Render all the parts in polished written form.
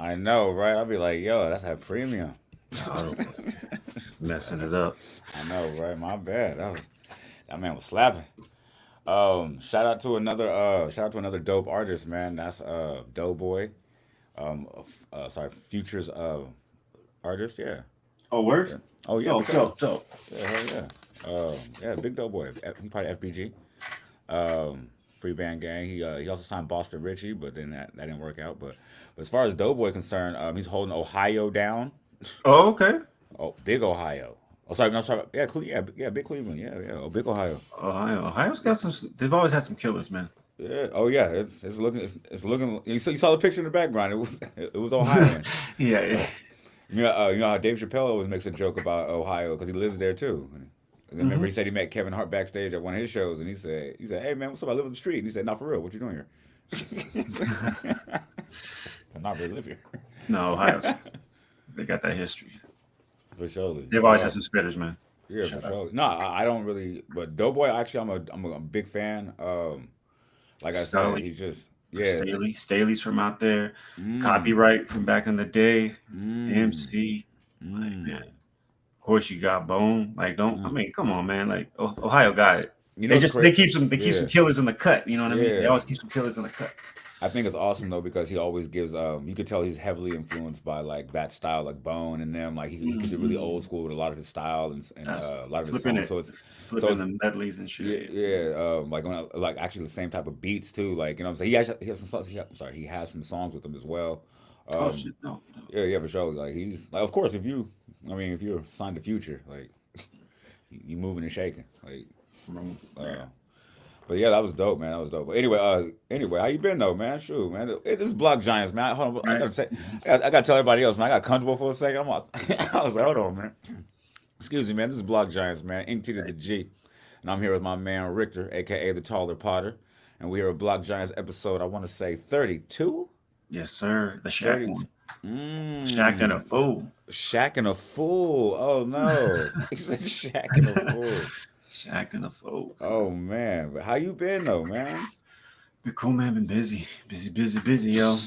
I know, right? I'll be like, yo, that's that premium. Oh, messing it up. I know, right? My bad. That man was slapping. Shout out to another dope artist, man. That's Doughboy. Sorry, Futures artist. Yeah, Oh, word? yeah. Oh yeah, for Dope, sure. dope, dope. Yeah, hell yeah. Yeah, big Doughboy. He probably FBG. Free band gang. He also signed Boston Richie, but then that didn't work out. But as far as Doughboy concerned, he's holding Ohio down. Oh, okay. Oh, big Ohio. Oh, sorry, no, sorry. Yeah, yeah, big Cleveland. Yeah, yeah. Oh, big Ohio. Ohio's got some. They've always had some killers, man. Yeah. Oh yeah. It's looking. You saw the picture in the background. It was Ohio. Yeah, yeah. Uh, you know how Dave Chappelle always makes a joke about Ohio because he lives there too. And then remember Hmm. he said he met Kevin Hart backstage at one of his shows, and he said, "Hey man, what's up? I live on the street." And he said, "Not for real. What you doing here?" I not really live here. No, Ohio's. They got that history. For sure. They've always had some spitters, man. Yeah, for Shout out. sure. No, I don't really. But Doughboy, actually, I'm a big fan. Like I said, Staley, he's just yeah. Staley's from out there. Mm, Copyright from back in the day. mm, MC. Like, mm, man. Of course, you got Bone. Like, don't. I mm. mean, come on, man. Like, Ohio got it. You know They what's just crazy? they keep some Yeah, killers in the cut. You know what I mean? They yeah. always keep some killers in the cut. I think it's awesome though because he always gives. You could tell he's heavily influenced by like that style, like Bone and them. Like he keeps it really old Hmm. school with a lot of his style and That's a lot of his flipping songs. it, So flipping it's the medleys and yeah, shit. yeah, like like actually the same type of beats too. Like you know what I'm saying. He has some songs. I'm sorry, he has some songs with them as well. Oh Um, shit, no, no. yeah, yeah, for sure. Like he's like, of course, if you're signed to Future, like you moving and shaking, like. Yeah. Uh, but yeah, that was dope, man. That was dope. But anyway, how you been though, man? Shoot, man. This is Block Giants, man. Hold on, I Right. gotta say, I gotta tell everybody else, man. I got comfortable for a second. I was like, hold on, man. Excuse me, man. This is Block Giants, man. Ink T to the Right. G, and I'm here with my man Rictor, aka the Taller Potter, and we're here at Block Giants episode. I want to say 32, Yes, sir. The Shack 32. one. Shacked in a Mmm. fool. Shaq and a fool. Oh no, he said Shaq and a fool. Shacked in a fool. So, Oh man, but how you been though, man? be cool, man. Been busy, busy, busy, busy, yo.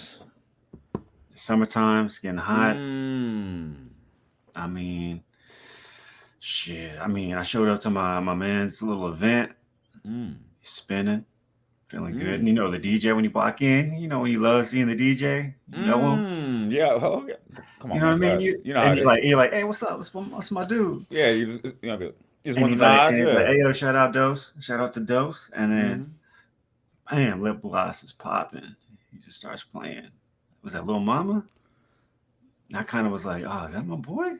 Summertime, it's getting hot. Mmm. I mean, shit. I mean, I showed up to my man's little event. Mm. He's spinning, feeling good. And Mm. you know the DJ when you walk in. You know when you love seeing the DJ. You know him. Mm. Yeah. Oh, yeah. Come You on, know man. what I It's mean? us. You You know how and it is. you're like, hey, what's up? What's my dude? Yeah. You just And want the nods. he's like, Yeah. hey yo, shout out to Dose, and then Mm. bam, lip gloss is popping. He just starts playing. Was that Lil Mama? And I kind of was like, oh, is that my boy?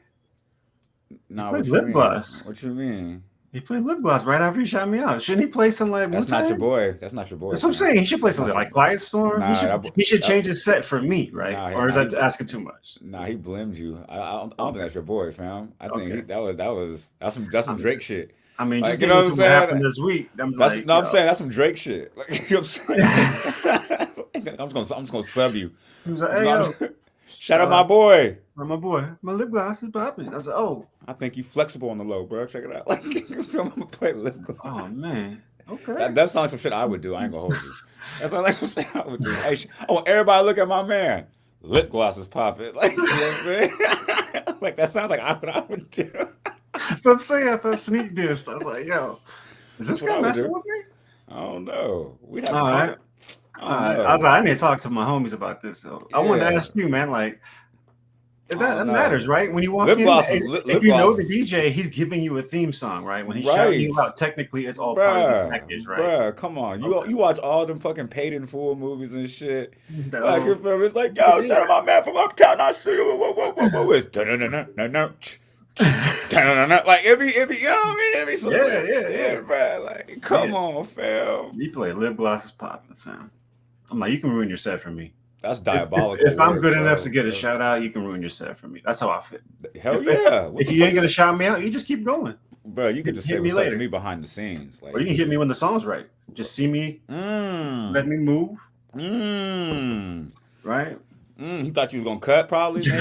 He Nah. played What you lip mean? gloss. What you mean? He played lip gloss right after he shot me out. Shouldn't he play some like Wu That's not your Tang? boy. That's not your boy, That's what I'm fam. saying. He should play That's something not your. like Quiet Storm. He Nah. should That. he should That. change his set for me, right? Nah. Or is Nah. that asking too much? Nah. He blamed you. I don't think Okay, that's your boy, fam. I think okay. that's I some Drake shit. I mean, just Like you getting know what I'm into what saying? happened this week. I'm That's like, no. I'm yo. saying that's some Drake shit. Like you know what I'm saying? I'm just gonna sub you. He was like, I'm just hey gonna, yo, shout out uh, my boy. my boy, my lip gloss is popping. I was like, oh, I think you flexible on the low, bro. Check it out. Like I'm gonna play lip oh gloss. man, okay. That sounds like some shit I would do. I ain't gonna hold you. That's like some shit I would do. Hey, I want everybody to look at my man. Lip gloss is popping. Like you know what I'm saying? Like that sounds like I would do. So I'm saying I felt sneak dissed. I was like, yo, is That's this what guy I would messing do. with me? I don't know. We'd have to All right. talk. I All don't right. I was know. like, I need to talk to my homies about this. So I wanted to Yeah. ask you, man, like, I that don't matters, know. right? When you walk Lip in, gloss is if lip you know gloss the is DJ, he's giving you a theme song, right? When he's shouting right. you out, technically it's all part of the Bruh, package, right? bruh, come on. Okay. You watch all them fucking paid in full movies and shit. That Like you little, feel me? It's like, yo, shout out my man from uptown. I see you. Whoa. It's like every you know what I mean? Every some yeah, weird yeah, yeah, shit, bruh. Like, yeah. come on, fam. You play lip gloss is popping, fam. I'm like, you can ruin your set for me. That's If diabolical I'm work, good enough to bro. get a shout out, you can ruin your set for me. That's how I feel. Hell If yeah. What if the you fuck ain't you gonna shout me out, you just keep going. bro, you could just say Hit me what's up to later, me behind the scenes. or you Like, can hit me when the song's right. Just see me, let mmm. me move, Mmm. right? He thought you was gonna cut, probably. Maybe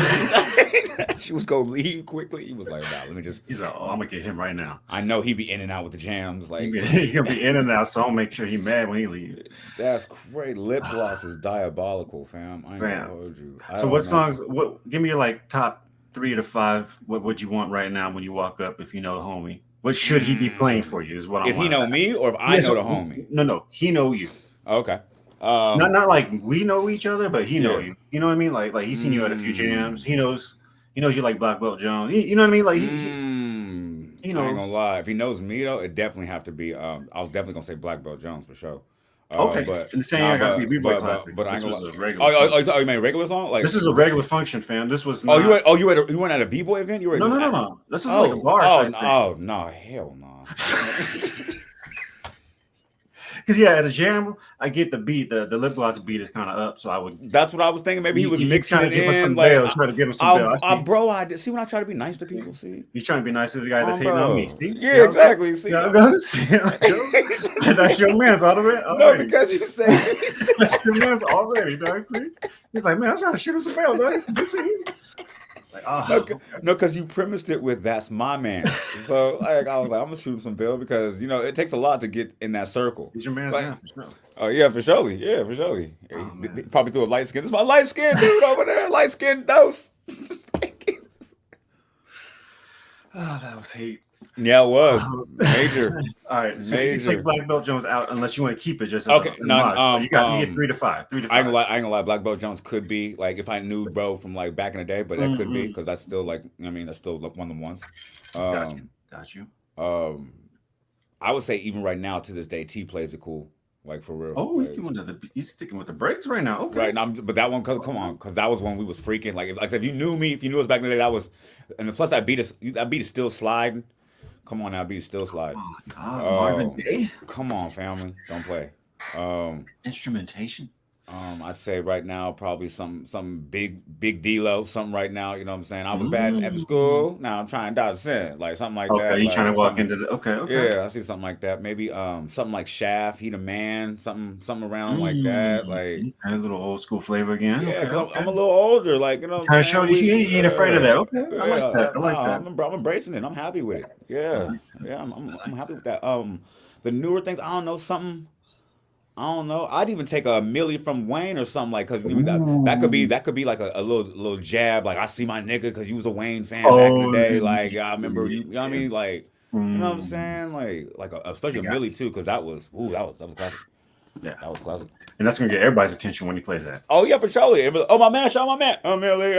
she was gonna leave quickly. He was like, "Nah, let me just." He's like, oh, I'm gonna get him right now. I know he be in and out with the jams. Like He'll be in and out, so I'll make sure he mad when he leaves. that's great. Lip gloss is diabolical, fam. I ain't gonna Fam. hold you. So what songs? What? Give me like top 3 to 5. What would you want right now when you walk up if you know the homie? What should he be playing for you? Is what I want. If he know me or if I know the homie. No, he know you. Okay. Not like we know each other, but he know Yeah. you. You know what I mean? Like he's seen you at a few jams. He knows you like Black Belt Jones. You know what I mean? Like he I ain't gonna lie. If he knows me though, it definitely have to be. I was definitely gonna say Black Belt Jones for sure. Okay. But In the same got to be B-Boy Classic. But I This ain't was gonna. a regular. Oh, you mean regular song? Like This is a regular function, fam. This was not. you went at a B-boy event? You were No. This is like a bar. No, hell no. Because at a jam, I get the beat. The lip gloss beat is kind of up, so I would. That's what I was thinking. Maybe he was mixing trying to it give us in. some Like, bail. Trying to give us some bail. bro, I did. See when I try to be nice to people. See, You're trying to be nice to the guy that's hating on me. See? Yeah, exactly. See, That's your man's already. No, because you say That's your man's already, dog. See? He's like, man, I'm trying to shoot him some bail, dog. It's like, no, because you premised it with "that's my man." So like, I was like, I'm gonna shoot him some bill because it takes a lot to get in that circle. He's your man's man for sure. Oh yeah, for sure. Yeah, for sure. He probably threw a light skin. This is my light skin dude over there. Light skin dose. Oh, that was hate. Yeah, it was major. All right, so you can take Black Belt Jones out unless you want to keep it just as okay. you get 3 to 5. 3 to 5. I ain't gonna lie. Black Belt Jones could be like if I knew bro from like back in the day, but that could be because that's still like that's still like one of the ones. Got you. I would say even right now to this day, T plays it cool. Like for real. Oh, like, he's sticking with the breaks right now. Okay. Right now, but that one, come on, because that was when we was freaking. Like I said, if you knew me, if you knew us back in the day, that was, and plus that beat is still sliding. Come on, that beat is still sliding. Oh my God, Marvin Gaye. Come on, family, don't play. Instrumentation. I'd say right now probably some big D-Lo, something right now. You know what I'm saying? I was bad at school. Now I'm trying to dodge sin, like something like that. Okay, you like, trying to walk into the okay. Yeah, I see something like that. Maybe something like Shaft, He the Man, something around like that. Like a little old school flavor again. Yeah, because I'm a little older. Like trying to show you ain't afraid of that. Okay, I like that. I like that. I'm embracing it. I'm happy with it. Yeah, I'm happy with that. The newer things, I don't know something. I don't know. I'd even take a Millie from Wayne or something like because that could be like a little jab. Like I see my nigga because you was a Wayne fan back in the day. Like I remember you. You know what I mean? Like you know what I'm saying? Like especially a Millie too because that was classic. Yeah, that was classic. And that's gonna get everybody's attention when he plays that. Oh yeah, for sure. Oh my man, shout my man. Millie. He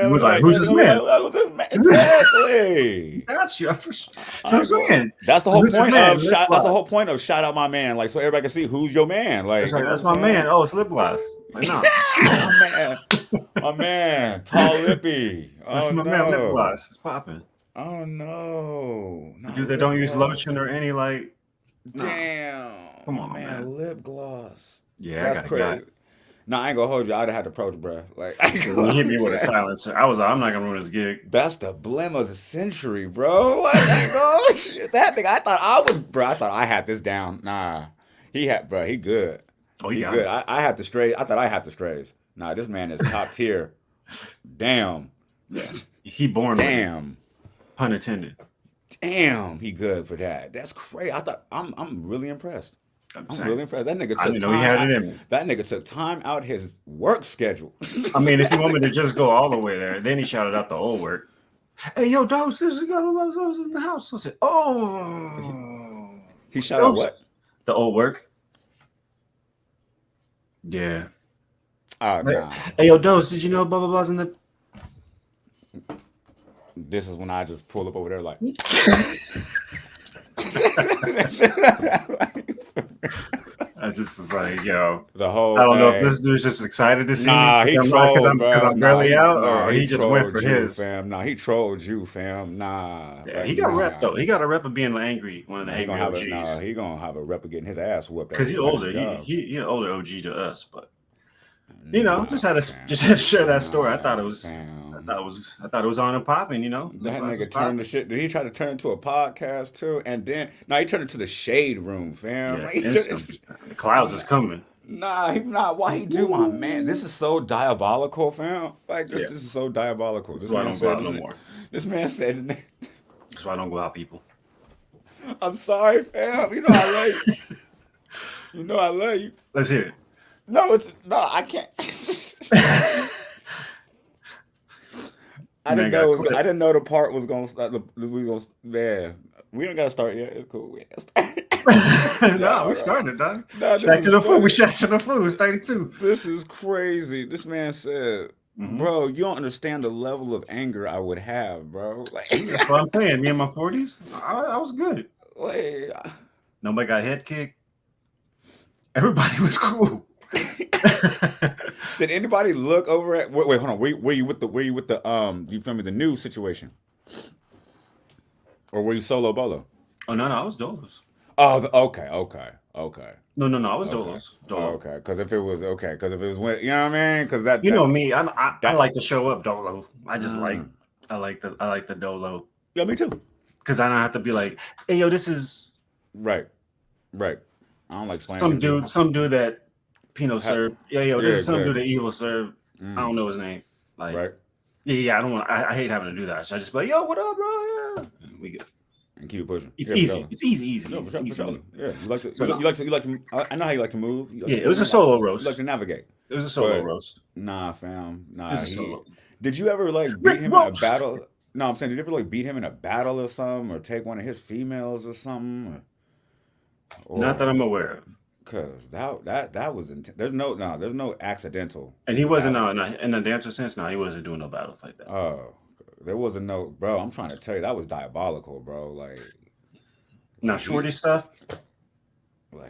was like, who's this man? Who's this man? Exactly. That's you. So I'm saying that's the whole point of shout. That's the whole point of shout out my man. Like so everybody can see who's your man. Like that's my man. Oh, it's lip gloss. Like, no. my man, tall lippy. That's my man, lip gloss. It's popping. Oh no. Dude, they don't use lotion or any like. Damn. Come on, man. Lip gloss. Yeah, that's crazy. No, I ain't gonna hold you. I'd have had to approach, bro. Like, he hit me with a silencer. I'm not gonna ruin his gig. That's the blim of the century, bro. Like, that thing. I thought I had this down. Nah, he good. Oh, he good. I had the strays. I thought I had the strays. Nah, this man is top tier. Damn. Yeah. He born. Damn. Pun intended. Damn, he good for that. That's crazy. I'm really impressed. I'm really impressed. That nigga took time. He had it in me. That nigga took time out his work schedule. I mean, if you want me to just go all the way there, then he shouted out the old work. Hey, yo, Dose, this is got those in the house. I said, oh. He shouted out what? The old work. Yeah. Oh, nah. Hey, yo, Dose, did you know blah, blah, blah's in the... This is when I just pull up over there like... I just was like, yo, the whole I don't know if this dude's just excited to see me because I'm barely out, or he just went for his. Fam. Nah, he trolled you, fam. Yeah, he got a rep though. He got a rep of being angry. One of the angry OGs. He gonna have a rep of getting his ass whooped. Because he's older. He's an older OG to us, but just had to share that story. I thought it was. I thought it was on and popping, That nigga turned the shit. Did he try to turn into a podcast too? And then he turned into the shade room, fam. Yeah, the clouds is coming. Nah, he not. Why he do my man? This is so diabolical, fam. Like Yeah, this is so diabolical. that's This why I man don't go said. out no more. This man said. That's why I don't go out, people. I'm sorry, fam. You know I love you. You know I love you. Let's hear No, it's no. I can't. it. I didn't Man got know. clipped. I didn't know the part was gonna start. We gonna. Man, we don't gotta start yet. It's cool. We ain't gotta start. No, we No, started, dog. no. This Shaq to is the fool. We funny. Shaq to the fool. It's 32. This is crazy. This man said, Mm-hmm. "Bro, you don't understand the level of anger I would have, bro. Like, See, that's what I'm saying. Me in my 40s, I was good. like, Nobody got head kicked. Everybody was cool. did anybody look over at? Wait, hold on. Were you with the? Were you with the? You feel me? The news situation, or were you solo bolo? Oh no, I was Dolos. Oh, okay. No, I was Okay. Dolos. Dolo. Okay. Because if it was okay, because if it was when you know what I mean, because that You that, know me. I that like to show up Dolo. I just Mm. I like the Dolo Yeah, me too. because I don't have to be like, hey yo, this is Right. I don't like explaining some dude that Pino Ha- served. Yeah, yo, yeah, this is some dude exactly. that Evil served. I Mm, don't know his name. Like, right. yeah, I don't want. I hate having to do that. So I just be like, yo, what up, bro? Yeah, we good. And keep it pushing. It's Yeah, for easy. sure. It's easy. No, for sure, for easy. sure. Yeah, you like to. So, You like to. I know how you like to move. You like yeah, to it was a move. solo You roast. like to navigate. It was a solo But roast. nah, fam. It Nah, was a he. solo. Did you ever like beat Rick him in a roast. battle? No, I'm saying, did you ever like beat him in a battle or something, or take one of his females or something, Not that or I'm aware of. cause that was there's no accidental And he wasn't battle. in the dancer sense. No, he wasn't doing no battles like that. Oh, there wasn't no bro. I'm trying to tell you that was diabolical, bro. Now, Like he shorty stuff.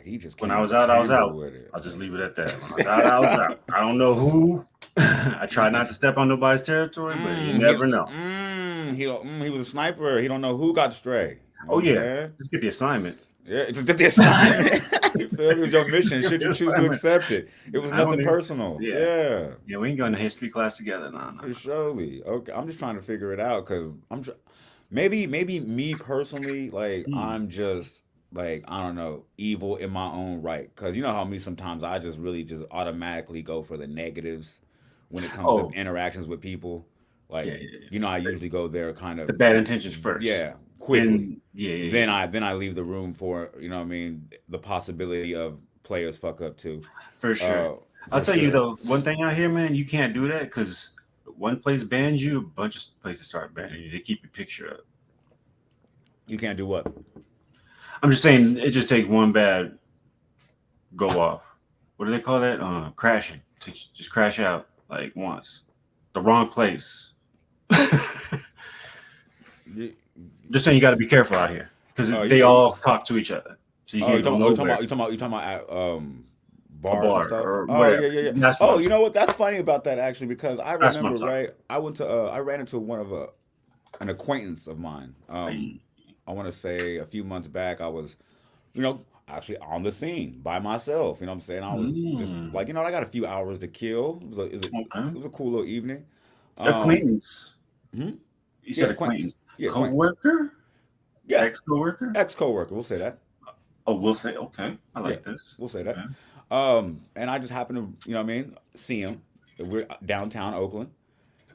he just When came I in was the out, I was chamber out. with it. I'll just leave it at that. When I was out, I was out. I don't know who. I try not to step on nobody's territory, but you never know. He was a sniper. He don't know who got stray. You know Oh what I'm yeah, saying? just get the assignment. Yeah, just did the assignment. You feel me? It was your mission. Should The you choose to assignment. accept it? It was I don't nothing need. personal. Yeah, Yeah, yeah. We ain't going to history class together. No. for surely. Okay, I'm just trying to figure it out because maybe me personally, like Hmm. I'm just like I don't know, evil in my own right. Because you know how me sometimes I just really just automatically go for the negatives when it comes to Oh interactions with people. Like yeah. you know, I usually go there kind The of bad intentions first. yeah quickly. Then yeah. Then I leave the room for you know what I mean the possibility of players fuck up too. For sure. Uh, I'll for tell you sure. though, one thing out here, man, you can't do that because one place bans you, a bunch of places start banning you. They keep your picture up. You can't do what? I'm just saying, it just takes one bad go off. What do they call that? Crashing. Just crash out like once. The wrong place. You, Just saying, you got to be careful out here because oh, they all talk to each other, so you oh, can't go nowhere. you talking about at A bars and bar stuff. or Oh whatever. yeah. That's what Oh, I'm you saying. know what? That's funny about that actually because I That's what I'm remember talking. right. I ran into one of an acquaintance of mine. Like, I want to say a few months back. I was, you know, actually on the scene by myself. You know what I'm saying? I was just like, you know, I got a few hours to kill. okay. It was a cool little evening. Um, Acquaintance. hmm? You Yeah, said acquaintance. acquaintance. Yeah, acquaintance. Co-worker? Yeah, Ex-co-worker? ex coworker. We'll say that. Oh, we'll say, okay. I Yeah, like this. we'll say that. Okay. And I just happened to, you know what I mean, see him. We're downtown Oakland.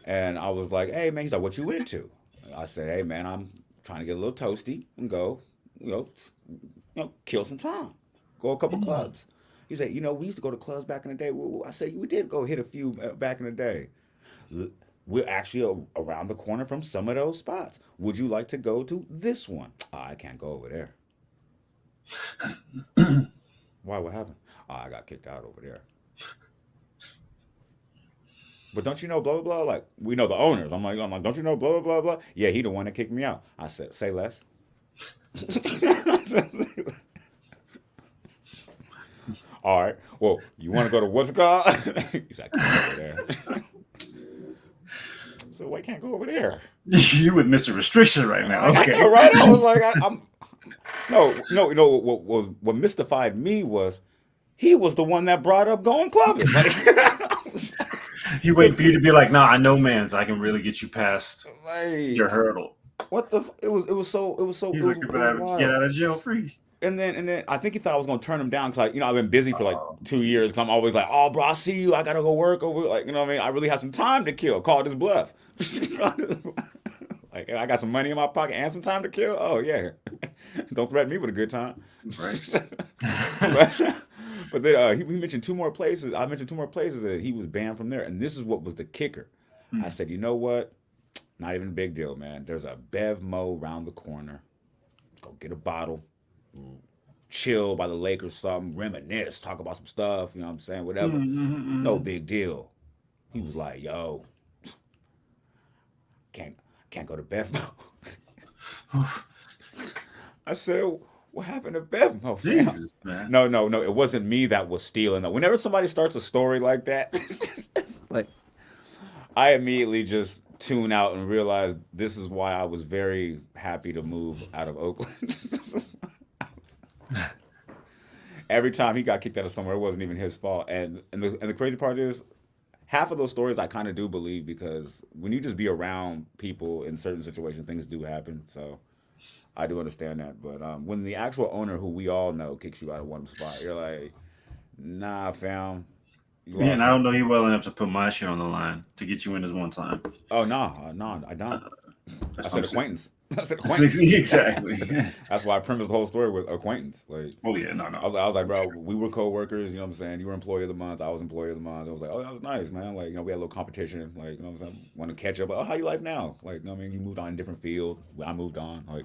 And I was like, hey, man, he's like, what you into? I said, hey, man, I'm trying to get a little toasty and go, kill some time. Go a couple Mm. clubs. He said, you know, we used to go to clubs back in the day. I said, we did go hit a few back in the day. L- We're actually around the corner from some of those spots. Would you like to go to this one? "Oh, I can't go over there. Why? What happened? "Oh, I got kicked out over there. But don't you know blah blah blah? Like we know the owners. I'm like, don't you know blah blah blah blah? Yeah, he the one that kicked me out. I said, say less. All right. Well, you want to go to what's it called? He's like, I can't go over there. So I can't go over there. You with Mr. Restriction right now. I Okay. know, right? I was like, I'm no. You know what mystified me was he was the one that brought up going clubbing. Like, I was He waiting for you to be like, nah, I know, man, so I can really get you past your like, hurdle. what the? It was so He's looking for that get wild. out of jail free. and then I think he thought I was gonna turn him down because I've been busy for like Oh, 2 years because I'm always like, oh bro, I see you, I gotta go work over, like you know what I mean. I really have some time to kill. Call this bluff. Like I got some money in my pocket and some time to kill. Oh yeah, don't threaten me with a good time. right. but but then he mentioned two more places. I mentioned two more places that he was banned from there, and this is what was the kicker. I Hmm. said, you know what? Not even a big deal, man. There's a Bev Mo around the corner. Let's go get a bottle, chill by the lake or something, reminisce, talk about some stuff. You know what I'm saying? Whatever. No Mm-hmm. big deal. He was like, yo, can't can't go to Bev Mo. I said, what happened to Bev Mo, fam? Jesus, man. No, no, no. It wasn't me that was stealing. Though. Whenever somebody starts a story like that, like I immediately just tune out and realize this is why I was very happy to move out of Oakland. Every time he got kicked out of somewhere, it wasn't even his fault. And the crazy part is, half of those stories I kind of do believe because when you just be around people in certain situations, things do happen. So I do understand that. But when the actual owner, who we all know, kicks you out of one spot, you're like, nah, fam, you Man, lost I me. don't know you well enough to put my shit on the line to get you in this one time. Oh no, no, I don't. I That's what said I'm saying. acquaintance. I said acquaintance. Exactly. That's why I premised the whole story with acquaintance. Like Oh yeah, no, no. I was like, bro, we were co-workers. You know what I'm saying? You were employee of the month. I was employee of the month. I was like, oh, that was nice, man. Like we had a little competition. Like you know what I'm saying? Want to catch up? Like, oh, how you life now? Like you know what I mean? You moved on in a different field. I moved on. Like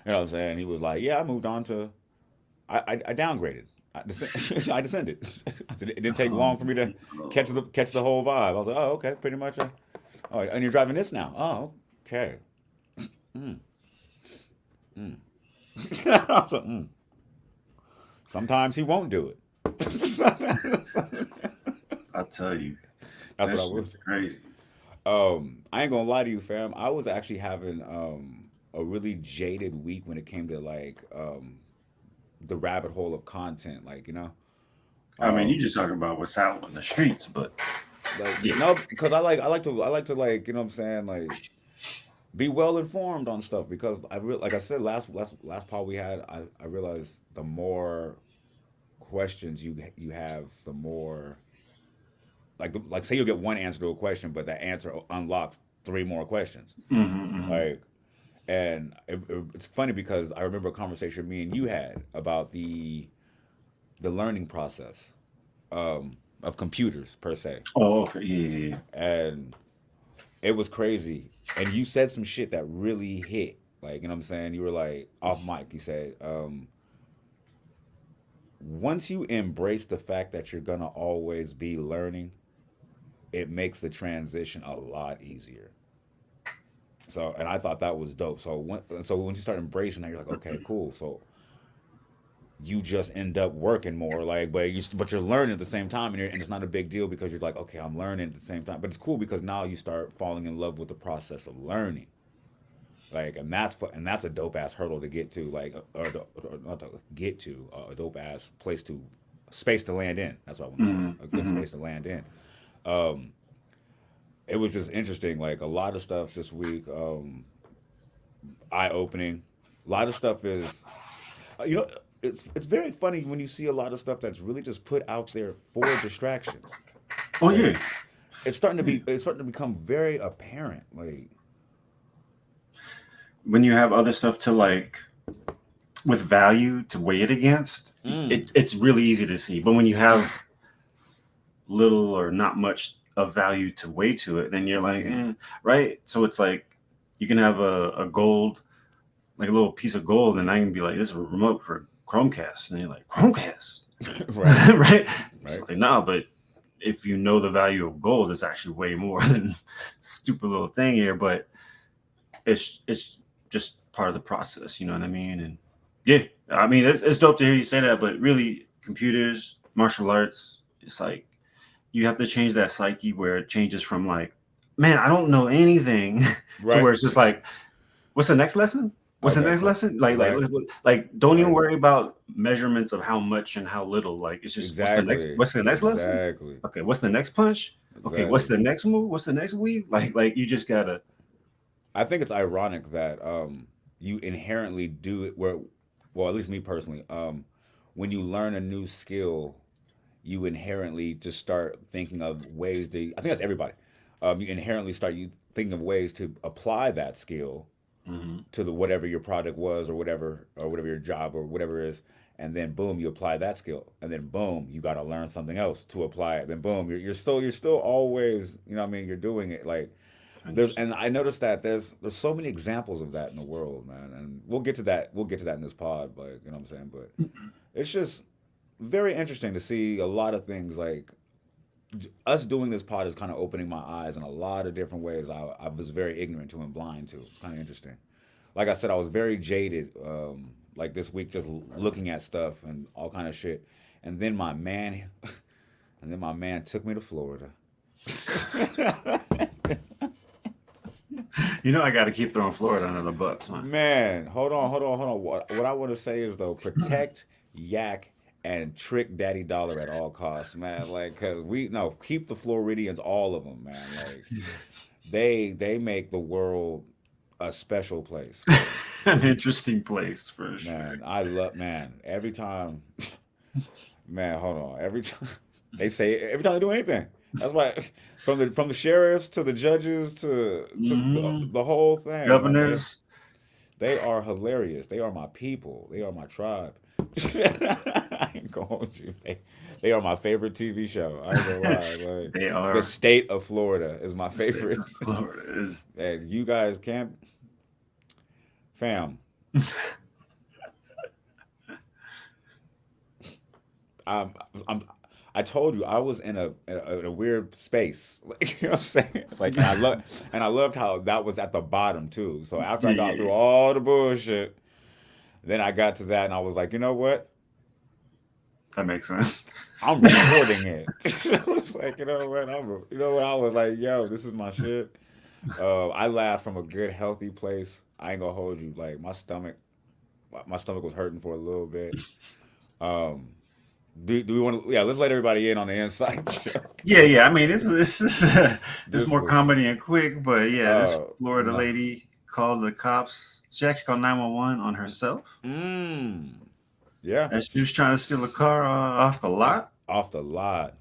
you know what I'm saying? He was like, yeah, I moved on to. I downgraded. I descended. I said it didn't take long for me to catch the whole vibe. I was like, oh, okay, pretty much. Oh, and you're driving this now. Oh, okay. Mm, mm. I was like, sometimes he won't do it. I tell you, That's that what I will. shit's crazy. I ain't gonna lie to you, fam. I was actually having a really jaded week when it came to like the rabbit hole of content. Like I mean, you um, just talking about what's out in the streets, but like yeah. no, because I like to like you know what I'm saying like be well informed on stuff because like I said last pod we had I realized the more questions you have the more like say you'll get one answer to a question but that answer unlocks three more questions Mm-hmm. like and it's funny because I remember a conversation me and you had about the learning process of computers per se Oh, okay. Yeah, yeah, yeah. and it was crazy and you said some shit that really hit like you know what I'm saying you were like off mic you said once you embrace the fact that you're gonna always be learning it makes the transition a lot easier. So, and I thought that was dope. So when you start embracing that, you're like, okay, cool. So you just end up working more, like, but you're learning at the same time, and it's not a big deal because you're like, okay, I'm learning at the same time. But it's cool because now you start falling in love with the process of learning, like, and that's a dope ass hurdle to get to, like, or not to get to, a dope ass place to space to land in. That's what I want to say, Mm-hmm. a good Mm-hmm. space to land in. Um, it was just interesting. Like a lot of stuff this week, eye opening. A lot of stuff is, you know, it's very funny when you see a lot of stuff that's really just put out there for distractions. Oh yeah. Like Yeah. it's starting to become very apparent. Like, When you have other stuff to like with value to weigh it against, mm, it's really easy to see. But when you have little or not much of value to weigh to it, then you're like, mm-hmm. right? So it's like you can have a gold, like a little piece of gold, and I can be like, this is a remote for Chromecast. And you're like, Chromecast, Right, right? It's right. like, no, but if you know the value of gold, it's actually way more than stupid little thing here. But it's just part of the process, you know what I mean? And yeah, I mean it's dope to hear you say that, but really computers, martial arts, it's like you have to change that psyche where it changes from like, man, I don't know anything to Right. where it's just like, what's the next lesson? What's the Okay, next cool. lesson? Right, Don't even right. worry about measurements of how much and how little. Like it's just Exactly. what's the next lesson? Exactly. Okay, what's the next punch? Okay, what's Exactly. the next move? What's the next weave? Like you just gotta I think it's ironic that you inherently do it where well, at least me personally, when you learn a new skill, you inherently just start thinking of ways to. I think that's everybody. You inherently start you thinking of ways to apply that skill Hmm. to the whatever your product was or whatever your job or whatever it is, and then boom, you apply that skill, and then boom, you got to learn something else to apply it. Then boom, you're still always, what I mean, you're doing it like there's, Interesting. and I noticed that there's so many examples of that in the world, man, and we'll get to that in this pod, like, you know what I'm saying, but it's just very interesting to see a lot of things like us doing this pod is kind of opening my eyes in a lot of different ways I was very ignorant to and blind to. It's kind of interesting. Like I said, I was very jaded, like this week, just looking at stuff and all kind of shit. And then my man, and then my man took me to Florida. I got to keep throwing Florida under the bus, man. Man, hold on. What I want to say is though, protect Yak and trick Daddy Dollar at all costs, man. Like, cause we no keep the Floridians, all of them, man. Like, they make the world a special place, An interesting place for sure. man. I love, man. Every time, man. Hold on. Every time they say, every time they do anything. That's why, from the sheriffs to the judges to Hmm. the whole thing, man. They Governors. they are hilarious. They are my people. They are my tribe. I ain't gonna hold you. They are my favorite TV show. I ain't gonna lie. Like, They the are state of Florida is my the state favorite. of Florida. Is And you guys can't, fam. I'm, I'm, I told you I was in a weird space. Like, you know what I'm saying? Like, and I loved how that was at the bottom too. So after I got through yeah, all the bullshit, then I got to that and I was like, you know what? that makes sense. I'm recording it. I was like, you know what? I was like, yo, this is my shit. I laughed from a good, healthy place. I ain't gonna hold you. Like my stomach was hurting for a little bit. Um, do we want to? Yeah, let's let everybody in on the inside joke. Yeah. I mean, this This more was, comedy and quick, but yeah, this Florida no, lady called the cops. She actually called 911 on herself, mm, yeah, as she was trying to steal a car off the lot. off the lot.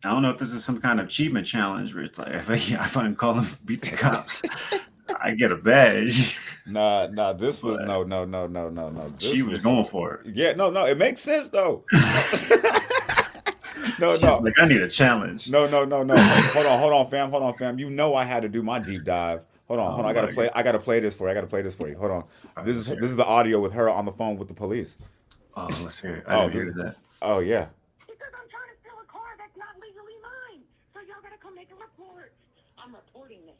I don't know if this is some kind of achievement challenge where it's like, if I can call them, beat the cops, I get a badge. Nah. This was But no. she This was was, going for it. yeah, no. It makes sense though. No, no, She's no. like, I need a challenge. No. Hold on, fam. You know I had to do my deep dive. Oh Hold on. I gotta my play. god! I gotta play this for you. I gotta play this for you. Hold on. All right, This is let's hear this it. is the audio with her on the phone with the police. Oh, let's hear it. I Oh, didn't this. hear that. Oh yeah. Because I'm trying to steal a car that's not legally mine. So y'all gotta come make a report. I'm reporting this.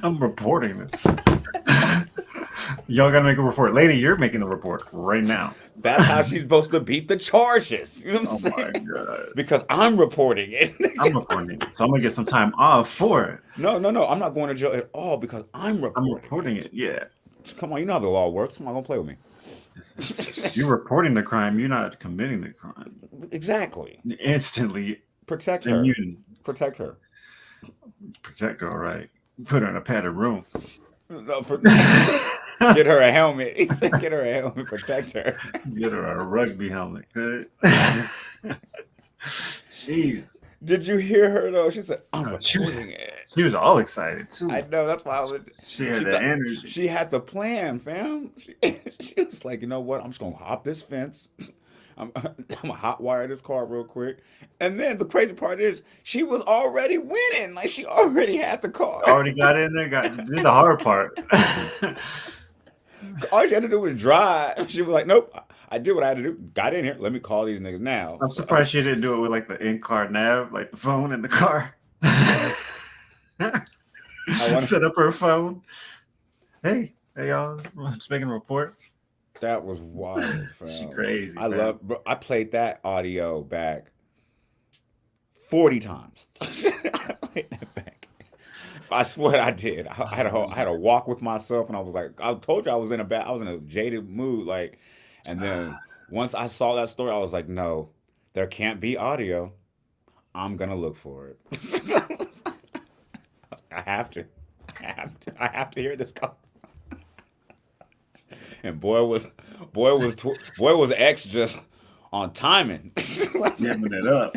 I'm reporting this. Y'all gotta make a report, lady. You're making the report right now. That's how she's supposed to beat the charges. You know what I'm Oh my saying? god! Because I'm reporting it. I'm reporting it, so I'm gonna get some time off for it. No. I'm not going to jail at all because I'm I'm reporting reporting it. it. Yeah. Come on, you know how the law works. Come on, don't play with me. You're reporting the crime. You're not committing the crime. Exactly. Instantly Protect her. immune. Protect her. Protect her, all right. Put her in a padded room. No, Get get her a helmet. He said, get her a helmet. Protect her. her a rugby helmet. Good. Jeez. Did you hear her though? She said, "I'm She was, reporting it." she was all excited I too. know. That's why I was. She She had that thought energy. she had the plan, fam. She was like, you know what? I'm just gonna hop this fence. I'm gonna hot wire this car real quick. And then the crazy part is, she was already winning. Like she already had the car. Already got in there, did the hard part. All she had to do was drive. She was like, nope. I did what I had to do. Got in here. Let me call these niggas now. I'm So surprised she didn't do it with like the in-car nav, like the phone in the car. I want. Set up her phone. Hey y'all, I'm just making a report. That was wild, She fam. crazy, I man. love. Bro, I played that audio back 40 times. I played that back. I swear I did. I had a walk with myself, and I was like, I told you I was in a jaded mood, like, and then once I saw that story, I was like, no, there can't be audio. I'm gonna look for it. I have to. I have I have to hear this call. And boy was X just on timing. Giving it up.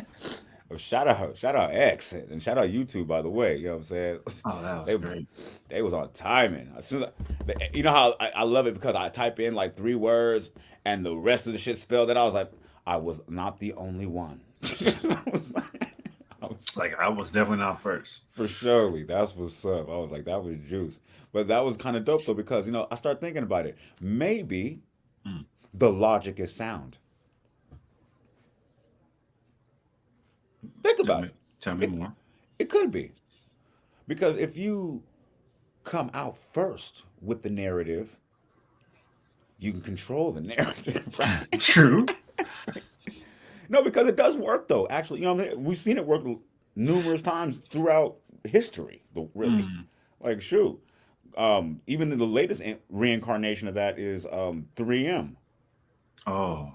Shout out X and shout out YouTube, by the way. You know what I'm saying? Oh, that was They great. they was on timing. As soon as you know how I love it because I type in like 3 words and the rest of the shit spelled it. I was like, I was not the only one. I was definitely not first. For surely, that's what's up. I was like, that was juice. But that was kind of dope though because I started thinking about it. Maybe the logic is sound. Think about it. Tell me more. It could be. Because if you come out first with the narrative, you can control the narrative. Right? True. No, because it does work though. Actually, what I mean? We've seen it work numerous times throughout history. Really, like shoot. Even the latest reincarnation of that is 3M. Oh.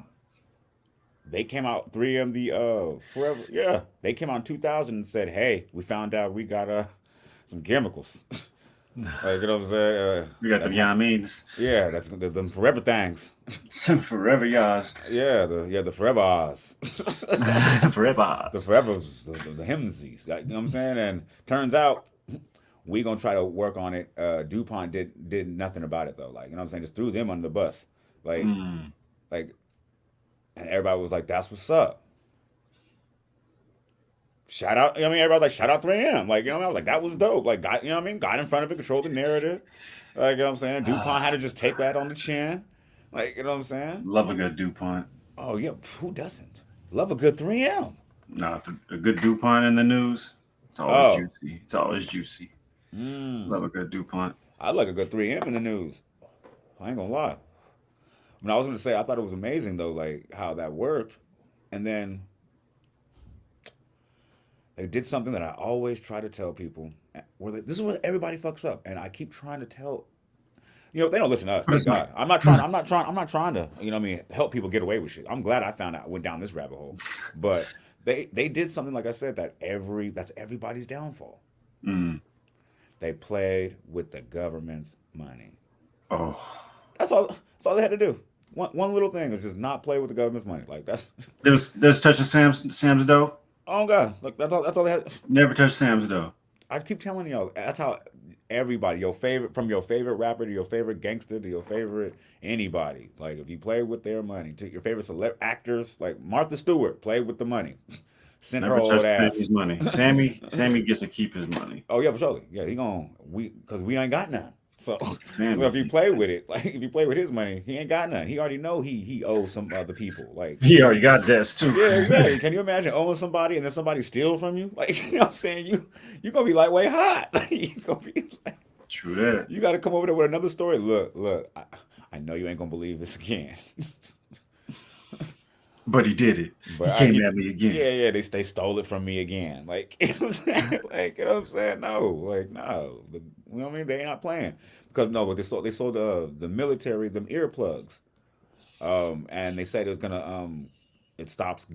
They came out 3M the forever. Yeah, they came out in 2000 and said, "Hey, we found out we got some chemicals." Like, you know what I'm saying? We got the Yamins. Yeah, that's them forever things. Some forever yas. Yeah, the forever Oz. Forever. The forevers, the himsies. You know what I'm saying? And turns out we gonna try to work on it. DuPont did nothing about it though. Like, you know what I'm saying? Just threw them under the bus. Like, and everybody was like, "That's what's up." Shout out, everybody was like, shout out 3M. Like, I was like, that was dope. Like, got got in front of it, controlled the narrative. Like, you know what I'm saying? DuPont had to just take that on the chin. Like, you know what I'm saying? Love a good DuPont. Oh, yeah. Who doesn't? Love a good 3M. No, a good DuPont in the news, it's always juicy. It's always juicy. Love a good DuPont. I like a good 3M in the news. I ain't gonna lie. When I was gonna say, I thought it was amazing, though, like, how that worked. And then they did something that I always try to tell people. This is where everybody fucks up, and I keep trying to tell. They don't listen to us. Thank God. I'm not trying to. Help people get away with shit. I'm glad I went down this rabbit hole. But they did something, like I said, that's everybody's downfall. They played with the government's money. Oh, that's all they had to do. One little thing is just not play with the government's money. Like that's. There's touching Sam's dough. Oh God! Look, that's all they had. Never touch Sam's dough. I keep telling y'all, that's how everybody, from your favorite rapper to your favorite gangster to your favorite anybody. Like if you play with their money, to your favorite actors, like Martha Stewart, played with the money. Send her old ass. His money. Sammy gets to keep his money. Oh yeah, for sure. Yeah, because we ain't got none. So, so if you play with it, like if you play with his money, he ain't got none. He already know he owes some other people. Like he already got debts too. Yeah, exactly. Can you imagine owing somebody and then somebody steal from you? Like you know what I'm saying? You gonna be like way hot. Like, you gonna be like, true that. You gotta come over there with another story. Look, I know you ain't gonna believe this again. But he did it. But he came at me again. Yeah, they stole it from me again. Like, you know what I'm saying? Like, you know what I'm saying? No, like, no. You know what I mean? They ain't not playing. Because, no, but they sold the military them earplugs. And they said it was going to, it stops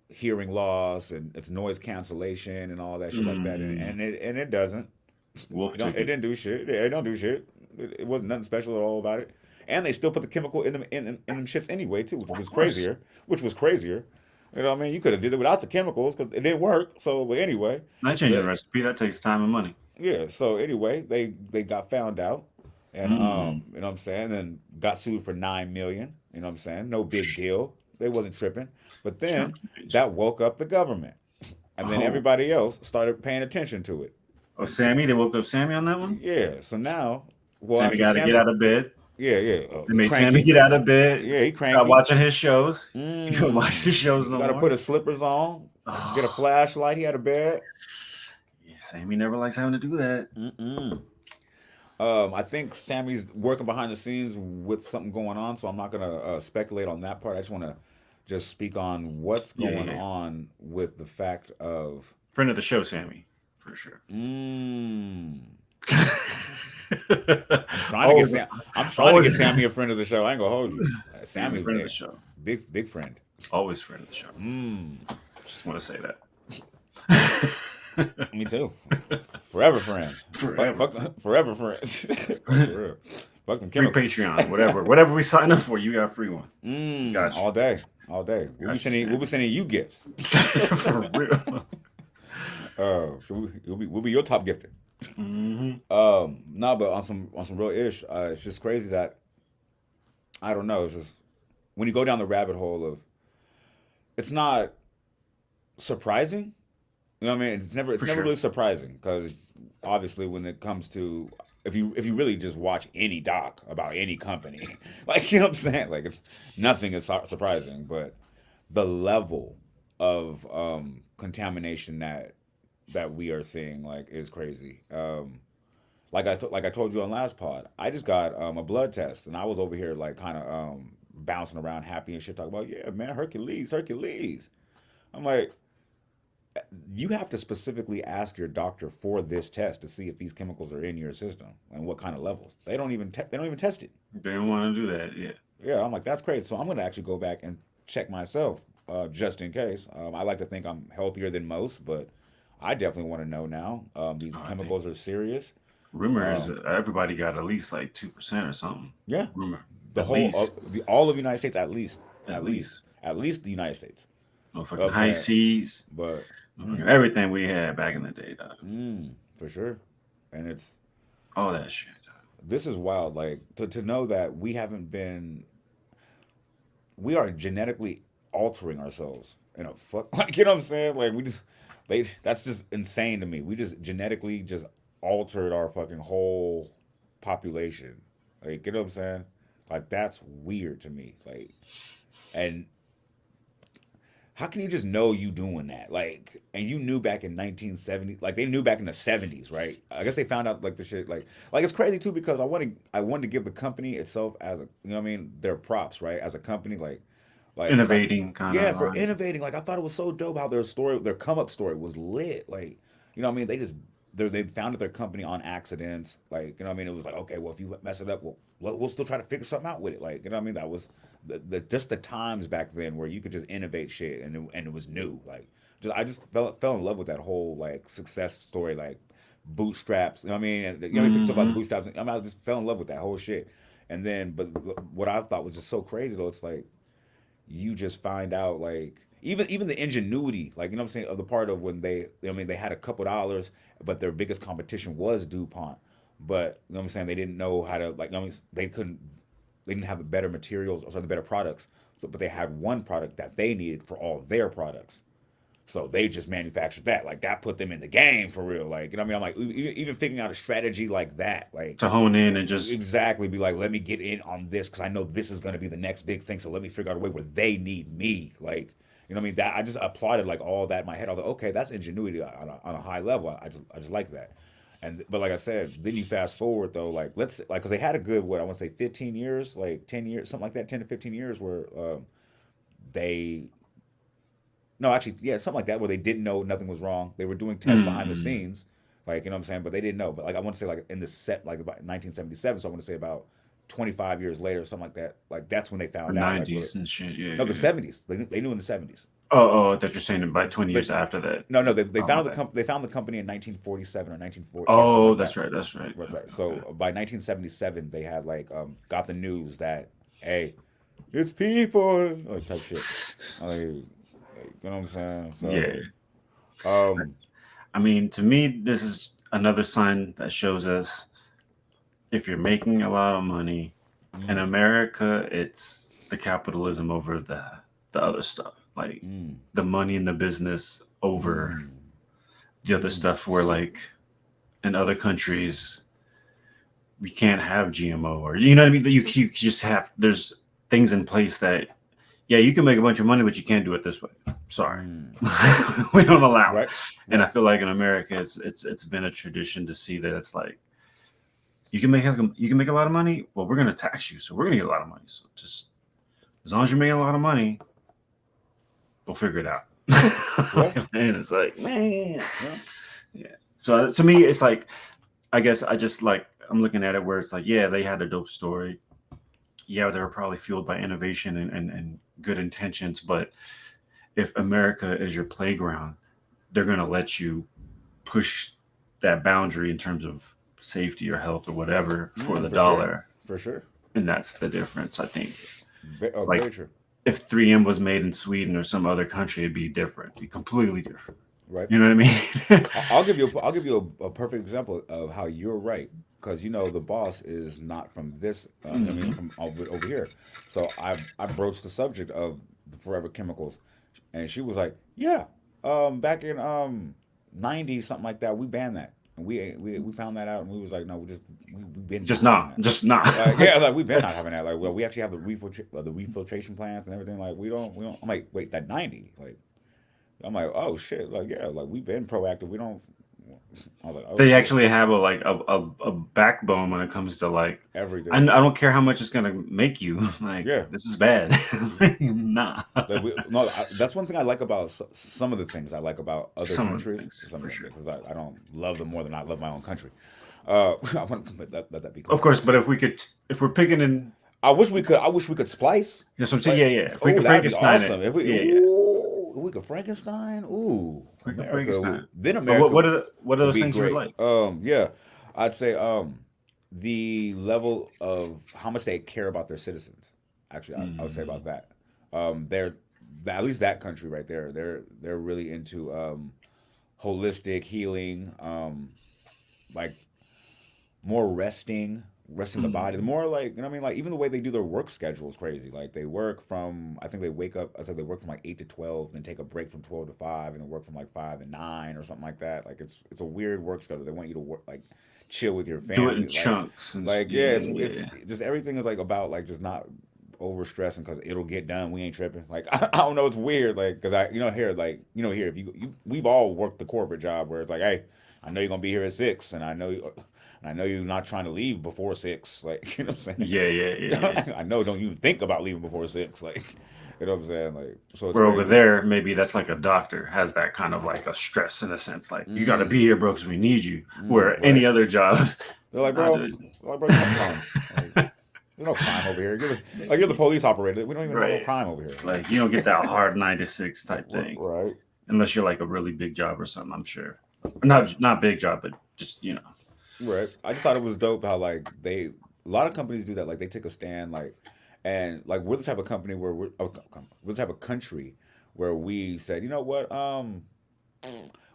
hearing loss and it's noise cancellation and all that shit like that. And it doesn't. It didn't do shit. It don't do shit. It wasn't nothing special at all about it. And they still put the chemical in them shits anyway too, which was crazier. You know what I mean? You could have did it without the chemicals because it didn't work. So, but anyway, not changing the recipe. That takes time and money. Yeah. So anyway, they got found out, and you know what I'm saying, and got sued for $9 million. You know what I'm saying? No big deal. They wasn't tripping. But then that woke up the government, and then everybody else started paying attention to it. Oh, Sammy! They woke up Sammy on that one. Yeah. So now, Sammy got to get out of bed. Yeah. They made Sammy get out of bed. Yeah, he cranky. Got watching his shows. He couldn't watch his shows no more. Got to put his slippers on. Get a flashlight. He had a bed. Yeah, Sammy never likes having to do that. I think Sammy's working behind the scenes with something going on, so I'm not gonna speculate on that part. I just want to just speak on what's going on with the fact of friend of the show, Sammy, for sure. I'm trying to get Sammy a friend of the show. I ain't gonna hold you. Sammy, friend of the show. Big friend. Always friend of the show. Just want to say that. Me too. Forever friends. Forever. Forever friends. Like, for real. Fuck them Free chemicals. Patreon, whatever we sign up for, you got a free one. Got you. All day. All day. We'll be sending you gifts. For real. So we'll be your top gifter. No, but on some real ish, it's just crazy that I don't know. It's just when you go down the rabbit hole of, it's not surprising. You know what I mean? It's never sure. really surprising because obviously when it comes to, if you really just watch any doc about any company, like, you know what I'm saying, like, it's nothing is surprising, but the level of contamination that we are seeing, like, is crazy. Like I told you on last pod, I just got a blood test and I was over here like kind of bouncing around happy and shit, talking about, yeah man, Hercules. I'm like, you have to specifically ask your doctor for this test to see if these chemicals are in your system and what kind of levels. They don't even test it. They don't want to do that. Yeah. Yeah, I'm like, that's crazy. So I'm gonna actually go back and check myself just in case. I like to think I'm healthier than most, but I definitely want to know now. These chemicals are serious. Rumor is everybody got at least like 2% or something. Yeah, Rumor. the At whole least. all of the United States, at least the United States. No You know fucking what I'm high saying? seas. But Fucking everything we had back in the day, dog. for sure, and it's, All that shit, dog. this is wild. Like to know that we are genetically altering ourselves in a fuck, like, you know what I'm saying? Like that's just insane to me. We just genetically just altered our fucking whole population. Like, you know what I'm saying? Like, that's weird to me. Like, and how can you just know you doing that? Like, and you knew back in 1970, like they knew back in the 70s, right? I guess they found out like the shit, like it's crazy too because I wanted to give the company itself as a, you know what I mean, their props, right? As a company, like 'cause Innovating kind yeah, of for like innovating. Like, I thought it was so dope how their come up story was lit. Like, you know what I mean? They founded their company on accidents. Like, you know what I mean? It was like, okay, well, if you mess it up, we'll still try to figure something out with it. Like, you know what I mean? That was just the times back then where you could just innovate shit and it was new. Like, I just fell in love with that whole like success story, like bootstraps. You know what I mean? And you know, you pick stuff about the bootstraps. I just fell in love with that whole shit. And then, but what I thought was just so crazy though, it's like you just find out like even the ingenuity, like, you know what I'm saying, of the part of when they had a couple dollars, but their biggest competition was DuPont. But you know what I'm saying, they didn't know how to, like, you know what I mean, they didn't have the better materials or the better products. So, but they had one product that they needed for all their products. So they just manufactured that. Like, that put them in the game for real. Like, you know what I mean? I'm like, even figuring out a strategy like that, like, to hone in and just exactly be like, let me get in on this because I know this is going to be the next big thing. So let me figure out a way where they need me. Like, you know what I mean? That I just applauded like all that in my head. I was like, okay, that's ingenuity on a high level. I just like that. And but like I said, then you fast forward though, like because they had a good, what I want to say, 15 years, like 10 years, something like that, 10 to 15 years where they, no, actually, yeah, something like that, where they didn't know nothing was wrong. They were doing tests behind the scenes, like, you know what I'm saying, but they didn't know. But like I want to say like in the set, like about 1977, so I want to say about 25 years later, something like that. Like that's when they or found out. Like, 90s and shit. Yeah, no, the yeah. 70s. They knew in the 70s. Oh, that you're saying about 20 They, years after that. no, no, they Oh, my found bad. they found the company in 1947 or 1940, yeah, something Oh, like that's that. right. That's right. That's right. So Okay. by 1977, they had like got the news that, hey, it's people, like, type shit. Like, you know what I'm saying? Yeah. So um I mean, to me, this is another sign that shows us if you're making a lot of money in mm, America, it's the capitalism over the other stuff, like mm, the money in the business over mm, the other mm, stuff. Where like in other countries, we can't have GMO or you know what I mean. You just have there's things in place that yeah you can make a bunch of money, but you can't do it this way. Sorry, mm. we don't allow it. Right, And I right. feel like in America, it's been a tradition to see that it's like you can make a lot of money. Well, we're gonna tax you, so we're gonna get a lot of money. So just as long as you're making a lot of money, we'll figure it out. Yeah, And it's like, man, yeah. yeah. So to me, it's like, I guess I just like I'm looking at it where it's like, yeah, they had a dope story. Yeah, they were probably fueled by innovation and good intentions. But if America is your playground, they're gonna let you push that boundary in terms of safety or health or whatever for the For dollar. sure. For sure. And that's the difference, I think. Very Like, true. if 3M was made in Sweden or some other country, it'd be different, be completely different. Right. You know what I mean? I'll give you a perfect example of how you're right, because the boss is not from this. I mean, from over here. So I broached the subject of the forever chemicals, and she was like, "Yeah, back in '90s something like that, we banned that, and we found that out, and we was like, no, we been just not not, just not. yeah, like we've been not having that. Like, well, we actually have the refiltration plants and everything. Like, we don't. I'm like, wait, that 90, like. I'm like, oh shit, like yeah, like we've been proactive. We don't. I was like, oh, They shit. actually have a backbone when it comes to like Everything. I don't care how much it's gonna make you. Like, Yeah. this is bad. Nah. No, that's one thing I like about some of the things I like about other Some of the countries. things, Some for of sure. because I don't love them more than I love my own country. I want to let that be clear. Of course, but if we're picking in, I wish we could splice. that's what I'm saying. Yeah. If we Ooh, could that'd be Frankenstein awesome. it, If we, yeah. ooh, we could Frankenstein. Ooh, We could America. Frankenstein. Then But America. what are would those be things you would great. like? Yeah, I'd say the level of how much they care about their citizens. Actually, I would say about that. They're at least that country right there. They're really into holistic healing, like more resting the body. The more like what I mean, like even the way they do their work schedule is crazy. Like they work from I think they wake up. I said they work from like 8 to 12, then take a break from 12 to 5, and then work from like 5 to 9 or something like that. Like it's a weird work schedule. They want you to work like chill with your family. Do it in like, chunks. And Like yeah, it's just everything is like about like just not over stressing because it'll get done. We ain't tripping. Like I don't know. It's weird. Like because here here if we've all worked the corporate job where it's like hey I know you're gonna be here at 6 and I know you're not trying to leave before 6. Like you know what I'm saying. Yeah. I know don't even think about leaving before 6. Like you know what I'm saying. Like so it's Where over crazy. there, maybe that's like a doctor has that kind of like a stress in a sense. Like you got to be here, bro, because we need you. Where right. any other job, They're like bro, you have crime. Like, there's no crime over here. You're the police operator. We don't even have no Right. crime over here. like you don't get that hard 9 to 6 type thing, Right. unless you're like a really big job or something. I'm sure, not big job, but just Right. I just thought it was dope how like a lot of companies do that. Like they take a stand, like, and like we're the type of company where we're the type of country where we said, you know what,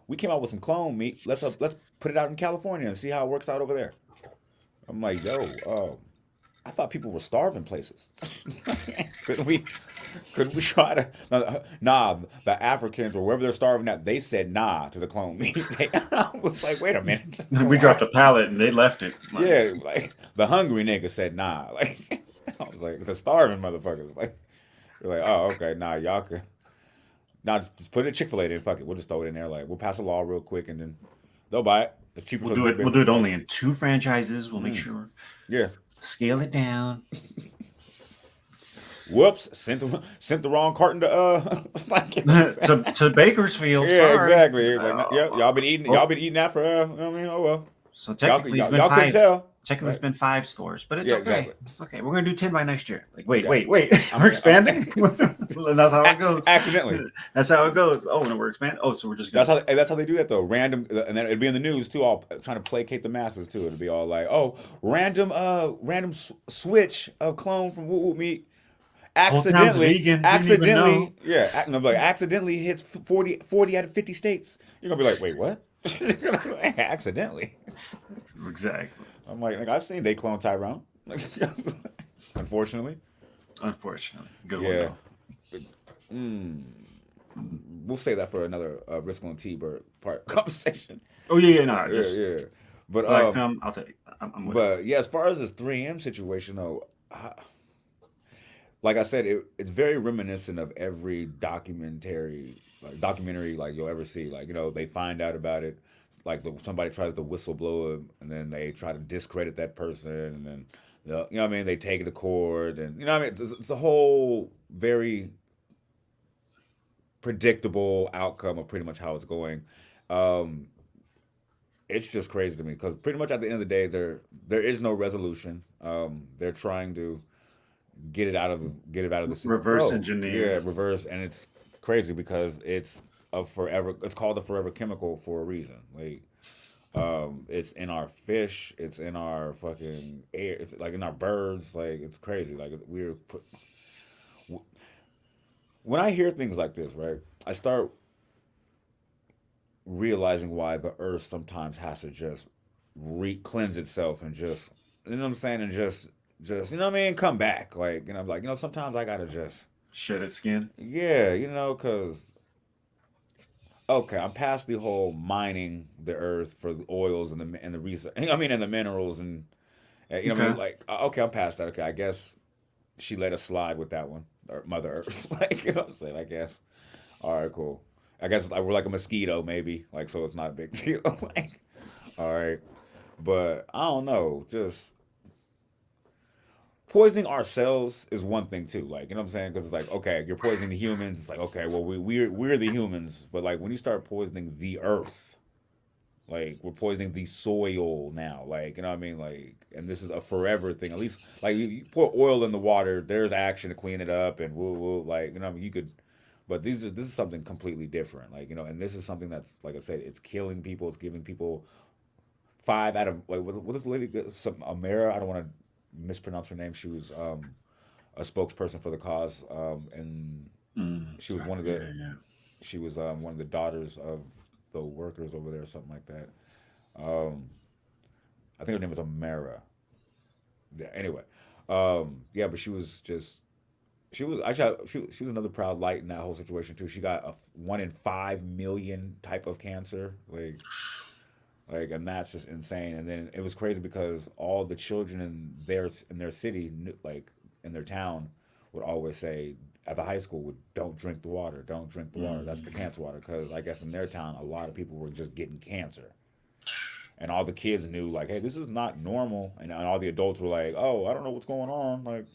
we came out with some clone meat. Let's put it out in California and see how it works out over there. I'm like, yo, I thought people were starving places. couldn't we try to? Nah, the Africans or wherever they're starving at, they said nah to the clone meat. I was like, wait a minute. we dropped a pallet and they left it. Like, Yeah, like the hungry nigga said nah. Like I was like the starving motherfuckers. Like you're like, oh okay, nah, y'all could. Nah, just put it in Chick-fil-A then fuck it. We'll just throw it in there. Like we'll pass a law real quick and then they'll buy it. It's cheaper. we'll do it only in 2 franchises. We'll make sure. Yeah. Scale it down. Whoops! Sent the wrong carton to like, to Bakersfield. yeah, sorry. exactly. Like, y'all been eating that for I mean, oh well. So technically, it's been y'all couldn't 5. tell. Technically, it's been 5 scores, but it's Yeah, okay. exactly. It's okay. We're gonna do 10 by next year. Like, wait. I'm- We're expanding. And that's how it goes. Accidentally. That's how it goes. Oh, no, we're expanding. Oh, so we're just gonna. That's how they do that though. Random, and then it'd be in the news too. All trying to placate the masses too. It'd be all like, oh, random switch of clone from Woo Woo Meat. Accidentally, vegan, didn't even know. yeah, accidentally hits 40 out of 50 states. You're gonna be like, wait, what? Accidentally. Exactly. I'm like I've seen they clone Tyrone. Unfortunately. Good Yeah. one. We'll say that for another Risco and T-Bird part conversation. Oh yeah. No, just Yeah. But like film. I'll take. I'm with it. but yeah, as far as this 3M situation though, like I said, it's very reminiscent of every documentary like you'll ever see. Like they find out about it, like somebody tries to whistleblow it, and then they try to discredit that person, and then what I mean, they take it to court, and what I mean, it's a whole very predictable outcome of pretty much how it's going. It's just crazy to me because pretty much at the end of the day, there is no resolution. They're trying to get it out of the Reverse oh, engineer. yeah, reverse, and it's crazy because it's a forever. It's called a forever chemical for a reason. Like, it's in our fish. It's in our fucking air. It's like in our birds. Like, it's crazy. Like, when I hear things like this, right, I start realizing why the earth sometimes has to just cleanse itself and just, you know what I'm saying, and just you know what I mean, come back. Like, like, sometimes I gotta just, Shed its skin. yeah, cause okay, I'm past the whole mining the earth for the oils and the resource. I mean, and the minerals and you know what I mean. Okay. Like, okay, I'm past that. Okay, I guess she let us slide with that one, or Mother Earth. Like, you know what I'm saying? I guess. All right, cool. I guess like we're like a mosquito, maybe. Like, so it's not a big deal. Like, all right, but I don't know. Just poisoning ourselves is one thing too. Like, you know what I'm saying? Because it's like, okay, you're poisoning the humans. It's like, okay, well, we're the humans, but like when you start poisoning the earth, like we're poisoning the soil now. Like, you know what I mean? Like, and this is a forever thing. At least, like you pour oil in the water, there's action to clean it up and woo woo. Like, you know, what I mean, you could. But this is something completely different. Like, and this is something that's, like I said, it's killing people. It's giving people five out of, like, what is the lady, some Amira, I don't want to mispronounce her name. She was a spokesperson for the cause, and she was one of the Yeah, yeah. she was one of the daughters of the workers over there or something like that. um I think her name was Amira. Yeah, anyway, yeah, but she was just, she was actually, she was another proud light in that whole situation too. She got a 1 in 5 million type of cancer, like, and that's just insane. And then it was crazy because all the children in their city, like in their town, would always say at the high school, would, don't drink the water, don't drink the water. That's the cancer water, because I guess in their town a lot of people were just getting cancer, and all the kids knew like, hey, this is not normal, and all the adults were like, oh, I don't know what's going on, like,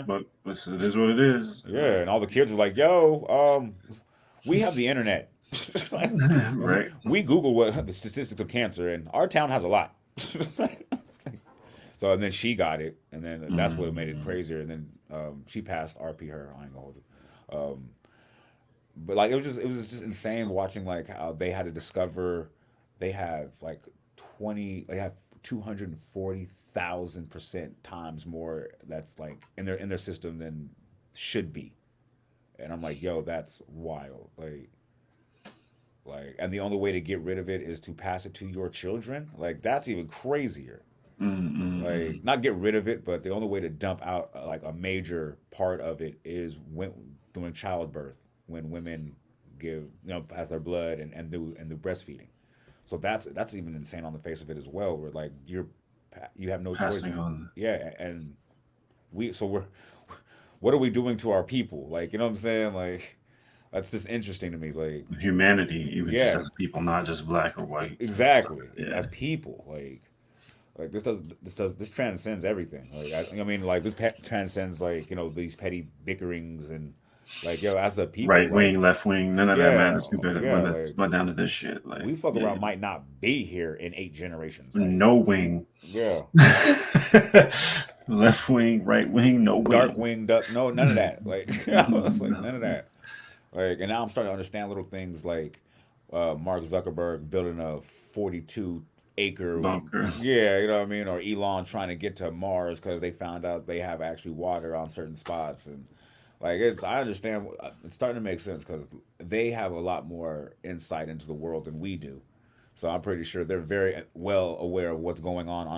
But it is what it is. yeah, and all the kids were like, yo, we have the internet. Like, Right. we Google what the statistics of cancer, and our town has a lot. So, and then she got it, and then that's what made it Mm. crazier. And then she passed. RP her. I ain't gonna hold you. But like it was just insane watching like how they had to discover they have like 240,000% times more that's like in their system than should be. And I'm like, yo, that's wild. Like, and the only way to get rid of it is to pass it to your children. Like, that's even crazier. Mm. Like, not get rid of it, but the only way to dump out like a major part of it is when during childbirth, when women give, pass their blood and the breastfeeding. So that's even insane on the face of it as well. Where like you have no choice. Passing on Yeah, and we're what are we doing to our people? Like, you know what I'm saying? Like, that's just interesting to me. Like, humanity, even just yeah, as people, not just black or white. exactly. Yeah. As people, like this transcends everything. Like, I mean, like this transcends like these petty bickerings and like, yo, as a people, Right like, wing, left wing, none of that yeah, matters compared yeah, when it's like but down to this shit. Like, we fuck yeah, around might not be here in 8 generations. Like, no wing. yeah, Left wing, right wing, no dark wing. wing duck, no, none of that. Like, I was like, none of that. Like, and now I'm starting to understand little things like Mark Zuckerberg building a 42-acre, Bunker. yeah, you know what I mean, or Elon trying to get to Mars because they found out they have actually water on certain spots, and like I understand, it's starting to make sense because they have a lot more insight into the world than we do. So I'm pretty sure they're very well aware of what's going on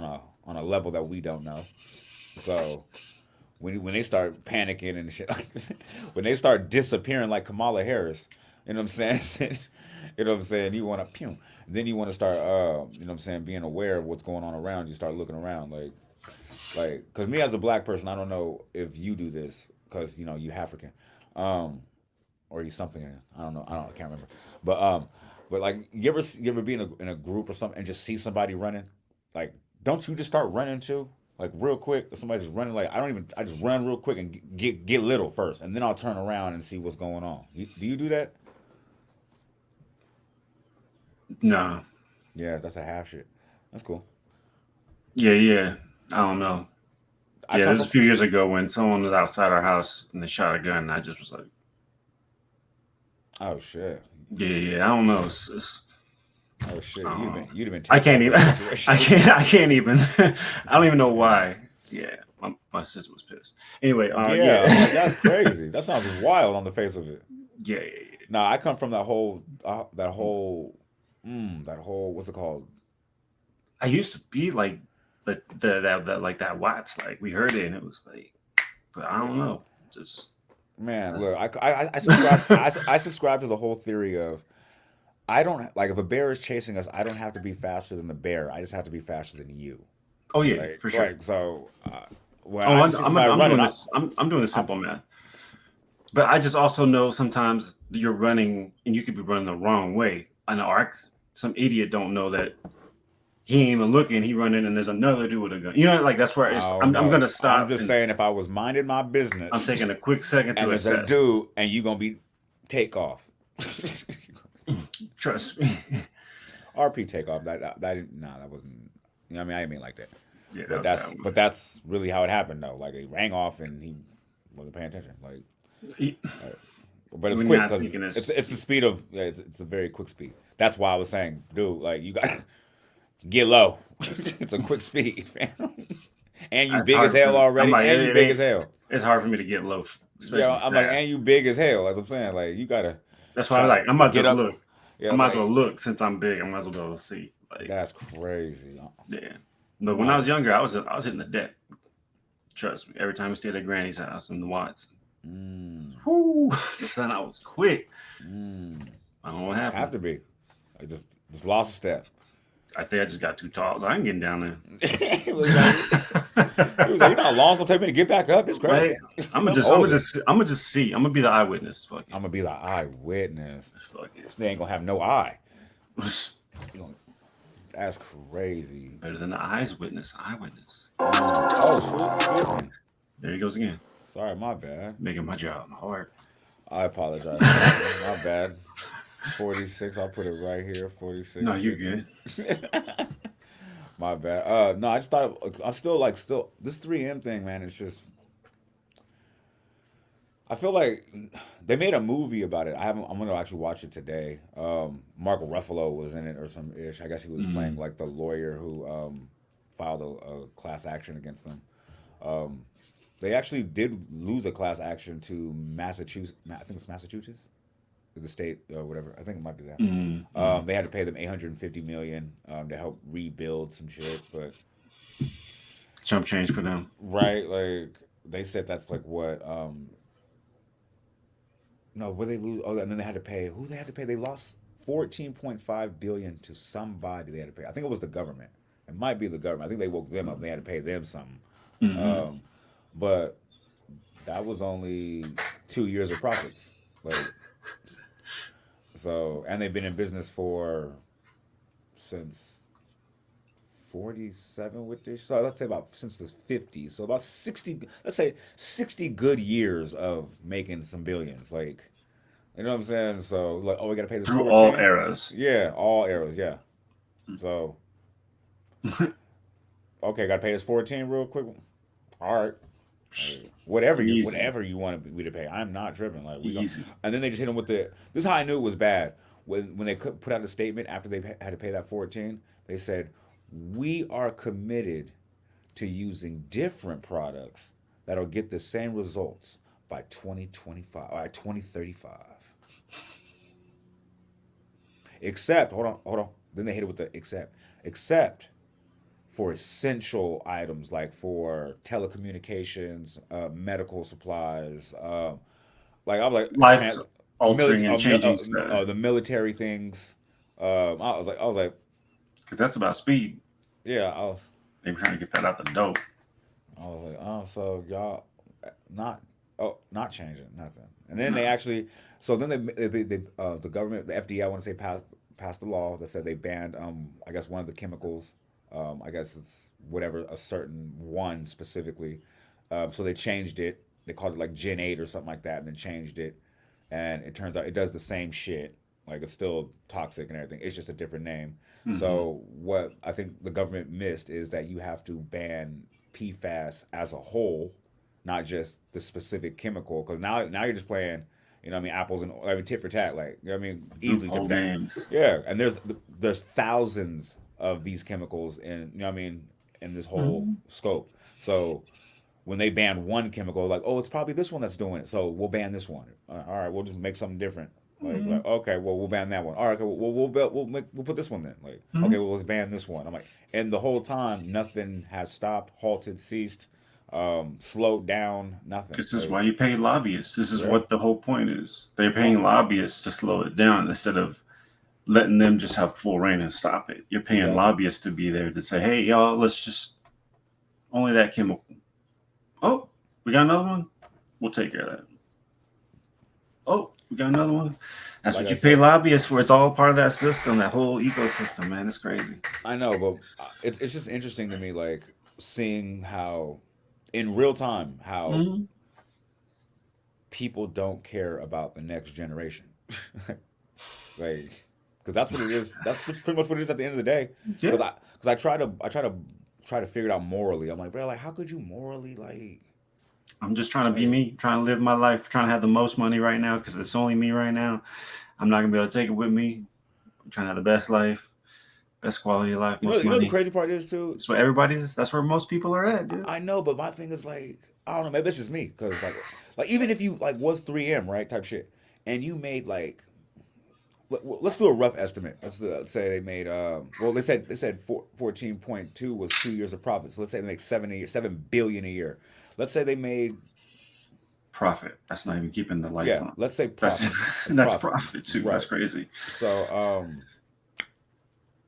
a level that we don't know. So when they start panicking and shit, like, when they start disappearing like Kamala Harris, you know what I'm saying? You know what I'm saying? You want to pew. Then you want to start, you know what I'm saying, being aware of what's going on around you. Start looking around, because me as a black person, I don't know if you do this because you African, um, or you something. I don't know. I can't remember. But like, you ever be in a group or something and just see somebody running, like, don't you just start running too? Like, real quick, if somebody's just running, like, I just run real quick and get little first, and then I'll turn around and see what's going on. Do you do that? Nah. Yeah, that's a half shit. That's cool. Yeah, yeah. I don't know. I Yeah, it come was a from few years ago when someone was outside our house and they shot a gun. And I just was like, Oh shit. Yeah. I don't know. Oh shit. I don't You'd have know. been I taken can't over even. that situation. I can't even. I don't even know why. Yeah, my sister was pissed. Anyway, Yeah, I'm like, that's crazy. That sounds wild on the face of it. yeah. Nah, I come from that whole, what's it called? I used to be like that like that Watts. Like we heard it and it was like, but I don't know. Just Man, that's, look, I subscribe, I subscribe to the whole theory of I don't like if a bear is chasing us, I don't have to be faster than the bear. I just have to be faster than you. oh yeah, for sure. So when Oh, I just see somebody I'm running, doing this. I'm doing the I'm simple math. But I just also know sometimes you're running and you could be running the wrong way. On the arc, some idiot don't know that he ain't even looking. He running and there's another dude with a gun. You know, like that's where I it's, don't I'm know. gonna I'm stop just and saying if I was minding my I'm business taking a quick second and to there's a assess. dude and you gonna be take off. Trust me. RP takeoff. That wasn't. You know, what I mean, I didn't mean like that. Yeah, that But was that's bad. but that's really how it happened though. Like it rang off and he wasn't paying attention. Like, He- but it's When quick you're not because thinking this, it's the speed of it's a very quick speed. That's why I was saying, dude, like you got get low. It's a quick speed, fam. And you it's big as hard. hell I'm already, like, and you it big as ain't. hell. It's hard for me to get low, Yeah, especially I'm like, fast. and you big as hell. As I'm saying, like you gotta That's why I'm try like, I might get just up. look. Yeah, I might as well like look since I'm big. I might as well be able to see. Like, that's crazy. yeah. But when I My was younger, I was hitting the deck. Trust me. Every time we stayed at Granny's house in the Watts, mm, whoo, son, I was quick. mm, I don't know what have happened. to be. I just lost a step. I think I just got too tall. So I ain't getting down He was like, you know how long it's gonna take me to get back up? It's there. Right? crazy. I'm I'm gonna older. just see. I'm gonna be the eyewitness. Fuck I'm it. gonna be the eyewitness. Fuck it. They ain't gonna have no eye. You know, that's crazy. Better than the eyes witness. Eyewitness. Oh, excuse me. There he goes again, Sorry, my bad. making my job hard. I apologize for that, man. My bad. 46. I'll put it right here. 46. No, you're good. My bad. No, I just thought I'm still this 3M thing, man. It's just I feel like they made a movie about it. I'm gonna actually watch it today. Mark Ruffalo was in it or some ish. I guess he was playing like the lawyer who filed a class action against them. Um, they actually did lose a class action to Massachusetts. I think it's Massachusetts, the state or whatever. I think it might be that. They had to pay them 850 million to help rebuild some shit, but Jump change for them. right, like they said that's like what no, where they lose? Oh, and then they had to pay. Who they had to pay? They lost 14.5 billion to somebody. They had to pay. I think it was the government. It might be the government. I think they woke them up. They had to pay them something. Um, but that was only 2 years of profits. Like so, and they've been in business since 47 with this. So let's say about since the 50s. So about 60. Let's say 60 good years of making some billions. Like you know what I'm saying? So like, oh, we gotta pay this Through all 14. eras. Yeah, all eras. Yeah. So okay, gotta pay this 14 real quick. All right. Easy. Whatever you want me to pay, I'm not tripping. Like we go, Easy. and then they just hit him with the. This is how I knew it was bad when they put out a statement after they had to pay that 14. They said we are committed to using different products that'll get the same results by 2025 or 2035. Except, hold on. Then they hit it with the except for essential items like for telecommunications, medical supplies. Like I'm like Life altering and changing the military things. I was like, because that's about speed. yeah, They were trying to get that out the dope. I was like, oh, so y'all not changing nothing. And then they actually, so then the government, the FDA, I want to say passed a law that said they banned, I guess one of the chemicals, I guess it's whatever a certain one specifically. So they changed it. They called it like Gen 8 or something like that, and then changed it. And it turns out it does the same shit. Like it's still toxic and everything. It's just a different name. So what I think the government missed is that you have to ban PFAS as a whole, not just the specific chemical. Because now you're just playing. You know what I mean? Apples and I mean tit for tat, like you know what I mean, easily tit Loophole for tat. games. Yeah, and there's thousands of these chemicals in you know what I mean in this whole Mhm. scope. So when they ban one chemical, like oh it's probably this one that's doing it, so we'll ban this one. All right, we'll just make something different. Like Mhm. okay, well we'll ban that one. All right, okay, we'll put this one then. Like okay, Mhm. well let's ban this one. I'm like, and the whole time nothing has stopped, halted, ceased, slowed down, nothing. This is Like why you pay lobbyists. This is yeah, what the whole point is. They're yeah, paying lobbyists to slow it down instead of letting them just have full reign and stop it. You're paying exactly. lobbyists to be there to say, hey, y'all, let's just only that chemical. Oh, we got another one? We'll take care of that. Oh, we got another one? That's Like what I you pay said, lobbyists for. It's all part of that system, that whole ecosystem, man. It's crazy. I know, but it's just interesting to me, like seeing how in real time how Mhm. people don't care about the next generation. Like because that's what it is. That's pretty much what it is at the end of the day. Yeah. Because I try to figure it out morally. I'm like, bro, like how could you morally I'm just trying to be like me, trying to live my life, trying to have the most money right now because it's only me right now. I'm not going to be able to take it with me. I'm trying to have the best life, best quality of life, most you know what the money. crazy part is too. That's where most people are at, dude. I know, but my thing is like I don't know. Maybe it's just me because like even if you like was 3M right type shit, and you made like let's do a rough estimate. Let's say they made well they said 14.2 was 2 years of profit. So let's say they make 7 billion a year. Let's say they made Profit. That's not even keeping the lights yeah. on. Let's say That's profit. It's that's profit, profit too. That's right? crazy. So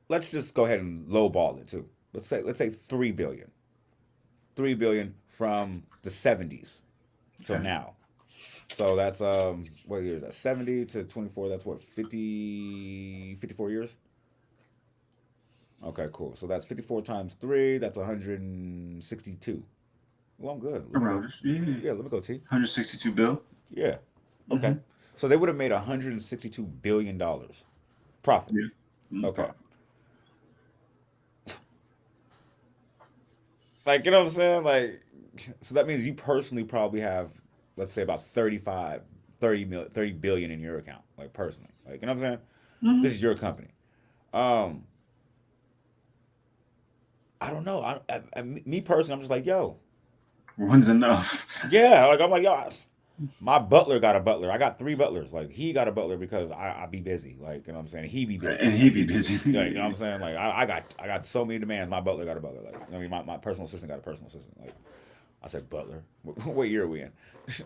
let's just go ahead and lowball it too. Let's say 3 billion. 3 billion from the 70s till Okay. now. So that's what year is that? 70 to 24. That's what 54 years. Okay, cool. So that's 54 times 3. That's 162. Well, I'm good. Let me Around go. this. Yeah. Yeah, let me go, T. 162 bill. Yeah. Okay. Mm-hmm. So they would have made $162 billion profit. Yeah. Okay. Profit. Like, you know what I'm saying? Like, so that means you personally probably have, let's say, about 30 billion in your account, like personally. Like, you know what I'm saying? Mm-hmm. This is your company. Um, I don't know. Me personally, I'm just like, yo, One's enough. yeah. Like, I'm like, yo, my butler got a butler. I got 3 butlers. Like, he got a butler because I be busy. Like, you know what I'm saying? He be busy. And he Like, be he be busy. Like, you know what I'm busy. saying? Like, I got so many demands. My butler got a butler. Like, I mean, my personal assistant got a personal assistant. Like, I said butler. What year are we in?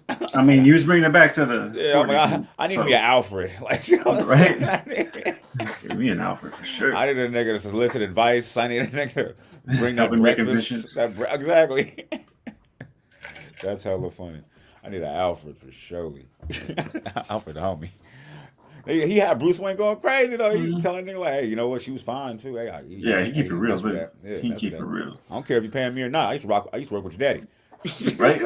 I I was mean, like, you was bringing it back to the yeah, I'm like, 40s, I need to be an so Alfred. Like, you know what I'm saying? right. Give me an Alfred for sure. I need a nigga to solicit advice. I need a nigga to bring that Helping make breakfast. admissions. Exactly. That's hella funny. I need an Alfred for surely. Alfred, the homie. He had Bruce Wayne going crazy though. He was Mhm. telling nigga like, hey, you know what? She was fine too. Hey, Yeah, he hey, keep it he real, mess with dude. that. Yeah, He mess with keep it that. real, I don't care if you paying me or not. I used to work with your daddy. right?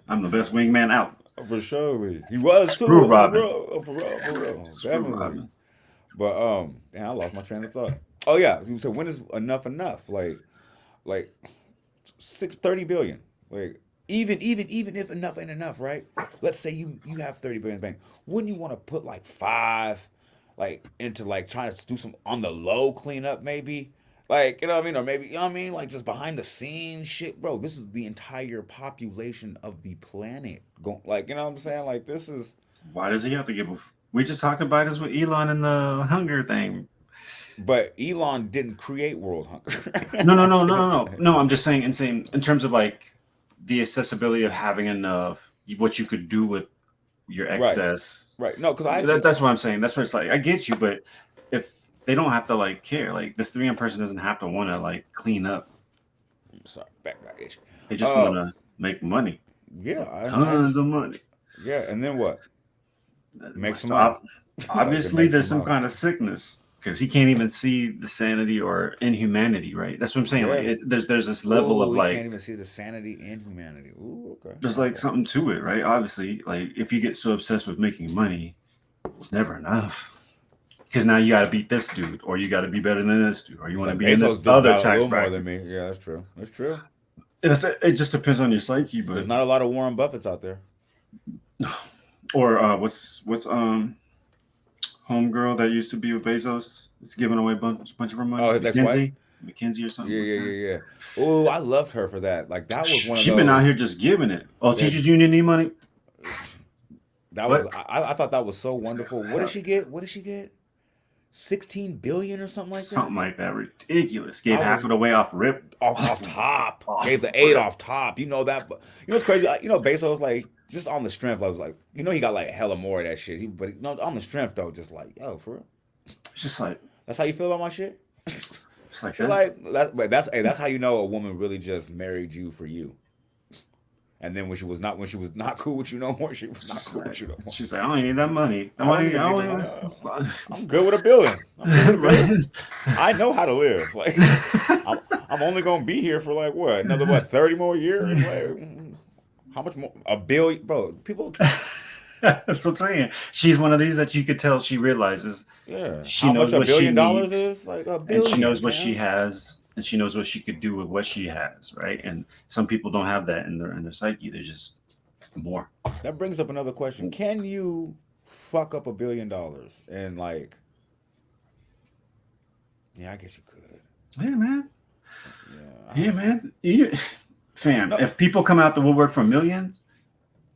I'm the best wingman out. For surely. He was too. Screw For Robin. real. For real. For real. Screw Definitely. Robin. But damn, I lost my train of thought. Oh yeah. So when is enough? Like 30 billion. Like even if enough ain't enough, right? Let's say you have 30 billion in the bank. Wouldn't you want to put like five like into like trying to do some on the low cleanup maybe? Like, you know what I mean? Or maybe, you know what I mean? Like just behind the scenes shit. Bro, this is the entire population of the planet. Going like, you know what I'm saying? Like this is Why does he have to give a? We just talked about this with Elon and the hunger thing. but Elon didn't create world hunger. No, no, Like, no, you no, know what no, I'm no. saying? No, I'm just saying, insane in terms of like the accessibility of having enough, what you could do with your Right. excess. Right. No, because I actually That's what I'm saying. That's what it's like. I get you, but if they don't have to like care, like this 3M person doesn't have to want to like clean up. sorry, back got itch. They just Uh want to make money, yeah, I tons understand. of money. Yeah, and then what? Make What's some the money. Like to obviously make there's some some money. kind of sickness because he can't even see the sanity or inhumanity, right? That's what I'm saying. Like Yeah. there's this level of Oh, he can't like even see the sanity and humanity. Ooh, okay. there's like Okay. something to it, right? Obviously, like if you get so obsessed with making money, it's never enough. Because now you got to beat this dude, or you got to be better than this dude, or you It's want to like be in Bezos this just other got a tax little more than bracket. me. Yeah, that's true. That's true. It just depends on your psyche, There's but not a lot of Warren Buffetts out there. Or what's homegirl that used to be with Bezos? It's giving away a bunch of her money. Oh, his ex-wife. Mackenzie or something Yeah, like yeah, that. yeah, yeah. Oh, I loved her for that. Like that was one of She been out here those. just giving it. Oh, That teachers union need money. that was. What? I thought that was so wonderful. What did Hell, she get? What did she get? 16 billion or something like that. something like that. Ridiculous. Gave I half of was the way off rip. off top. Gave Off the eight rip. off top. You know that. But you know what's crazy? You know Bezos like just on the strength. I was like, you know, he got like hella more of that shit. But you know, on the strength though, just like yo, for real. It's just like That's how you feel about my shit. it's like She's that. like that. But that's how you know a woman really just married you for you. And then when she was not cool with you no more, she was not She's cool like, with you no more. she's like, I don't need that money. The I don't money, even I need don't the even. I'm good with $1 billion. I'm good with $1 billion. Right? I know how to live. Like I'm only gonna be here for like what another 30 more years. Like how much more? $1 billion, bro. People, That's what I'm saying. She's one of these that you could tell she realizes yeah. she How much knows $1 what she billion needs, is? Like $1 and she billion, knows what she fam. has, and she knows what she could do with what she has, right? And some people don't have that in their psyche. They're just more. That brings up another question. Can you fuck up $1 billion and like? Yeah, I guess you could. Yeah, man. Yeah. Yeah, man. Fam, No, if people come out the woodwork for millions,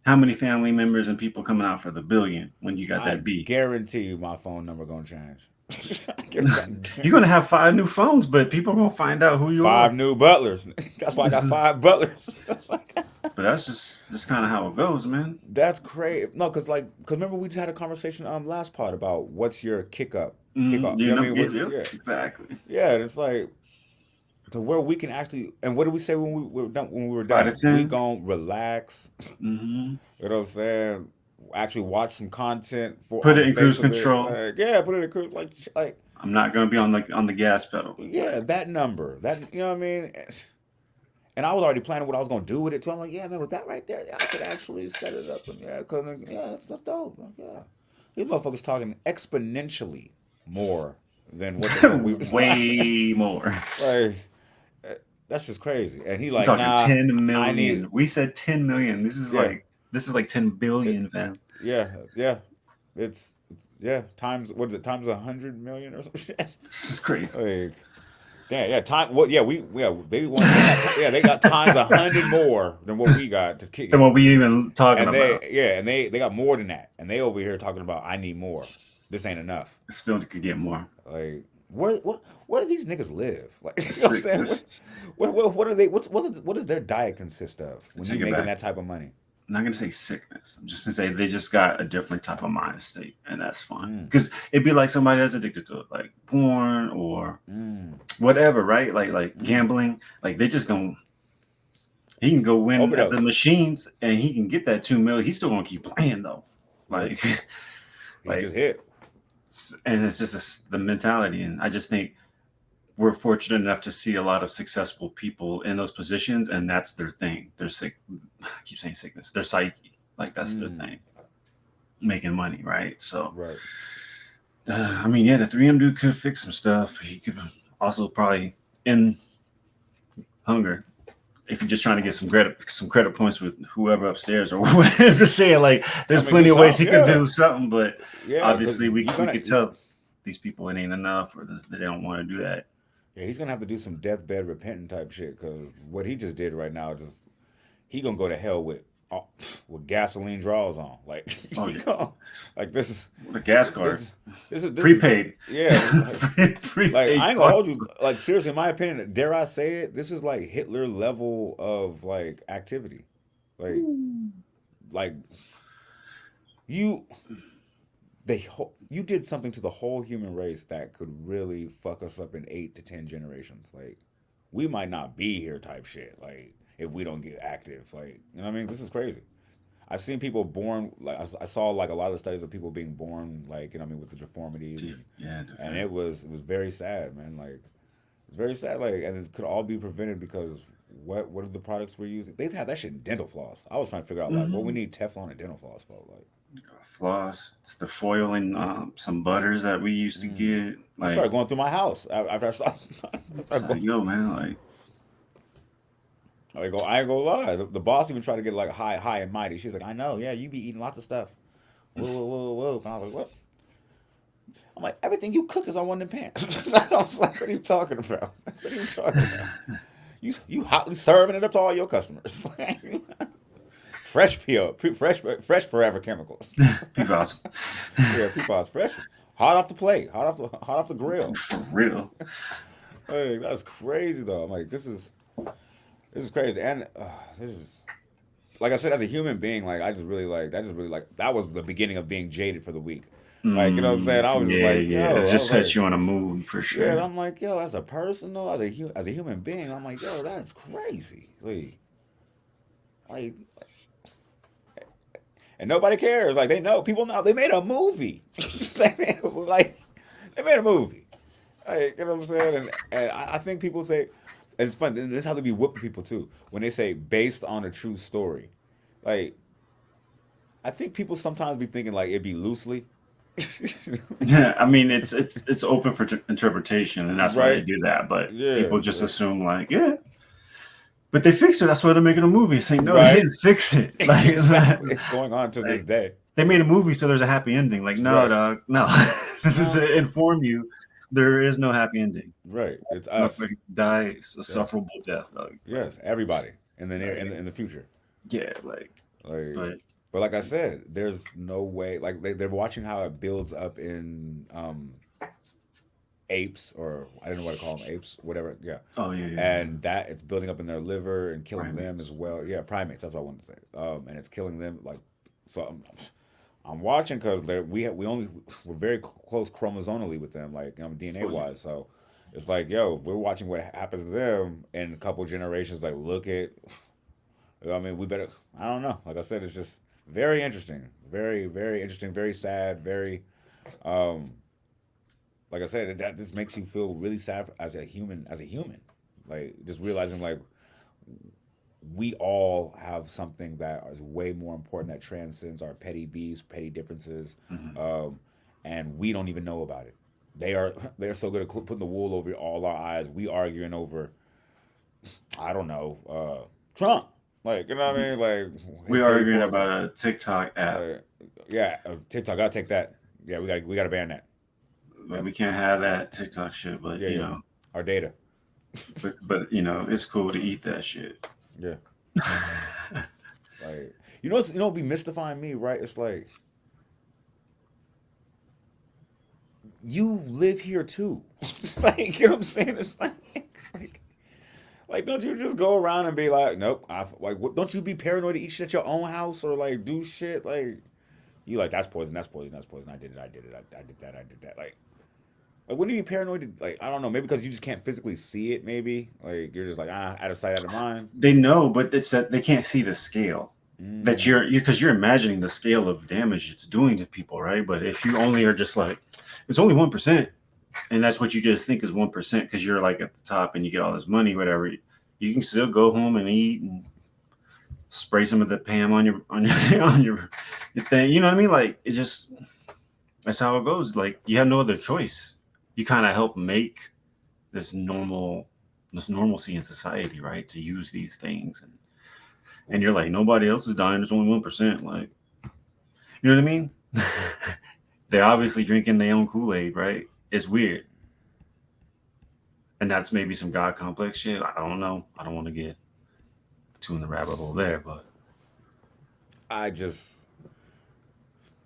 how many family members and people coming out for the billion when you got I that B? guarantee you my phone number gonna change. You're gonna have 5 new phones, but people are gonna find out who you 5 are. new butlers. That's why I got 5 butlers. But that's just kind of how it goes, man. That's crazy. No, cause remember we just had a conversation last part about what's your kick off. You know what I mean? Exactly. Yeah, and it's like to where we can actually. And what did we say when we were done? When we were 5 to done, we 10. gonna relax. Mm-hmm. You know what I'm saying? Actually, watch some content for Put on it the in face cruise of it. control. Like, yeah, put it in cruise. Like I'm not gonna be on the gas pedal. yeah, that number. That you know what I mean. And I was already planning what I was gonna do with it too. I'm like, yeah, man, with that right there, I could actually set it up. And yeah, cause yeah, that's dope. Like, yeah, these motherfuckers talking exponentially more than what we was Way more. like. That's just crazy. And he I'm like, talking nah, 10 I need, million. We said 10 million. yeah, This is like 10 it, billion, fam. yeah, yeah. It's yeah. Times what is it? Times 100 million or something. This is crazy. Like, yeah. Time. Well, yeah. They got times 100 more than what we got to kick Than it. what we even talking And about. they got more than that. And they over here talking about I need more. This ain't enough. Still could get more. Like where do these niggas live? Like you know what I'm saying? Just What are they? What does their diet consist of when take you it making back. that type of money? I'm not gonna say sickness. I'm just gonna say they just got a different type of mind state, and that's fine. Mm, Because it'd be like somebody that's addicted to it, like porn or mm, whatever, right? Like mm. gambling. Like they just gonna he can go win at the Overdose. machines and he can get that 2 million. He's still gonna keep playing though. Like He like just hit. and it's just the mentality. And I just think we're fortunate enough to see a lot of successful people in those positions, and that's their thing. They're sick. I keep saying sickness. Their psyche, like that's their Mm, thing, making money, right? So, right. I mean, yeah, the 3M dude could fix some stuff. He could also probably end hunger if you're just trying to get some credit points with whoever upstairs or whatever. Saying like, there's I mean, plenty do of ways he something. could Yeah, do something, but yeah. Because obviously we you're gonna. could tell these people it ain't enough, or they don't want to do that. Yeah, he's gonna have to do some deathbed repentant type shit. Because what he just did right now, just he gonna go to hell with gasoline draws on. Like Oh he yeah, gonna, like the gas card, this is prepaid, yeah. Like prepaid I ain't gonna card. hold you. Like seriously, in my opinion, dare I say it? This is like Hitler level of like activity. Like like you you did something to the whole human race that could really fuck us up in 8 to 10 generations. Like we might not be here type shit. Like if we don't get active. Like you know what I mean? This is crazy. I've seen people born like I saw like a lot of studies of people being born like you know what I mean with the deformities Yeah, and different. it was very sad, man. Like it's very sad. Like and it could all be prevented because what are the products we're using? They've had that shit in dental floss. I was trying to figure out like what we need Teflon and dental floss for. Like Floss. It's the foil and some butters that we used to mm. get. I Like, started going through my house after I saw. I it's started like, going, yo, man, like I ain't gonna lie. The boss even tried to get like high and mighty. She's like, I know, yeah, you be eating lots of stuff. Whoa. And I was like, what? I'm like, everything you cook is on one of them pans. I was like, what are you talking about? What are you talking about? You hotly serving it up to all your customers. Fresh fresh forever chemicals. PFAS. Yeah, PFAS fresh, hot off the plate, hot off the grill. For real. Hey, that's crazy though. I'm like, this is crazy, and this is like I said, as a human being, like I just really like that. Just really like that was the beginning of being jaded for the week. Like you know what I'm saying? I was just like, Yeah. yo, It I just was like, sets you on a mood for yeah. sure. And I'm like, yo, as a person though, as a human being, I'm like, yo, that's crazy. Like, and nobody cares. Like they know people know they made a movie. They made a movie. Like, you know what I'm saying? And I think people say, and it's fun. And this is how they be whooping people too when they say based on a true story. Like, I think people sometimes be thinking like it'd be loosely. Yeah, I mean it's open for interpretation, and that's why they Right? do that. But Yeah. people just assume like, yeah, but they fixed it. That's why they're making a movie. Saying no, Right. they didn't fix it. Like, Exactly. It's going on to this like, day. they made a movie, so there's a happy ending. Like, no, Right. dog, no. This is No. to inform you there is no happy ending. Right. It's us. Motherfucker die a Yes. sufferable death, dog. Yes. Everybody in the near Like, in the future. yeah, like, Like, but but like I said, there's no way. Like they're watching how it builds up in apes, or I don't know what to call them, apes, whatever. Yeah, oh yeah. and that it's building up in their liver and killing them Primates. as well. Yeah, primates. That's what I wanted to say. And it's killing them. Like, so I'm watching because we're very close chromosomally with them, like DNA Oh, yeah. wise. So it's like, yo, we're watching what happens to them in a couple generations. Like, look at. I mean, we better. I don't know. Like I said, it's just very interesting, very interesting, very sad, very. Um, like I said, that just makes you feel really sad as a human. Like just realizing like we all have something that is way more important that transcends our petty beefs, petty differences, Mhm. and we don't even know about it. They're so good at putting the wool over all our eyes. We arguing over I don't know Trump. Like you know what I mean? Like We his arguing 34th about a TikTok app. yeah, TikTok. Gotta take that. Yeah, we gotta ban that. Like, we That's can't have that TikTok shit, but yeah, you yeah. know, Our data. but you know, it's cool to eat that shit. Yeah. Like be mystifying me, right? It's like you live here too. Like you know what I'm saying? It's like don't you just go around and be like, nope. Don't you be paranoid to eat shit at your own house or like do shit like you like that's poison, that's poison, that's poison. I did it, I did that, I did that. Like wouldn't you be paranoid to, like I don't know, maybe because you just can't physically see it, maybe like you're just like out of sight, out of mind. They know, but it's that they can't see the scale that because you're imagining the scale of damage it's doing to people, right? But if you only are just like it's only 1%, and that's what you just think is 1% because you're like at the top and you get all this money, whatever. You can still go home and eat and spray some of the Pam on your on your thing. You know what I mean? Like it just that's how it goes. Like you have no other choice. You kind of help make this normalcy in society, right? To use these things, and you're like nobody else is dying. There's only 1%. Like you know what I mean? They're obviously drinking their own Kool-Aid, right? It's weird, and that's maybe some God complex shit. I don't know. I don't want to get too in the rabbit hole there, but I just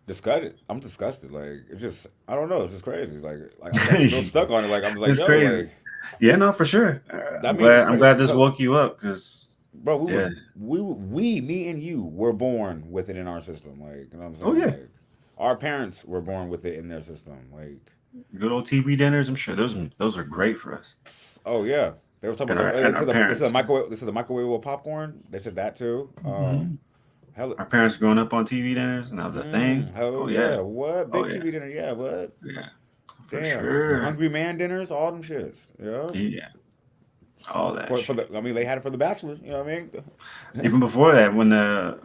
disgusted. I'm disgusted. Like it's just I don't know. It's just crazy. Like I'm still stuck on it. Like I'm just like it's yo, crazy. like Yeah, no, for sure. that means it's I'm crazy. glad this woke you up because Bro, yeah. me and you were born with it in our system. Like you know what I'm saying? Oh yeah, Like our parents were born with it in their system. Like good old TV dinners. I'm sure those are great for us. oh yeah, they were talking And about our parents. this is a microwave. This is the microwave popcorn. They said that too. Mhm. Hell, Our parents growing up on TV dinners, and that was a thing. hell Oh yeah. yeah, What oh big yeah, TV dinner? Yeah, what? yeah, for Damn, sure. Hungry Man dinners, all them shits. Yeah. Yeah, all that For shit. I mean, they had it for the Bachelor. You know what I mean? Even before that, when the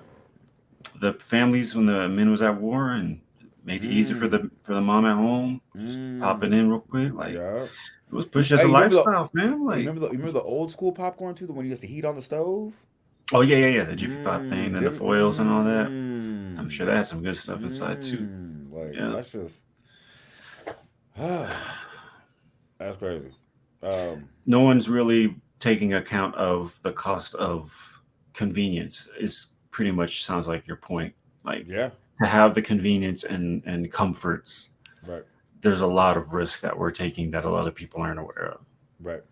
families, when the men was at war and Made it easy for the mom at home. Just pop it in real quick. Like Yeah. it was pushed as Hey, a you remember the lifestyle, man. Like, you remember the old school popcorn too, the one you used to heat on the stove? oh yeah, the Jiffy Pop thing and the Jiffy. foils and all that. I'm sure that has some good stuff inside too. Like Yeah. that's just that's crazy. No one's really taking account of the cost of convenience. Is pretty much sounds like your point. Like Yeah. to have the convenience and comforts, Right. there's a lot of risk that we're taking that a lot of people aren't aware of. Right.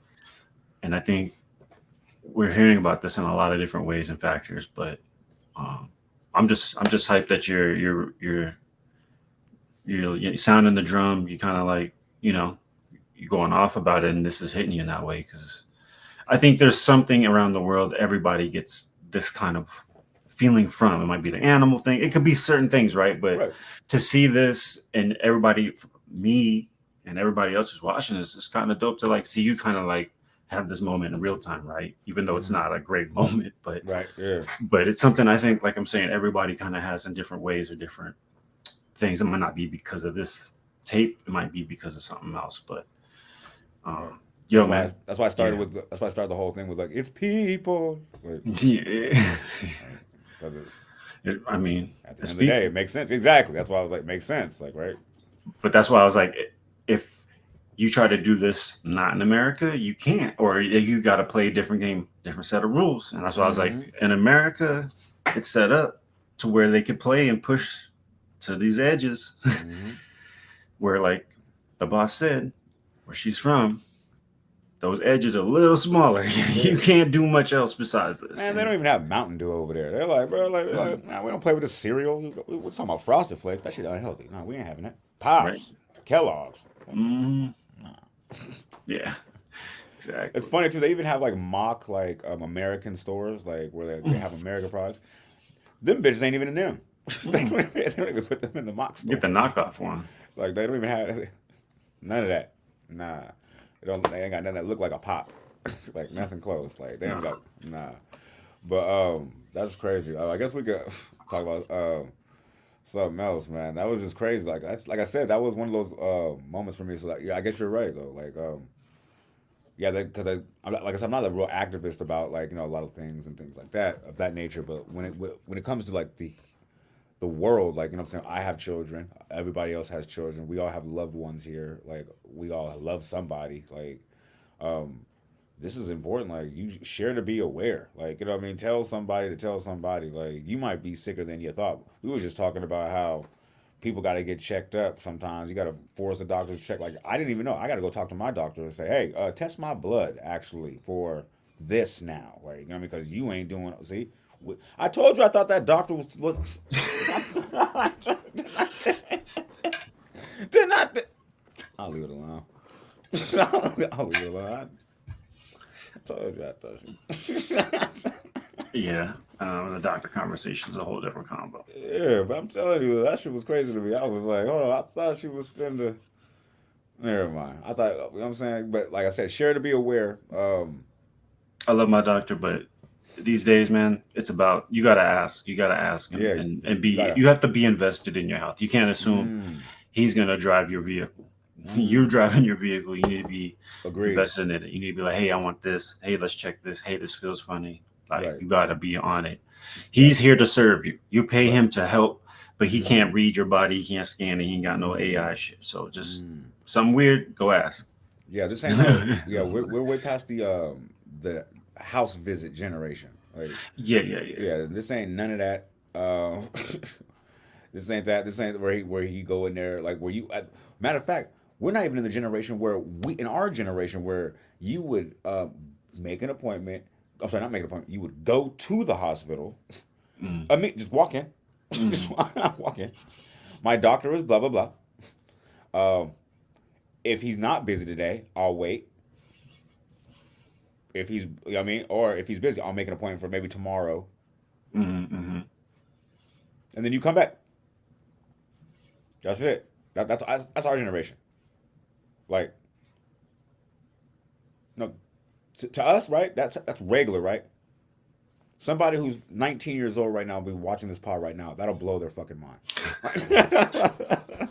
And I think we're hearing about this in a lot of different ways and factors, but I'm just hyped that you're sounding the drum. You kind of like, you know, you're going off about it, and this is hitting you in that way because I think there's something around the world everybody gets this kind of feeling from. It might be the animal thing. It could be certain things, right? But Right. to see this and everybody, me and everybody else who's watching this, is kind of dope to like see you kind of like have this moment in real time, right? Even though it's not a great moment, but Right. Yeah. but it's something I think, like I'm saying, everybody kind of has in different ways or different things. It might not be because of this tape. It might be because of something else, but yo, man. That's why I started with. That's why I started the whole thing with like it's people. Like, Yeah. because I mean, at the it's end of the day, people. it makes sense. Exactly. That's why I was like, makes sense. Like, right. But that's why I was like, if you try to do this not in America, you can't, or you got to play a different game, different set of rules. And that's why I was like, in America, it's set up to where they could play and push to these edges, where like the boss said, where she's from, those edges are a little smaller. You can't do much else besides this. Man, they don't even have Mountain Dew over there. They're like, bro, like nah, we don't play with this cereal. We're talking about Frosted Flakes. That shit unhealthy. No, we ain't having it. Pops, Kellogg's. Yeah, exactly. It's funny too. They even have like mock like American stores, like where they have American products. Them bitches ain't even in them. They don't even put them in the mock store. Get the knockoff one. Like they don't even have none of that. Nah, they ain't got nothing that look like a pop. Like nothing close. Like they ain't got nah. But that's crazy. I guess we could talk about something else, man. That was just crazy. Like I said, that was one of those moments for me. So like, yeah, I guess you're right though. Like yeah, because I'm like I said, I'm not a real activist about like a lot of things and things like that of that nature. But when it comes to like the world, like what I'm saying, I have children. Everybody else has children. We all have loved ones here. Like we all love somebody. Like this is important. Like you share to be aware. Like what I mean, tell somebody to tell somebody. Like you might be sicker than you thought. We were just talking about how people got to get checked up sometimes. You got to force a doctor to check. Like I didn't even know. I got to go talk to my doctor and say, hey, test my blood actually for this now. Like because you ain't doing. See, I told you I thought that doctor was what. Did not. I'll leave it alone. I'll leave it alone. I told you I thought you. Yeah, the doctor conversation is a whole different combo. Yeah, but I'm telling you, that shit was crazy to me. I was like, hold on, I thought she was finna. Never mind. I thought, what I'm saying? But like I said, share to be aware. I love my doctor, but these days, man, it's about you gotta ask. You gotta ask and be you have to be invested in your health. You can't assume he's gonna drive your vehicle. You're driving your vehicle, you need to be invested in it. You need to be like, hey, I want this. Hey, let's check this. Hey, this feels funny. Like you gotta be on it. He's here to serve you. You pay him to help, but he can't read your body, he can't scan it, he ain't got no AI shit. So just something weird, go ask. Yeah, this ain't yeah, we're way past the house visit generation. Like yeah. This ain't none of that. This ain't that. This ain't where he go in there like where you. Matter of fact, we're not even in the generation where in our generation where you would make an appointment. I'm sorry, not make an appointment. You would go to the hospital. I mean, just walk in. Just walk in. My doctor is blah blah blah. If he's not busy today, I'll wait. If he's, or if he's busy, I'll make an appointment for maybe tomorrow. And then you come back. That's it. That's our generation. Like, no, to us, right? That's regular, right? Somebody who's 19 years old right now will be watching this pod right now. That'll blow their fucking mind.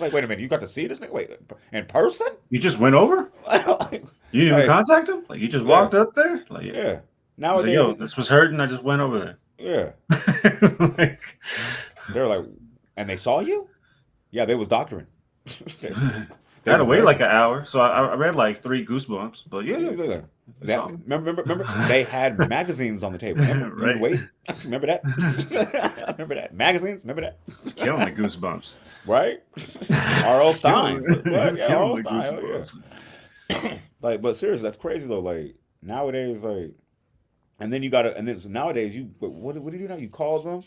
Like, wait a minute, you got to see this nigga? Wait, in person? You just went over? Like, You didn't even like, contact him? Like, you just yeah, walked up there? Like, yeah. I was like, Nowadays, yo, this was hurting. I just went over there. yeah. Like, They're like, and they saw you? Yeah, they was doctoring. I They had to was wait like nursing. an hour, so I read like 3 goosebumps. But yeah, Look at that. saw him. Remember, they had magazines on the table. Remember, you Right. wait. Remember that? Remember that? Magazines. Remember that? It's killing the goosebumps. Right? R.L. Stein. It's What? Yeah, killing R.L. the Stein. Hell yeah. goosebumps. Like, but seriously, that's crazy though. Like nowadays, like, and then you gotta, and then so nowadays you, what do you do now? You call them,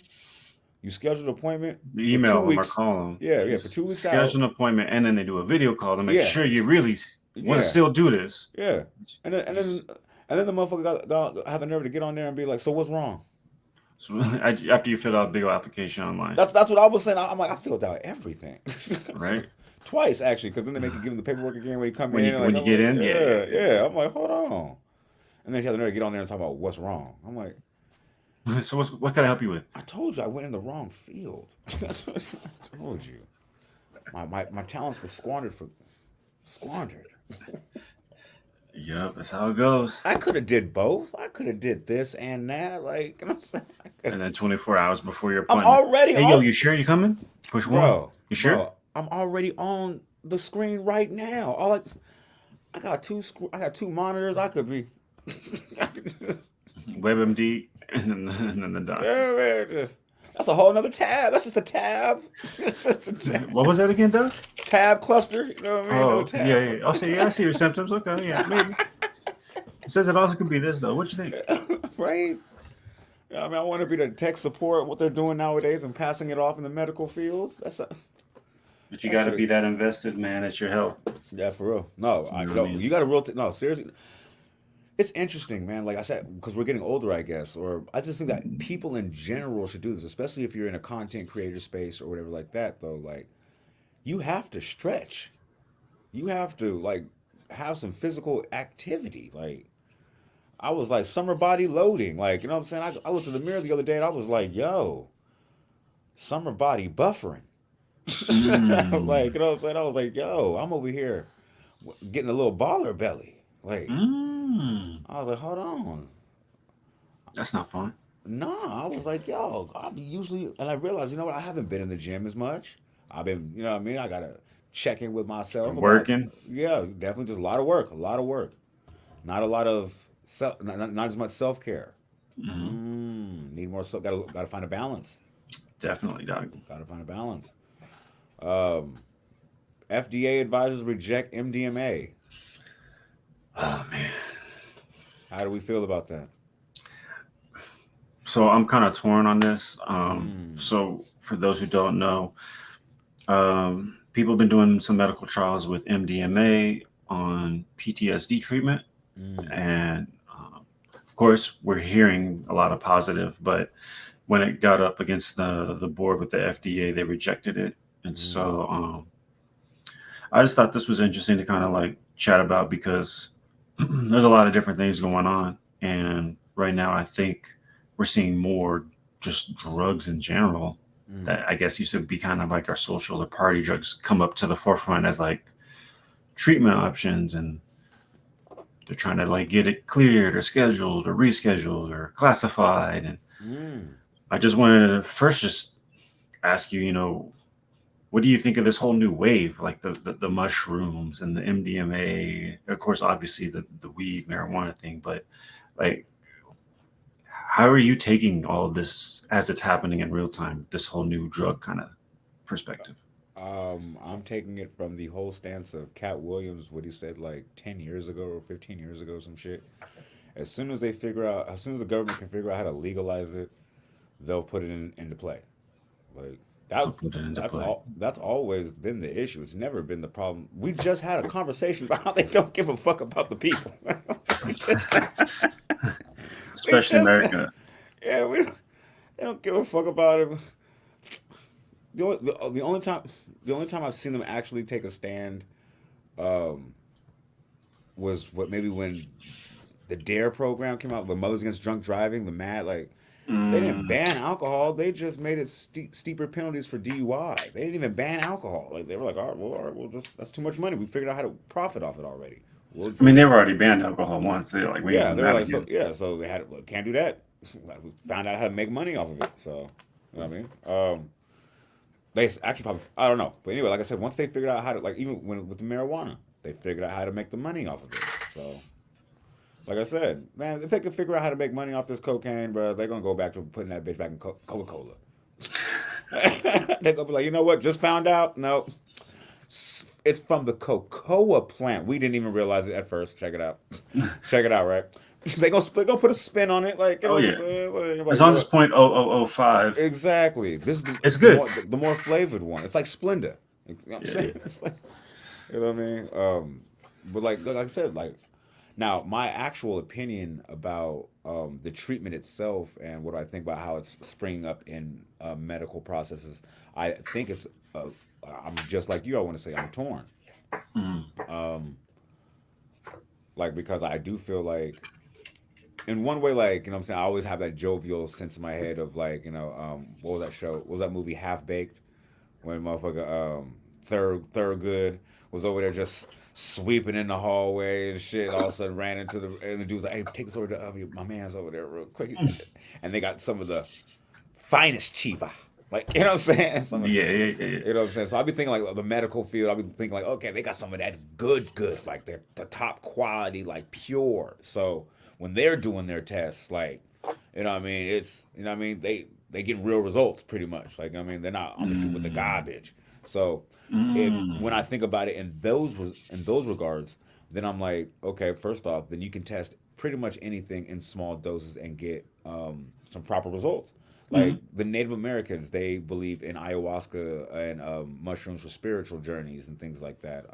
you schedule an appointment for You 2 email them or weeks. call them. Yeah, for 2 weeks Schedule out. an appointment, and then they do a video call to make Yeah, sure you really want to yeah, still do this. yeah. And then the motherfucker had the nerve to get on there and be like, "So what's wrong?" So after you fill out a big application online, That's what I was saying. I'm like, I filled out everything. right? Twice actually, because then they make you give them the paperwork again when you come in. When you I'm get like, in, yeah. I'm like, hold on. And then she had the nerve to get on there and talk about what's wrong. I'm like, So what can I help you with? I told you I went in the wrong field. That's what I told you. My talents were squandered. Yep, that's how it goes. I could have did both. I could have did this and that. Like, you know what I'm saying? And then 24 hours before your I'm appointment, already hey yo, on, you sure you coming? Push 1. You sure? bro. I'm already on the screen right now. I got two monitors. I could be. WebMD and then the doc. Yeah, man. That's a whole nother tab. That's just a tab. It's just a tab. What was that again, Doug? Tab cluster. You know what I mean? Oh, Another tab. yeah. I'll say, yeah, I see your symptoms. Okay, yeah, maybe. It says it also could be this though. What you think? Right? Yeah, I mean, I want to be the tech support, what they're doing nowadays, and passing it off in the medical field. But you got to That's be that invested, man. It's your health. yeah, for real. No, You know what I mean? you got to no, seriously. It's interesting, man. Like I said, because we're getting older, I guess, or I just think that people in general should do this, especially if you're in a content creator space or whatever like that. Though, like, you have to stretch. You have to like have some physical activity. Like, I was like summer body loading. Like, you know what I'm saying? I looked in the mirror the other day and I was like, yo, summer body buffering. Like, you know what I'm saying? I was like, yo, I'm over here getting a little baller belly. Like, I was like, hold on. That's not fun. Nah, I was like, yo, I'll be usually, and I realized, you know what? I haven't been in the gym as much. I've been, you know what I mean? I got to check in with myself about, Working. yeah, definitely just a lot of work. Not a lot of, not as much self care. Need more self, gotta find a balance. Definitely, dog. Gotta find a balance. FDA advisors reject MDMA. Oh man. How do we feel about that? So I'm kind of torn on this. So for those who don't know, people have been doing some medical trials with MDMA on PTSD treatment, and of course we're hearing a lot of positive. But when it got up against the board with the FDA, they rejected it, and so I just thought this was interesting to kind of like chat about because there's a lot of different things going on, and right now I think we're seeing more just drugs in general that I guess used to be kind of like our social or party drugs come up to the forefront as like treatment options, and they're trying to like get it cleared or scheduled or rescheduled or classified. And I just wanted to first just ask you, what do you think of this whole new wave, like the mushrooms and the MDMA, of course, obviously the weed marijuana thing, but like, how are you taking all of this as it's happening in real time, this whole new drug kind of perspective? I'm taking it from the whole stance of Cat Williams, what he said like 10 years ago or 15 years ago, some shit. As soon as the government can figure out how to legalize it, they'll put it into play. Like that's always been the issue. It's never been the problem. We just had a conversation about how they don't give a fuck about the people. Especially America. Yeah, they don't give a fuck about it. The only time I've seen them actually take a stand, was maybe when the Dare program came out, the Mothers Against Drunk Driving, the MAD, like They didn't Mm. ban alcohol. They just made it steeper penalties for DUI. They didn't even ban alcohol. Like they were like, all right, well, just that's too much money. We figured out how to profit off it already. We'll I mean, just they were already banned alcohol once. They're like, we ain't yeah. doing They were that like so again. yeah. So they had well, can't do that. Like, we found out how to make money off of it. So you know what I mean. They actually probably I don't know. But anyway, like I said, once they figured out how to like even when with the marijuana, they figured out how to make the money off of it. So like I said, man, if they can figure out how to make money off this cocaine, bro, they're gonna go back to putting that bitch back in Coca Cola. They're gonna be like, you know what? Just found out. No, it's from the cocoa plant. We didn't even realize it at first. Check it out. Check it out, right? They gonna put a spin on it, like you know Oh what I'm yeah, saying? Like, as you long know as it's what? 0.0005, Exactly. This is it's the good. more the more flavored one. It's like Splenda. You know what I'm Yeah, saying? yeah. It's like you know what I mean. But like I said, like now my actual opinion about the treatment itself and what I think about how it's springing up in medical processes, I think it's. I'm just like you. I want to say I'm torn. Mm. Like because I do feel like in one way, like you know, what I'm saying I always have that jovial sense in my head of like what was that show? What was that movie Half Baked when motherfucker Thurgood was over there just sweeping in the hallway and shit. All of a sudden ran into and the dude's like, "Hey, take this over to my man's over there real quick," and they got some of the finest chiva. Like you know what I'm saying? Yeah, yeah, yeah, yeah. You know what I'm saying? So I'll be thinking like the medical field. I'll be thinking like, okay, they got some of that good, like they're the top quality, like pure. So when they're doing their tests, like, you know what I mean? It's you know what I mean? They get real results pretty much. Like I mean, they're not on the street with the Mm. garbage. So if when I Mm. think about it in those regards, then I'm like, okay, first off, then you can test pretty much anything in small doses and get some proper results. Like Mm. the Native Americans, they believe in ayahuasca and mushrooms for spiritual journeys and things like that.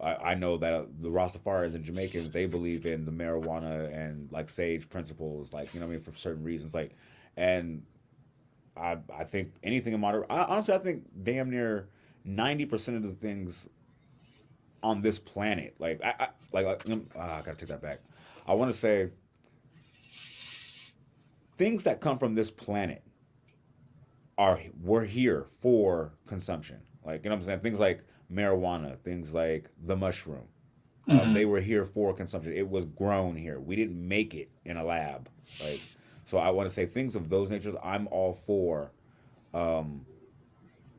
I know that the Rastafarians and Jamaicans, they believe in the marijuana and like sage principles, like you know what I mean, for certain reasons. Like, and I think anything in modern. Honestly, I think damn near 90% of the things on this planet, like I gotta take that back. I want to say things that come from this planet are were here for consumption. Like you know what I'm saying? Things like marijuana, things like the mushroom. They Mhm. were here for consumption. It was grown here. We didn't make it in a lab. Like so, I want to say things of those natures. I'm all for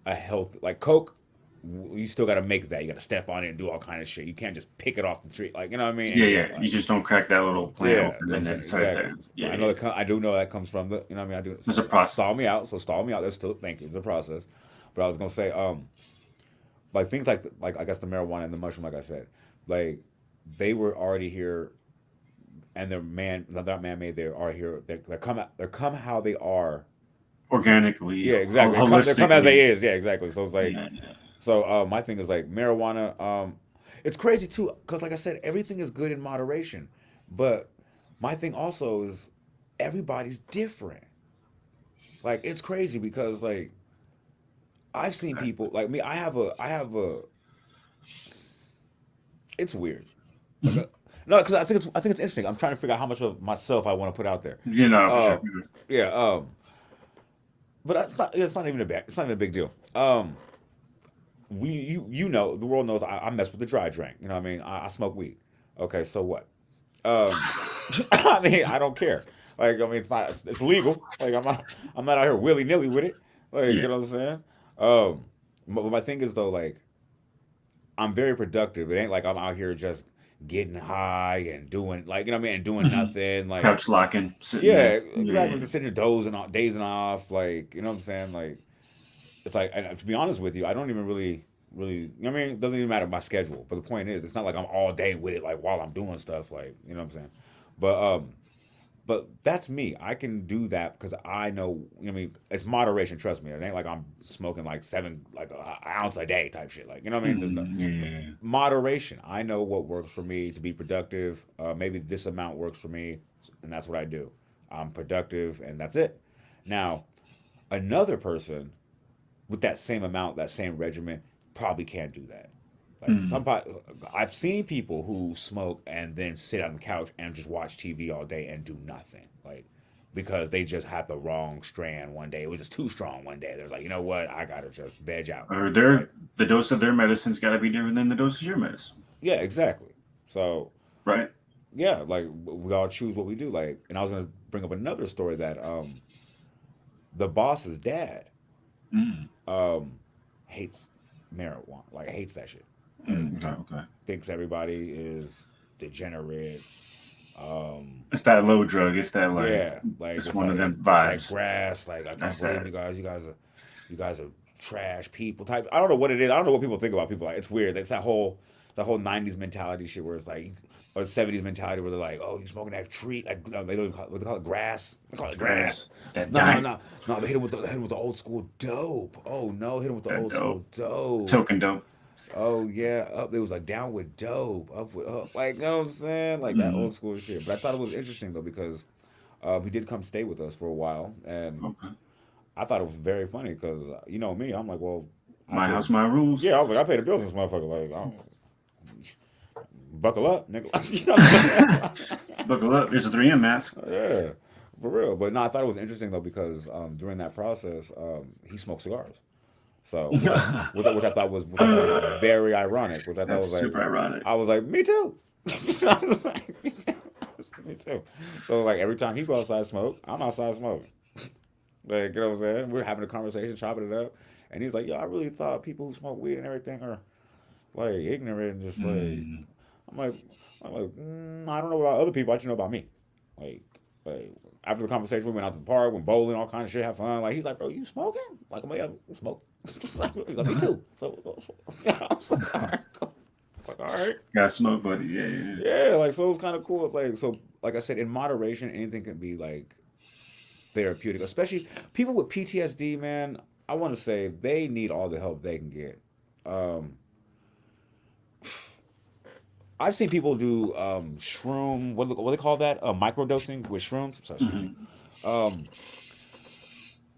a health like Coke. You still got to make that. You got to step on it and do all kind of shit. You can't just pick it off the tree. Like you know what I mean? Yeah, And get yeah. You like just don't crack that little plant yeah, you open know what I'm and then saying set it exactly. there. But Yeah, I know yeah. that I do know that comes from the you know what I mean. I do It's a so stall me process. out. So stall me out. That's still thank you. It's a process. But I was gonna say like things like I guess the marijuana and the mushroom, like I said, like they were already here, and they're not man made. They are here. They come how they are. Organically, Yeah, exactly. They come as they holistically. is. Yeah, exactly. So it's like Yeah, yeah. so. My thing is like marijuana. It's crazy too because like I said, everything is good in moderation, but my thing also is everybody's different. Like it's crazy because like I've seen people like me. I have a. It's weird. Like, Mhm. no, because I think it's interesting. I'm trying to figure out how much of myself I want to put out there. You know, for sure. Uh, yeah. But that's not. It's not even a big. It's not even a big deal. You know the world knows I mess with the dry drink. You know what I mean? I smoke weed. Okay, so what? Um, I mean I don't care. Like I mean it's legal. Like I'm not out here willy nilly with it. Like you Yeah. know what I'm saying? Um, but my thing is though like I'm very productive. It ain't like I'm out here just getting high and doing like you know what I mean and doing Hmm. nothing. Like Couch locking, sitting there. yeah, exactly. Yeah. Just sitting here dozing off, dazing off. Like you know what I'm saying? Like it's like and to be honest with you, I don't even really you know what I mean? It doesn't even matter my schedule. But the point is, it's not like I'm all day with it like while I'm doing stuff. Like you know what I'm saying? But but that's me. I can do that because I know, you know what I mean, it's moderation. Trust me. It ain't like I'm smoking like like an ounce a day type shit. Like, you know what I mean? There's no Mhm. Yeah, yeah, yeah. moderation. I know what works for me to be productive. Maybe this amount works for me, and that's what I do. I'm productive, and that's it. Now, another person with that same amount, that same regimen, probably can't do that. Like Mhm. somebody, I've seen people who smoke and then sit on the couch and just watch TV all day and do nothing. Like because they just had the wrong strand one day. It was just too strong one day. They was like, you know what, I gotta just veg out. Or Like, the dose of their medicine's got to be different than the dose of your medicine, yeah, exactly. So right? yeah, like we all choose what we do. Like, and I was gonna bring up another story that the boss's dad Mm. hates marijuana, like hates that shit. Like, Mm, okay. thinks everybody is degenerate. It's that low drug. It's that like Yeah, like it's it's one like of them it's like vibes. grass. Like I can't That's believe that. you guys are trash people type. I don't know what it is. I don't know what people think about people. Like it's weird. It's that whole '90s mentality shit where it's like, or '70s mentality where they're like, oh, you smoking that tree? Like no, they don't even call it, what they call it, grass. They call it grass. That No, diet, no. They hit him with the old school dope. Oh no, hit him with the that old school dope. token dope. Oh yeah, up. It was like down with dope, up with up. Like you know what I'm saying, like that Mm. old school shit. But I thought it was interesting though because he did come stay with us for a while, and Okay. I thought it was very funny because you know me, I'm like, well, I My pay house, the, my rules. yeah, I was like, I pay the bills, this motherfucker. Like, I don't, buckle up, nigga. You know what I'm saying? Buckle up. There's a 3M mask. Yeah, for real. But no, I thought it was interesting though because during that process, he smoked cigars. So which I thought was very ironic. Which I thought That's was like, super ironic. I was like, me too. I was like, me too. Me too. So like every time he go outside smoke, I'm outside smoking. Like you know what I'm saying? We're having a conversation, chopping it up, and he's like, "Yo, I really thought people who smoke weed and everything are like ignorant and just like." Mm. I'm like, I don't know about other people. I just know about me. Like, after the conversation, we went out to the park, went bowling, all kind of shit, have fun. Like he's like, bro, you smoking? Like, I'm like, yeah, I smoke. He's like, me too. So, I was like, all right, cool. Like, all right. Got smoke, buddy. Yeah. Yeah, like so it was kind of cool. It's like so, like I said, in moderation, anything can be like therapeutic, especially people with PTSD. Man, I want to say they need all the help they can get. Um, I've seen people do shroom. What do they call that? Microdosing with shrooms. Sorry, excuse me. Hmm. Um,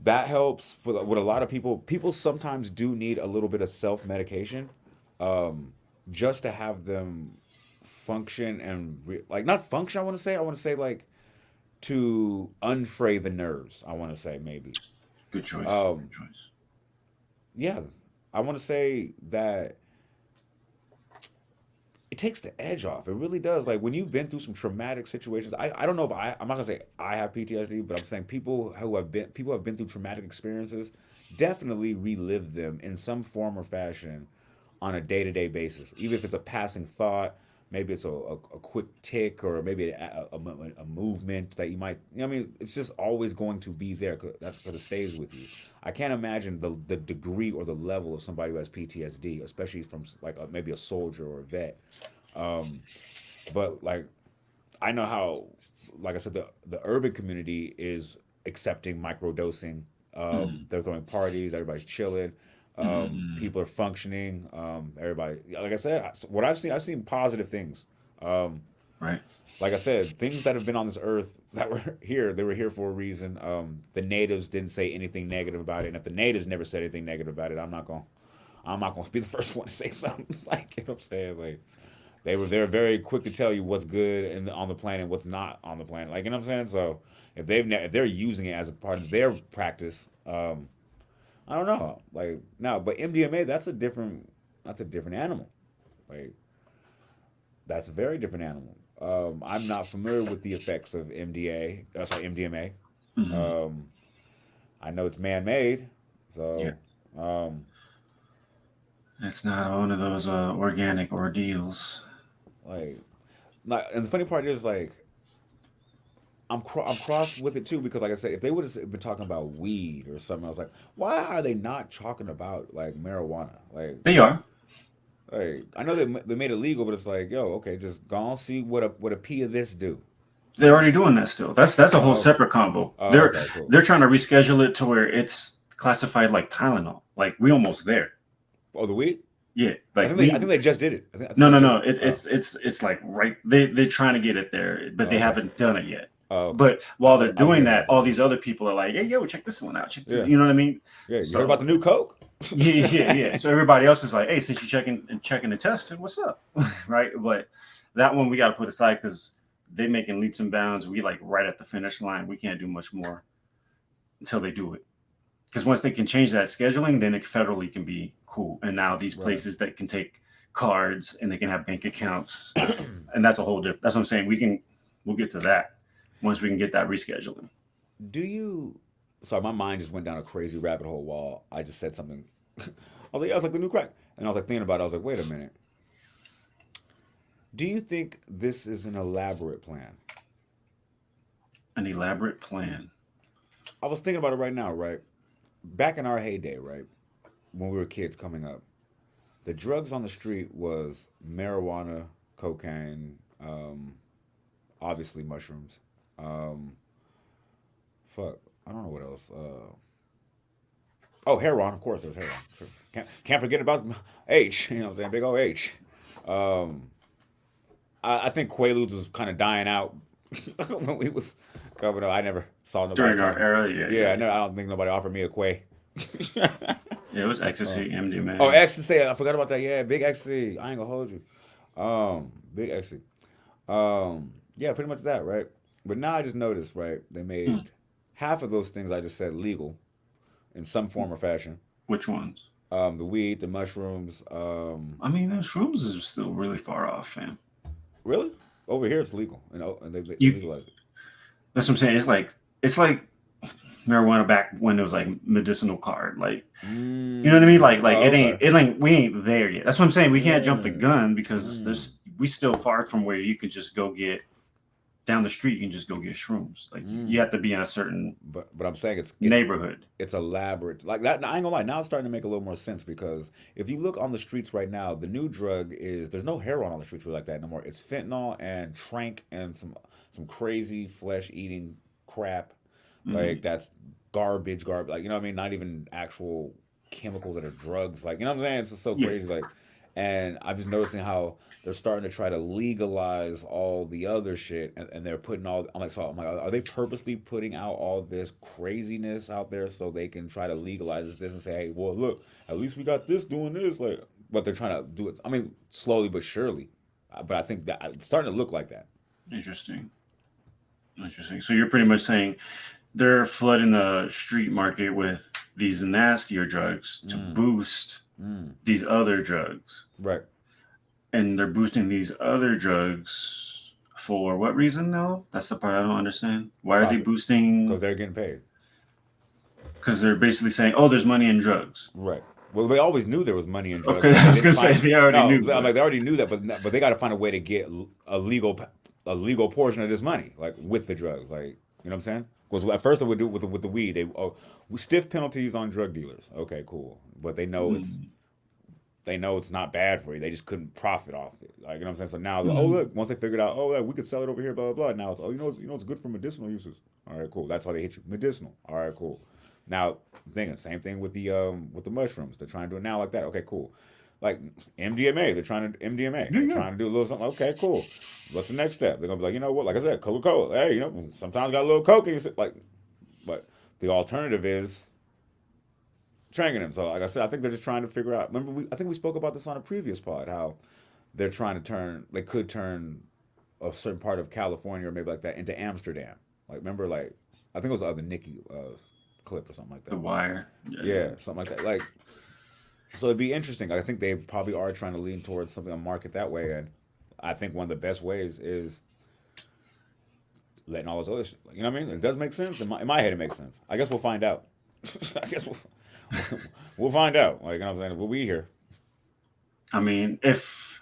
that helps with a lot of people. People sometimes do need a little bit of self medication, just to have them function and like not function. I want to say like to unfray the nerves. I want to say maybe. Good choice. Um, Good choice. yeah, I want to say that it takes the edge off. It really does. Like when you've been through some traumatic situations, I don't know if I'm not gonna say I have PTSD, but I'm saying people who have been through traumatic experiences definitely relive them in some form or fashion on a day to day basis. Even if it's a passing thought, maybe it's a quick tick, or maybe a movement that you might, you know what I mean, it's just always going to be there. That's because it stays with you. I can't imagine the degree or the level of somebody who has PTSD, especially from like maybe a soldier or a vet. Um, but like I know how, like I said, the urban community is accepting microdosing. Mm. They're throwing parties, everybody's chilling, Mm. people are functioning. Everybody, like I said, what I've seen positive things. Um, Right. like I said, things that have been on this earth that were here, they were here for a reason. The natives didn't say anything negative about it, and if the natives never said anything negative about it, I'm not gonna be the first one to say something. Like you know what I'm saying, like they're very quick to tell you what's good on the planet and what's not on the planet. Like you know what I'm saying. So if they're using it as a part of their practice, I don't know. Like now, but MDMA that's a different animal. Like that's a very different animal. I'm not familiar with the effects of MDMA. Hmm. Um, I know it's man-made, Yeah. so um, It's not one of those organic ordeals. like, and the funny part is like I'm crossed with it too because like I said, if they would have been talking about weed or something, I was like, why are they not talking about like marijuana? They are. Like I know they made it legal, but it's like, yo, okay, just go and see what a pea of this do. They're already doing that still. That's a whole Oh, okay. separate combo. Oh, They're okay, cool. they're trying to reschedule it to where it's classified like Tylenol. Like we almost there. Oh, the weed? Yeah. I Like think we. they just did it. I think No, they no, just. no. It's like right. They're trying to get it there, but they Okay. haven't done it yet. Oh, okay. But while they're I was doing thinking that, about all that. these other people are like, "Hey, yo, check this one out. Check this." Yeah, You know what I mean? yeah. You heard about So the new Coke? yeah. So everybody else is like, "Hey, since you're checking the test, what's up?" Right? But that one we got to put aside because they making leaps and bounds. We like right at the finish line. We can't do much more until they do it. Because once they can change that scheduling, then it federally can be cool. And now these places that can take cards and they can have bank accounts, and that's a whole different. That's what I'm saying. We'll get to that once we can get that rescheduling. Do you? Sorry, my mind just went down a crazy rabbit hole while I just said something. I was like, yeah, it's like the new crack, and I was like thinking about it. I was like, wait a minute. Do you think this is an elaborate plan? An elaborate plan. I was thinking about it right now, right? Back in our heyday, right, when we were kids coming up, the drugs on the street was marijuana, cocaine, obviously mushrooms. Um, fuck, I don't know what else. Oh, heroin, of course, there was heroin. Sure. Can't forget about H. You know what I'm saying? Big old H. Um, I think Quaaludes was kind of dying out when we was coming up. I never saw nobody During our era, Yeah, I don't think nobody offered me a Quay. Yeah, it was ecstasy, MDMA. Oh, ecstasy! I forgot about that. Yeah, big ecstasy. I ain't gonna hold you. Big ecstasy. Yeah, pretty much that, right? But now I just noticed, right? They made half of those things I just said legal in some form or fashion. Which ones? The weed, the mushrooms. I mean, those shrooms is still really far off, fam. Really? Over here, it's legal, and they You- legalized it. That's what I'm saying. It's like marijuana back when it was like medicinal card, like you know what I mean. Like Oh, okay. it ain't we ain't there yet. That's what I'm saying. We can't jump the gun because we still far from where you could just go get down the street. You can just go get shrooms. Like you have to be in a certain But I'm saying neighborhood. it's elaborate. Like that, I ain't gonna lie. Now it's starting to make a little more sense because if you look on the streets right now, the new drug is there's no heroin on the streets like that no more. It's fentanyl and trank and some crazy flesh eating crap. Like that's garbage. Like you know what I mean? Not even actual chemicals that are drugs. Like you know what I'm saying? It's just so Yeah. crazy. Like, and I'm just noticing how they're starting to try to legalize all the other shit, and they're putting all. I'm like, are they purposely putting out all this craziness out there so they can try to legalize this and say, hey, well, look, at least we got this doing this, like, but they're trying to do it. I mean, slowly but surely, but I think that it's starting to look like that. Interesting. So you're pretty much saying they're flooding the street market with these nastier drugs to boost these other drugs. Right. And they're boosting these other drugs for what reason though? That's the part I don't understand. Why are they Profit. boosting? Because they're getting paid. Because they're basically saying, oh, there's money in drugs. Right. Well, they always knew there was money in drugs. Okay, I was gonna say they already knew. I'm like, they already knew that, but they got to find a way to get a legal portion of this money, like with the drugs, like you know what I'm saying? Because at first they would do it with the weed. Stiff penalties on drug dealers. Okay, cool, but they know it's not bad for you. They just couldn't profit off it. Like you know what I'm saying? So now, oh look, once they figured out, oh yeah, we could sell it over here, blah blah blah. Now it's it's good for medicinal uses. All right, cool. That's why they hit you medicinal. All right, cool. Now, same thing with the mushrooms. They're trying to do it now like that. Okay, cool. Like MDMA, they're trying to MDMA. They're trying to do a little something. Okay, cool. What's the next step? They're gonna be like, you know what? Like I said, Coca-Cola. Hey, sometimes got a little coke. But the alternative is tranking them. So, like I said, I think they're just trying to figure out. Remember, I think we spoke about this on a previous pod. How they're trying to they could turn a certain part of California or maybe like that into Amsterdam. Like remember, like I think it was the other Nicki clip or something like that. The Wire. Yeah, something like that. Like, so it'd be interesting. I think they probably are trying to lean towards something on market that way, and I think one of the best ways is letting all those other. You know what I mean? It does make sense in my head. It makes sense. I guess we'll find out. I guess we'll find out. Like you know what I'm saying, we'll be here. I mean, if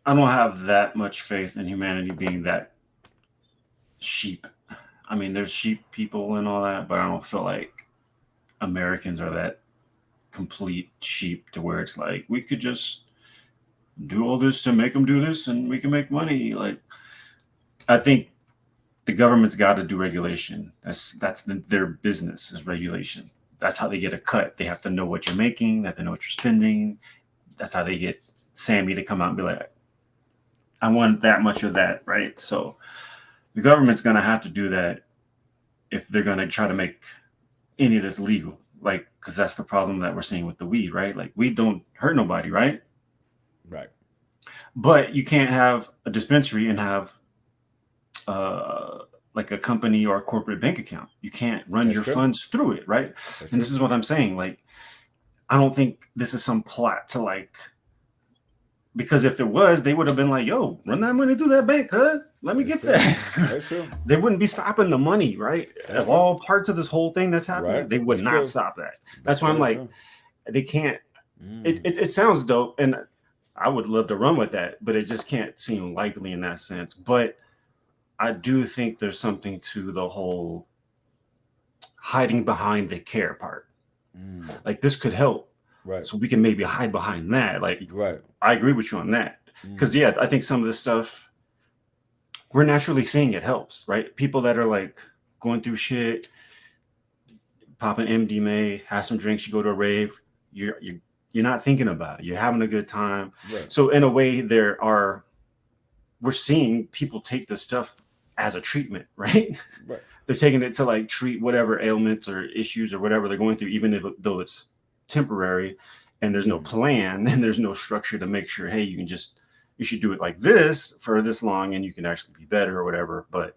I don't have that much faith in humanity being that sheep. I mean, there's sheep people and all that, but I don't feel like Americans are that complete sheep to where it's like we could just do all this to make them do this and we can make money. Like, I think the government's got to do regulation. Their business is regulation. That's how they get a cut. They have to know what you're making. They have to know what you're spending. That's how they get Sammy to come out and be like, I want that much of that, right? So the government's going to have to do that if they're going to try to make any of this legal. Like, because that's the problem that we're seeing with the weed, right? Like, weed don't hurt nobody, right? Right. But you can't have a dispensary and have like a company or a corporate bank account. You can't run That's your true. funds through it, right? That's And this true. is what I'm saying. Like, I don't think this is some plot to like, because if it was, they would have been like, yo, run that money through that bank, huh? Let me That's get true. that. That's true. They wouldn't be stopping the money, right? That's Of true. all parts of this whole thing that's happening, Right. they would That's not true. stop that. That's That's why I'm very like, true. they can't. Mm. It sounds dope, and I would love to run with that, but it just can't seem likely in that sense. But I do think there's something to the whole hiding behind the care part. Mm. Like, this could help, Right. so we can maybe hide behind that. Like, Right. I agree with you on that, because Mm. yeah, I think some of this stuff we're naturally seeing it helps, right? People that are like going through shit, popping MDMA, have some drinks, you go to a rave, you're not thinking about it. You're having a good time. Right. So in a way, we're seeing people take this stuff as a treatment, right? Right. They're taking it to like treat whatever ailments or issues or whatever they're going through, even though it's temporary and there's no Mm. plan and there's no structure to make sure, hey, you should do it like this for this long and you can actually be better or whatever. But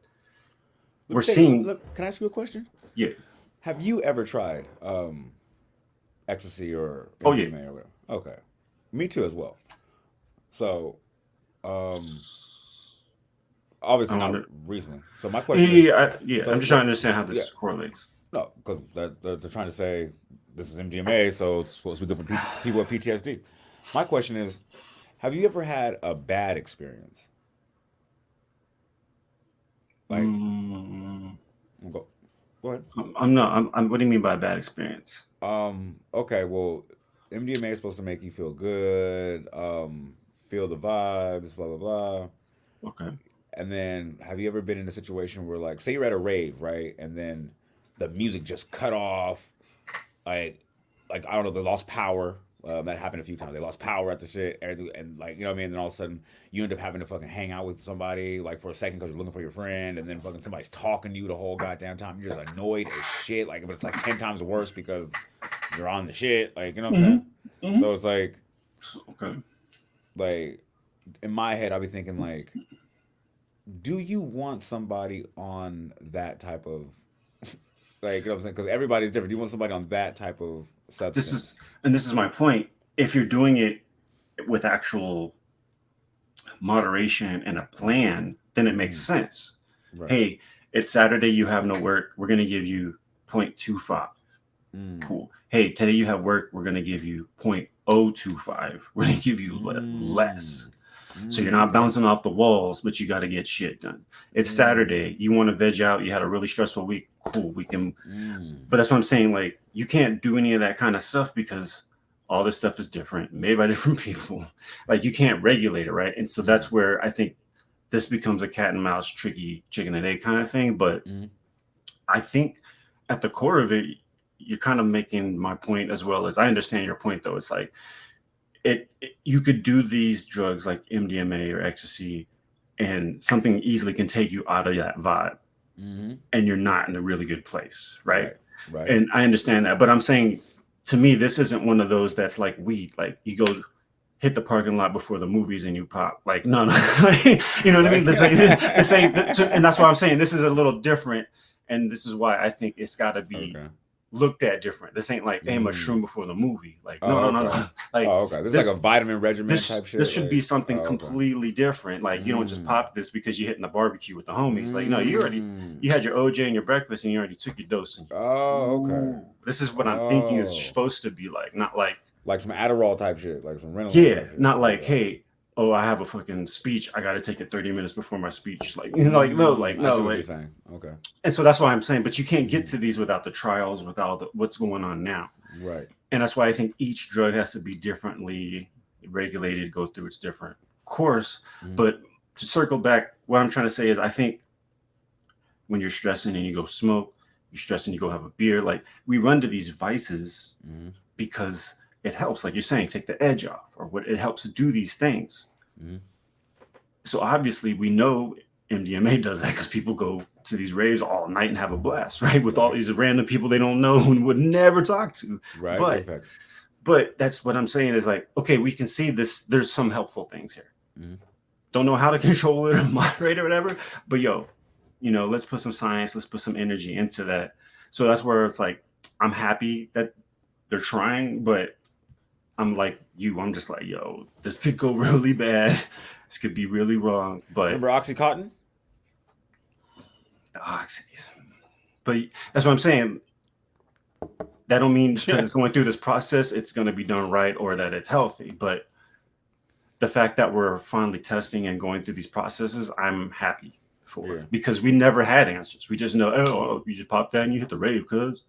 we're seeing, Can I ask you a question? yeah. Have you ever tried ecstasy or Oh yeah. MDMA or whatever? Okay. Me too as well. So, obviously I not wonder. recently. So my question is, Yeah. so I'm just trying to understand how this correlates. no, because they're trying to say this is MDMA, so it's supposed to be good for people with PTSD. My question is, have you ever had a bad experience? Like, Mm, go ahead. I'm not. What do you mean by bad experience? Okay, well, MDMA is supposed to make you feel good, feel the vibes, blah blah blah. Okay. And then, have you ever been in a situation where, like, say you're at a rave, right, and then the music just cut off, like I don't know, they lost power. That happened a few times. They lost power at the shit, and like, you know what I mean. And then all of a sudden, you end up having to fucking hang out with somebody like for a second because you're looking for your friend, and then fucking somebody's talking to you the whole goddamn time. You're just annoyed as shit. Like, but it's like 10 times worse because you're on the shit. Like, you know what I'm saying? Mhm. So it's Okay. like in my head, I'll be thinking like, do you want somebody on that type of like, you know what I'm saying? Because everybody's different. Do you want somebody on that type of substance? This is my point. If you're doing it with actual moderation and a plan, then it makes sense. Right. Hey, it's Saturday, you have no work. We're going to give you 0.25. Mm. Cool. Hey, today you have work. We're going to give you 0.025. We're going to give you less. So you're not bouncing off the walls, but you got to get shit done. It's Saturday. You want to veg out. You had a really stressful week. Cool. We can. But that's what I'm saying. Like, you can't do any of that kind of stuff because all this stuff is different, made by different people. Like, you can't regulate it, right? And so that's where I think this becomes a cat and mouse, tricky chicken and egg kind of thing. But I think at the core of it, you're kind of making my point as well as I understand your point, though. It's like, you could do these drugs like MDMA or ecstasy and something easily can take you out of that vibe and you're not in a really good place, right? Right. And I understand that, but I'm saying, to me, this isn't one of those that's like weed. Like, you go hit the parking lot before the movies and you pop. Like, no. You know what I mean? This ain't, and that's why I'm saying this is a little different, and this is why I think it's got to be looked at different. This ain't like aim a shroom before the movie. Like, no. Like, This is like a vitamin regimen type shit. This should like, be something completely different. Like, you don't just pop this because you're hitting the barbecue with the homies. Like, no, you had your OJ and your breakfast and you already took your dose. This is what I'm thinking is supposed to be like, not like some Adderall type shit, like some Reynolds. Yeah, type shit. Not like, hey, oh, I have a fucking speech. I got to take it 30 minutes before my speech. Like, no. I see what you're saying. Okay. And so that's why I'm saying, but you can't get to these without the trials, without what's going on now. Right. And that's why I think each drug has to be differently regulated, go through its different course. But to circle back, what I'm trying to say is, I think when you're stressing and you go smoke, you're stressing, you go have a beer, like, we run to these vices because it helps, like you're saying, take the edge off, or what it helps to do these things. So obviously we know MDMA does that because people go to these raves all night and have a blast, right? With all these random people they don't know and would never talk to. Right. But that's what I'm saying is like, okay, we can see this. There's some helpful things here. Don't know how to control it or moderate or whatever, but yo, let's put some science, let's put some energy into that. So that's where it's like, I'm happy that they're trying, but I'm like you. I'm just like, yo, this could go really bad. This could be really wrong. But Remember OxyContin? the oxys. But that's what I'm saying. That don't mean because it's going through this process, it's going to be done right or that it's healthy. But the fact that we're finally testing and going through these processes, I'm happy for because we never had answers. We just know, oh, you just pop that and you hit the rave, cuz.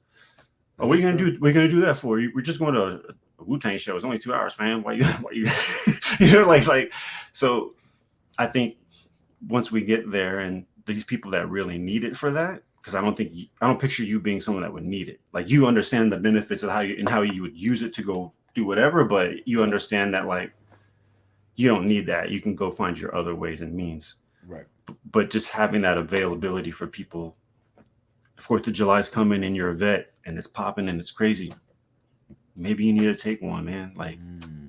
Oh, what are you gonna do? We're gonna do that for you. We're just going to a Wu-Tang show. It's only 2 hours, fam. Why you like so I think once we get there and these people that really need it for that, because I don't picture you being someone that would need it. Like you understand the benefits of how you would use it to go do whatever, but you understand that like you don't need that. You can go find your other ways and means. Right. But just having that availability for people. 4th of July is coming and you're a vet and it's popping and it's crazy. Maybe you need to take one, man. Like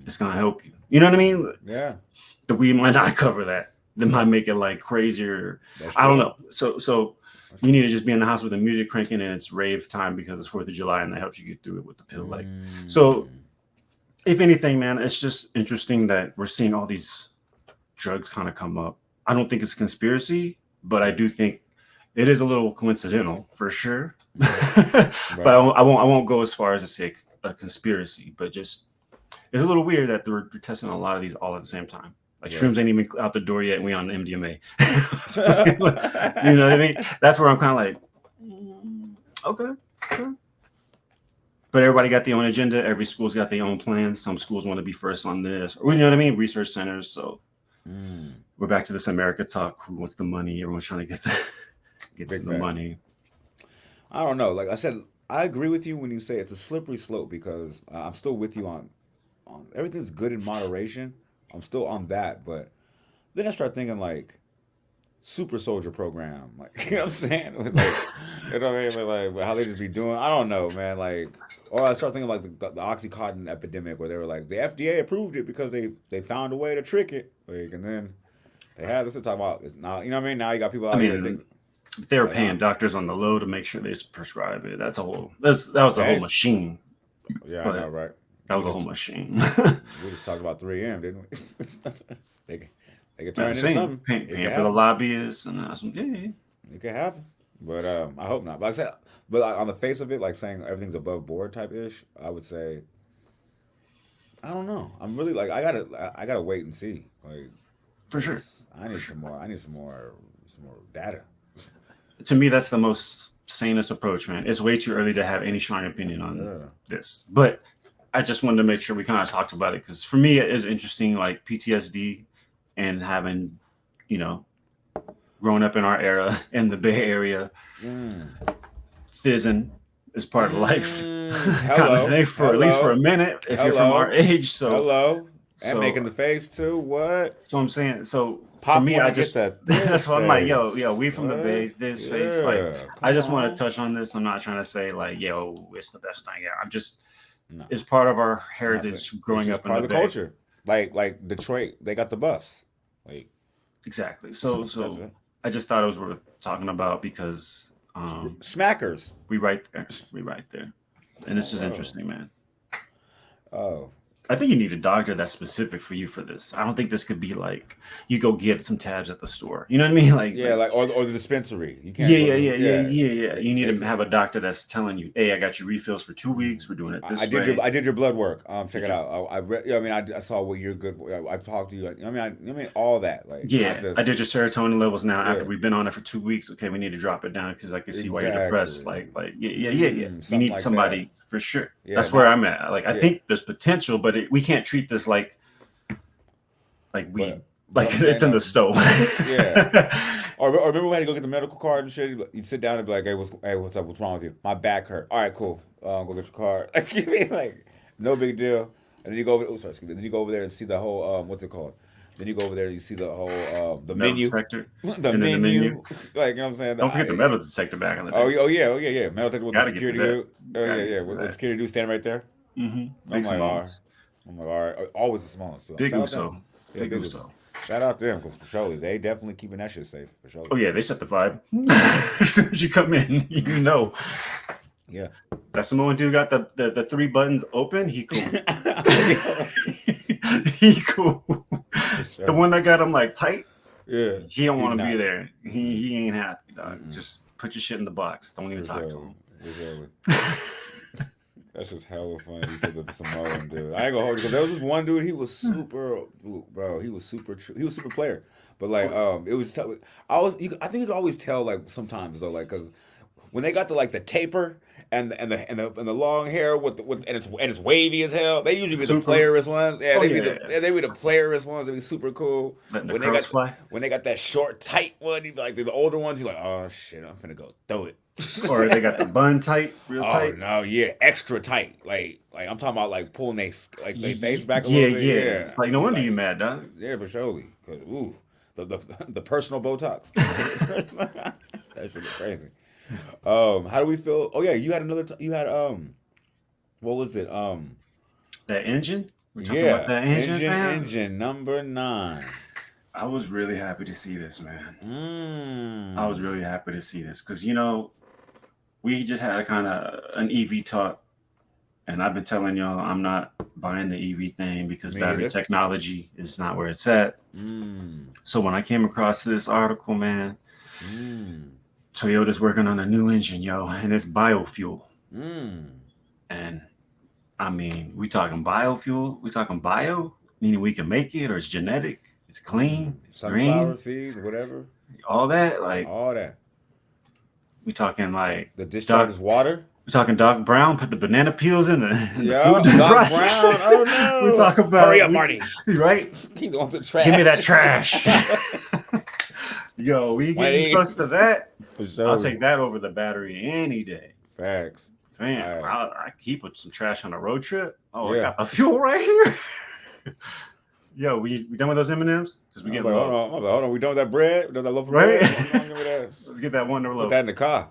it's gonna help you. You know what I mean? Yeah. The weed might not cover that. They might make it like crazier. I don't know. So you need to just be in the house with the music cranking and it's rave time because it's 4th of July and that helps you get through it with the pill. Like so. If anything, man, it's just interesting that we're seeing all these drugs kind of come up. I don't think it's a conspiracy, but I do think it is a little coincidental for sure. Right. But I won't go as far as to say a conspiracy, but just it's a little weird that they're testing a lot of these all at the same time. Like shrooms ain't even out the door yet, and we on MDMA. You know what I mean? That's where I'm kind of like, okay. But everybody got their own agenda. Every school's got their own plans. Some schools want to be first on this, or you know what I mean? Research centers. So we're back to this America talk. Who wants the money? Everyone's trying to get to the money. I don't know. Like I said, I agree with you when you say it's a slippery slope because I'm still with you on everything's good in moderation. I'm still on that, but then I start thinking like super soldier program, like you know what I'm saying? Like, you know what I mean? Like how they just be doing. I don't know, man. Like, or I start thinking like the OxyContin epidemic, where they were like the FDA approved it because they found a way to trick it, like, and then they had this to talk about. It's now, you know what I mean? Now you got people out here. They were paying doctors on the low to make sure they prescribe it. That was a whole machine. Yeah, I know, right? That was a whole machine. We just talked about 3M, didn't we? They could turn into something. Paying for the lobbyists and it could happen, but I hope not. But like I said, but on the face of it, like saying everything's above board type ish, I would say, I don't know. I'm really like I gotta wait and see. Like for sure, I need some more data. To me, that's the most sanest approach, man. It's way too early to have any strong opinion on this, but I just wanted to make sure we kind of talked about it because for me, it is interesting, like PTSD. And having, grown up in our era in the Bay Area, fizzing is part of life. Kind of thing for at least for a minute if you're from our age. So and making the face too. What? So I'm saying. So for me, I just that's why I'm like, yo, we from the Bay. This face, like, I just want to touch on this. I'm not trying to say like, yo, it's the best thing. Yeah, I'm just. No. It's part of our heritage growing up in the Bay. Culture. Like Detroit, they got the buffs. Like exactly. So I just thought it was worth talking about because Smackers. We right there. And this is interesting, man. Oh. I think you need a doctor that's specific for you for this. I don't think this could be like you go get some tabs at the store. You know what I mean? Like or the dispensary. You can't. Yeah. You need to have a doctor that's telling you, "Hey, I got your refills for 2 weeks. We're doing it this way." I did your blood work. Check it out. I saw what you're good for. I talked to you. I mean, all that. Like I did your serotonin levels now after we've been on it for 2 weeks. Okay, we need to drop it down because I can see why you're depressed. You need somebody for sure. Yeah, that's where I'm at. Like I think there's potential, but we can't treat this like weed. Like it's in the stove. Or remember we had to go get the medical card and shit. You'd sit down and be like, "Hey, what's up? What's wrong with you? My back hurt. All right, cool. Go get your card." Like, no big deal. And then you go over. Then you go over there and see the whole what's it called? Then you go over there and you see the whole the menu sector. The menu. Like, you know what I'm saying? Don't forget the metal detector back on the day. Oh yeah. Metal detector with the security dude. With the security dude standing right there. Mm-hmm. I'm like, all right. Always the smallest too. Big Uso. Big Uso. Shout out to them because for sure they definitely keeping that shit safe for sure. Oh yeah, they set the vibe. As soon as you come in, you know. Yeah. That Samoan dude got the 3 buttons open. He cool. He cool. Sure. The one that got him like tight. Yeah. He don't He want to not. be there. He ain't happy, dog. Just put your shit in the box. Don't even For talk to sure. him. For sure. That's just hella funny. You said the Samoan dude. I ain't gonna hold you because there was this one dude. He was super, bro. He was super. He was super player. But like, it was. I think you could always tell like sometimes though, like because when they got to like the taper and the long hair with and it's wavy as hell. They usually be the Super. playerist ones. Yeah, Oh, they be yeah. the playerist ones. They be super cool. Letting the When they curls got fly. when they got that short tight one, you be like the older ones. You're like, oh shit, I'm finna go throw it. Or they got the bun tight, real Oh tight. no, yeah, extra tight. Like I'm talking about like pulling they face back a Yeah, little bit. yeah. Yeah, It's like no wonder you mad, dog. Yeah, for surely. Cause ooh, the personal Botox. That shit is crazy. How do we feel? Oh yeah, you had another. You had what was it? That engine. We're talking Yeah, about that engine, fam. engine number 9. I was really happy to see this, man. I was Mm. really happy to see this because we just had kind of an EV talk, and I've been telling y'all I'm not buying the EV thing because Me battery either. technology is not where it's at. Mm. So when I came across this article, man, Mm. Toyota's working on a new engine, yo, and it's biofuel. Mm. And I mean, we talking biofuel? We talking bio, meaning we can make it, or it's genetic, it's clean, it's Sunflower green, seeds, whatever, all that. Like all that. we talking like The discharge Doc. is water. We talking Doc Brown put the banana peels in the Yeah, food Doc process. Brown. Oh no! We talk about Hurry up, Marty. Right? He's on the trash. Give me that trash. Yo, we One of getting these. close to that. For sure. I'll take that over the battery any day. Facts. Fam, Alright. I keep with some trash on a road trip. Oh, Yeah. I got the fuel right here. Yo, we done with those M&Ms? Because we I'm getting like, low. hold on. We done with that bread? We done with that loaf of Right? bread? Give me that. Let's get that Wonder Put Loaf. that in the car.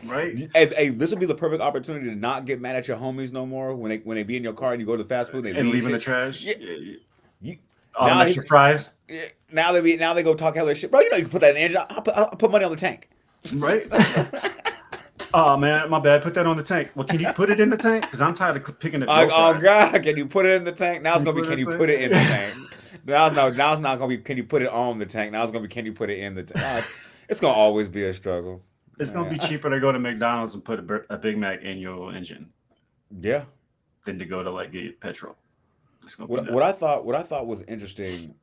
Right? Hey, this would be the perfect opportunity to not get mad at your homies no more when they be in your car and you go to the fast food and they And leave leaving the shit. trash. Yeah. Yeah. You, All now the extra fries. Yeah, now they go talk hella shit, bro. You know you can put that in the engine. I'll put money on the tank. Right? Oh, man, my bad. Put that on the tank. Well, can you put it in the tank? Because I'm tired of picking it. Oh God, can you put it in the tank? Now it's Can gonna you be put can it you in put the it in the tank? Now it's not gonna be can you put it on the tank? Now it's gonna be can you put it in the tank? It's gonna always be a struggle. It's going to be cheaper to go to McDonald's and put a Big Mac in your engine Yeah. than to go to like get petrol. It's gonna be What I thought was interesting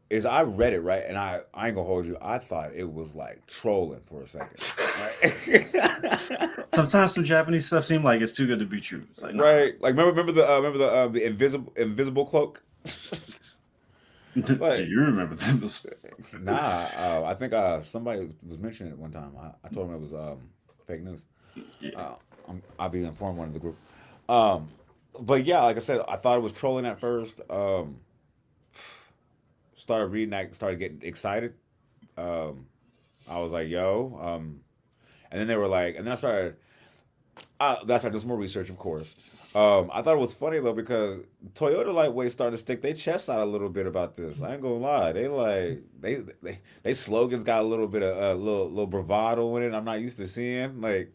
is I read it right, and I ain't gonna hold you. I thought it was like trolling for a second. Right? Sometimes some Japanese stuff seems like it's too good to be true. It's like, nah. Right? Like remember the invisible cloak. Do you remember this? Nah, I think somebody was mentioning it one time. I told him it was fake news. Yeah. I'll be informed one of the group. But yeah, like I said, I thought it was trolling at first. Started reading that, started getting excited. I was like, yo. And then they were like, and then I started do some more research, of course. I thought it was funny though because Toyota lightweight started to stick their chest out a little bit about this. I ain't gonna lie, they slogans got a little bit of a little bravado in it. I'm not used to seeing they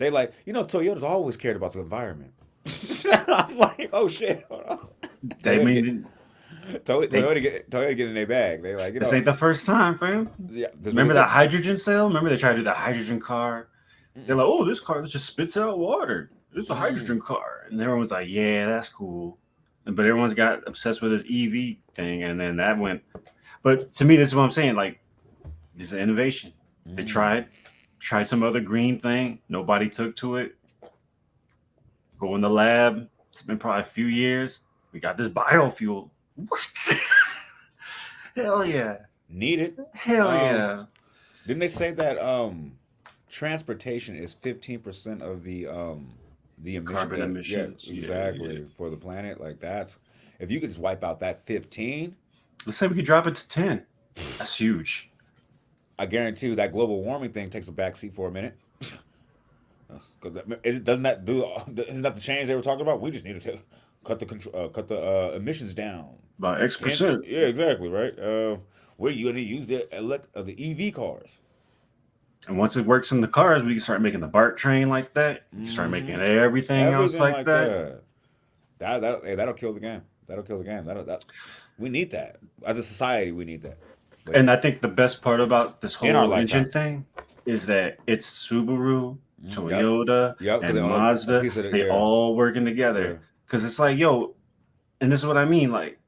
Toyota's always cared about the environment. I'm like, oh shit, hold on. They mean Toyota get in their bag. They like this ain't the first time, fam. Yeah, Remember that hydrogen cell? Remember they tried to do the hydrogen car? They're like, oh, this car just spits out water. It's a hydrogen car. And everyone's like, yeah, that's cool. But everyone's got obsessed with this EV thing. And then that went. But to me, this is what I'm saying. Like, this is innovation. They tried some other green thing. Nobody took to it. Go in the lab. It's been probably a few years. We got this biofuel. What? Hell yeah. Needed. Hell yeah. Didn't they say that transportation is 15% of the emission, Carbon emissions. Yeah, exactly, for the planet? Like that's if you could just wipe out that 15, let's say we could drop it to 10. That's huge. I guarantee you that global warming thing takes a backseat for a minute. Doesn't that do? Isn't that the change they were talking about? We just needed to cut the emissions down. About X%. Yeah, exactly right. We're gonna use the EV cars. And once it works in the cars, we can start making the BART train like that. You start making everything else like that. That'll kill the game. That'll kill the game. We need that as a society. We need that. Like, And I think the best part about this In our whole engine lifetime. thing is that it's Subaru, Yep. Toyota, Yep, 'cause and they all- Mazda. a piece of it, They yeah. all working Yeah. together. Because it's like, yo, and this is what I mean. Like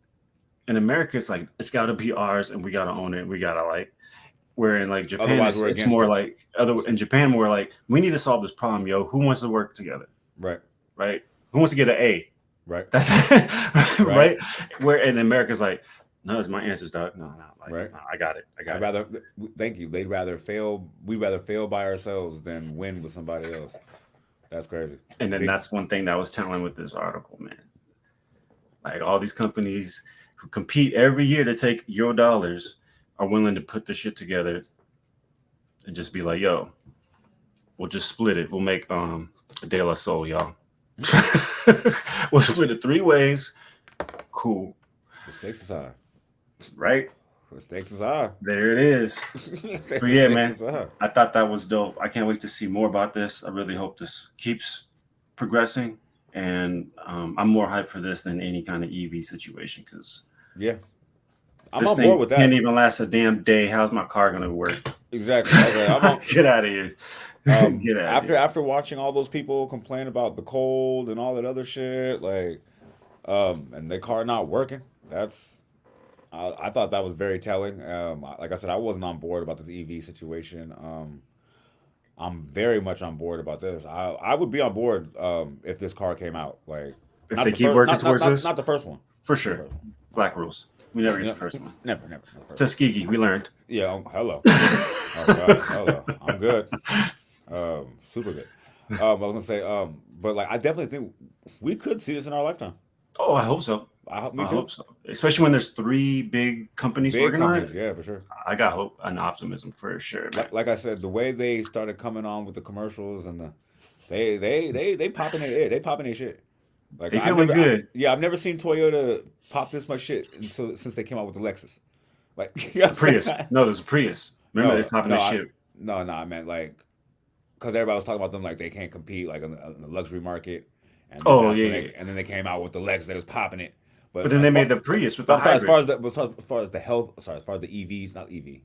in America, it's like it's got to be ours, and we got to own it. We got to like. Where in like Japan, Otherwise, we're it's against more it. like in Japan, we're like, we need to solve this problem, yo. Who wants to work together, Right. right? Who wants to get an A? Right. That's right. Where in America's like, no, it's my answers, dog. No, like, Right. no, I got it. I'd rather. Thank you. We'd rather fail by ourselves than win with somebody else. That's crazy. And then that's one thing that I was telling with this article, man. Like all these companies who compete every year to take your dollars are willing to put the shit together and just be like, yo, we'll just split it. We'll make a De La Soul, y'all. We'll split it 3 ways. Cool. The stakes is high. Right? The stakes is high. There it is. But yeah, man. I thought that was dope. I can't wait to see more about this. I really hope this keeps progressing. And I'm more hyped for this than any kind of EV situation because Yeah. I'm this on thing board with that. can't even last a damn day. How's my car going to work? Exactly. Get out of here. Get out of here. After watching all those people complain about the cold and all that other shit, like, and their car not working, I thought that was very telling. Like I said, I wasn't on board about this EV situation. I'm very much on board about this. I would be on board if this car came out. Like, If not they the keep first- working not- towards not- this? not the first one. For Not the sure. first one. Black rules. We never get No, the first one. Never. Not the first one. Tuskegee, we learned. Yeah. Hello. Oh, God, hello. I'm good. Super good. I was gonna say, but like, I definitely think we could see this in our lifetime. Oh, I hope so. Me I too. hope so. Especially when there's 3 big companies Big working companies, on it. yeah, for sure. I got hope and optimism for sure. Man. Like I said, the way they started coming on with the commercials and they popping their shit. Like, They feeling good. I've never seen Toyota pop this much shit since they came out with the Lexus. Like, you know what I'm Prius. saying? No, there's a Prius. Remember they're popping this shit. No, I meant like, because everybody was talking about them like they can't compete like in the luxury market. And then and then they came out with the Lexus that was popping it. But then they made the Prius with the hybrid. As far as the EVs, not EV.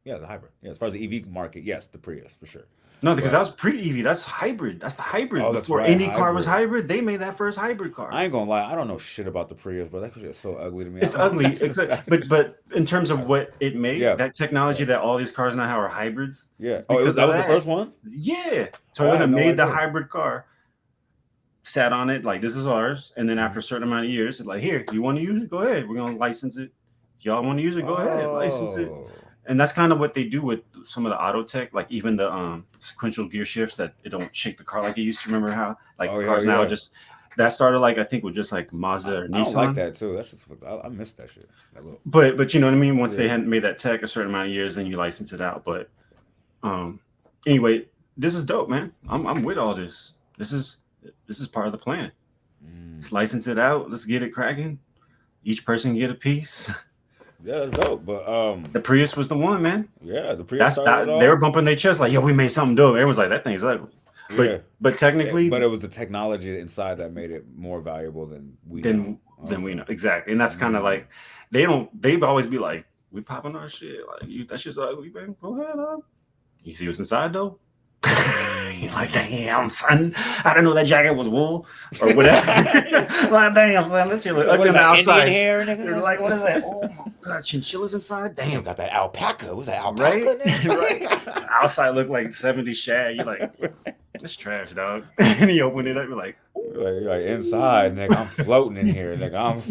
Yeah, the hybrid. Yeah, as far as the EV market, yes, the Prius for sure. No, because that was pre-EV. That's hybrid. That's the hybrid. Oh, that's Before right, any car was hybrid. hybrid, they made that first hybrid car. I ain't gonna lie, I don't know shit about the Prius, but that shit is so ugly to me. It's ugly, but in terms of what it made, Yeah. that technology that all these cars now have are hybrids. Yeah. it's Oh, because that of was the first one? Yeah. Oh, I had Toyota no made the idea. hybrid car, sat on it like this is ours, and then after a certain amount of years, it's like, here, you want to use it? Go ahead. We're gonna license it. Y'all want to use it? Go ahead, license it. Oh. And that's kind of what they do with some of the auto tech, like even the sequential gear shifts that it don't shake the car like it used to. Remember how like Oh, the yeah, cars now yeah. just that started like I think with just like Mazda or I Nissan. don't like that too. That's just I miss that shit. That little, But you know what I mean. Once they Yeah. hadn't made that tech a certain amount of years, then you license it out. But anyway, this is dope, man. I'm with all this. This is part of the plan. Let's license it out. Let's get it cracking. Each person can get a piece. yeah, that's dope. But The Prius was the one, man. yeah, the Prius That's started it all. they were bumping their chest like, yo, we made something dope. Everyone's like, that thing's ugly. But Yeah. but technically, But it was the technology inside that made it more valuable than we then know. we know exactly, and that's kind of like they always be like, we popping our shit like you that shit's ugly, man. Go ahead, you see what's inside though. You're like, damn, son, I didn't know that jacket was wool or whatever. Like, damn, son, that shit look ugly on the outside. Indian hair, nigga? You're like, what is that? Oh my god, chinchillas inside. Damn, Damn, got that alpaca. What's that alpaca? right, nigga? right. Outside look like 70s shag. You're like, it's trash, dog. And you open it up, you're like, Like inside, nigga, I'm floating in here, nigga.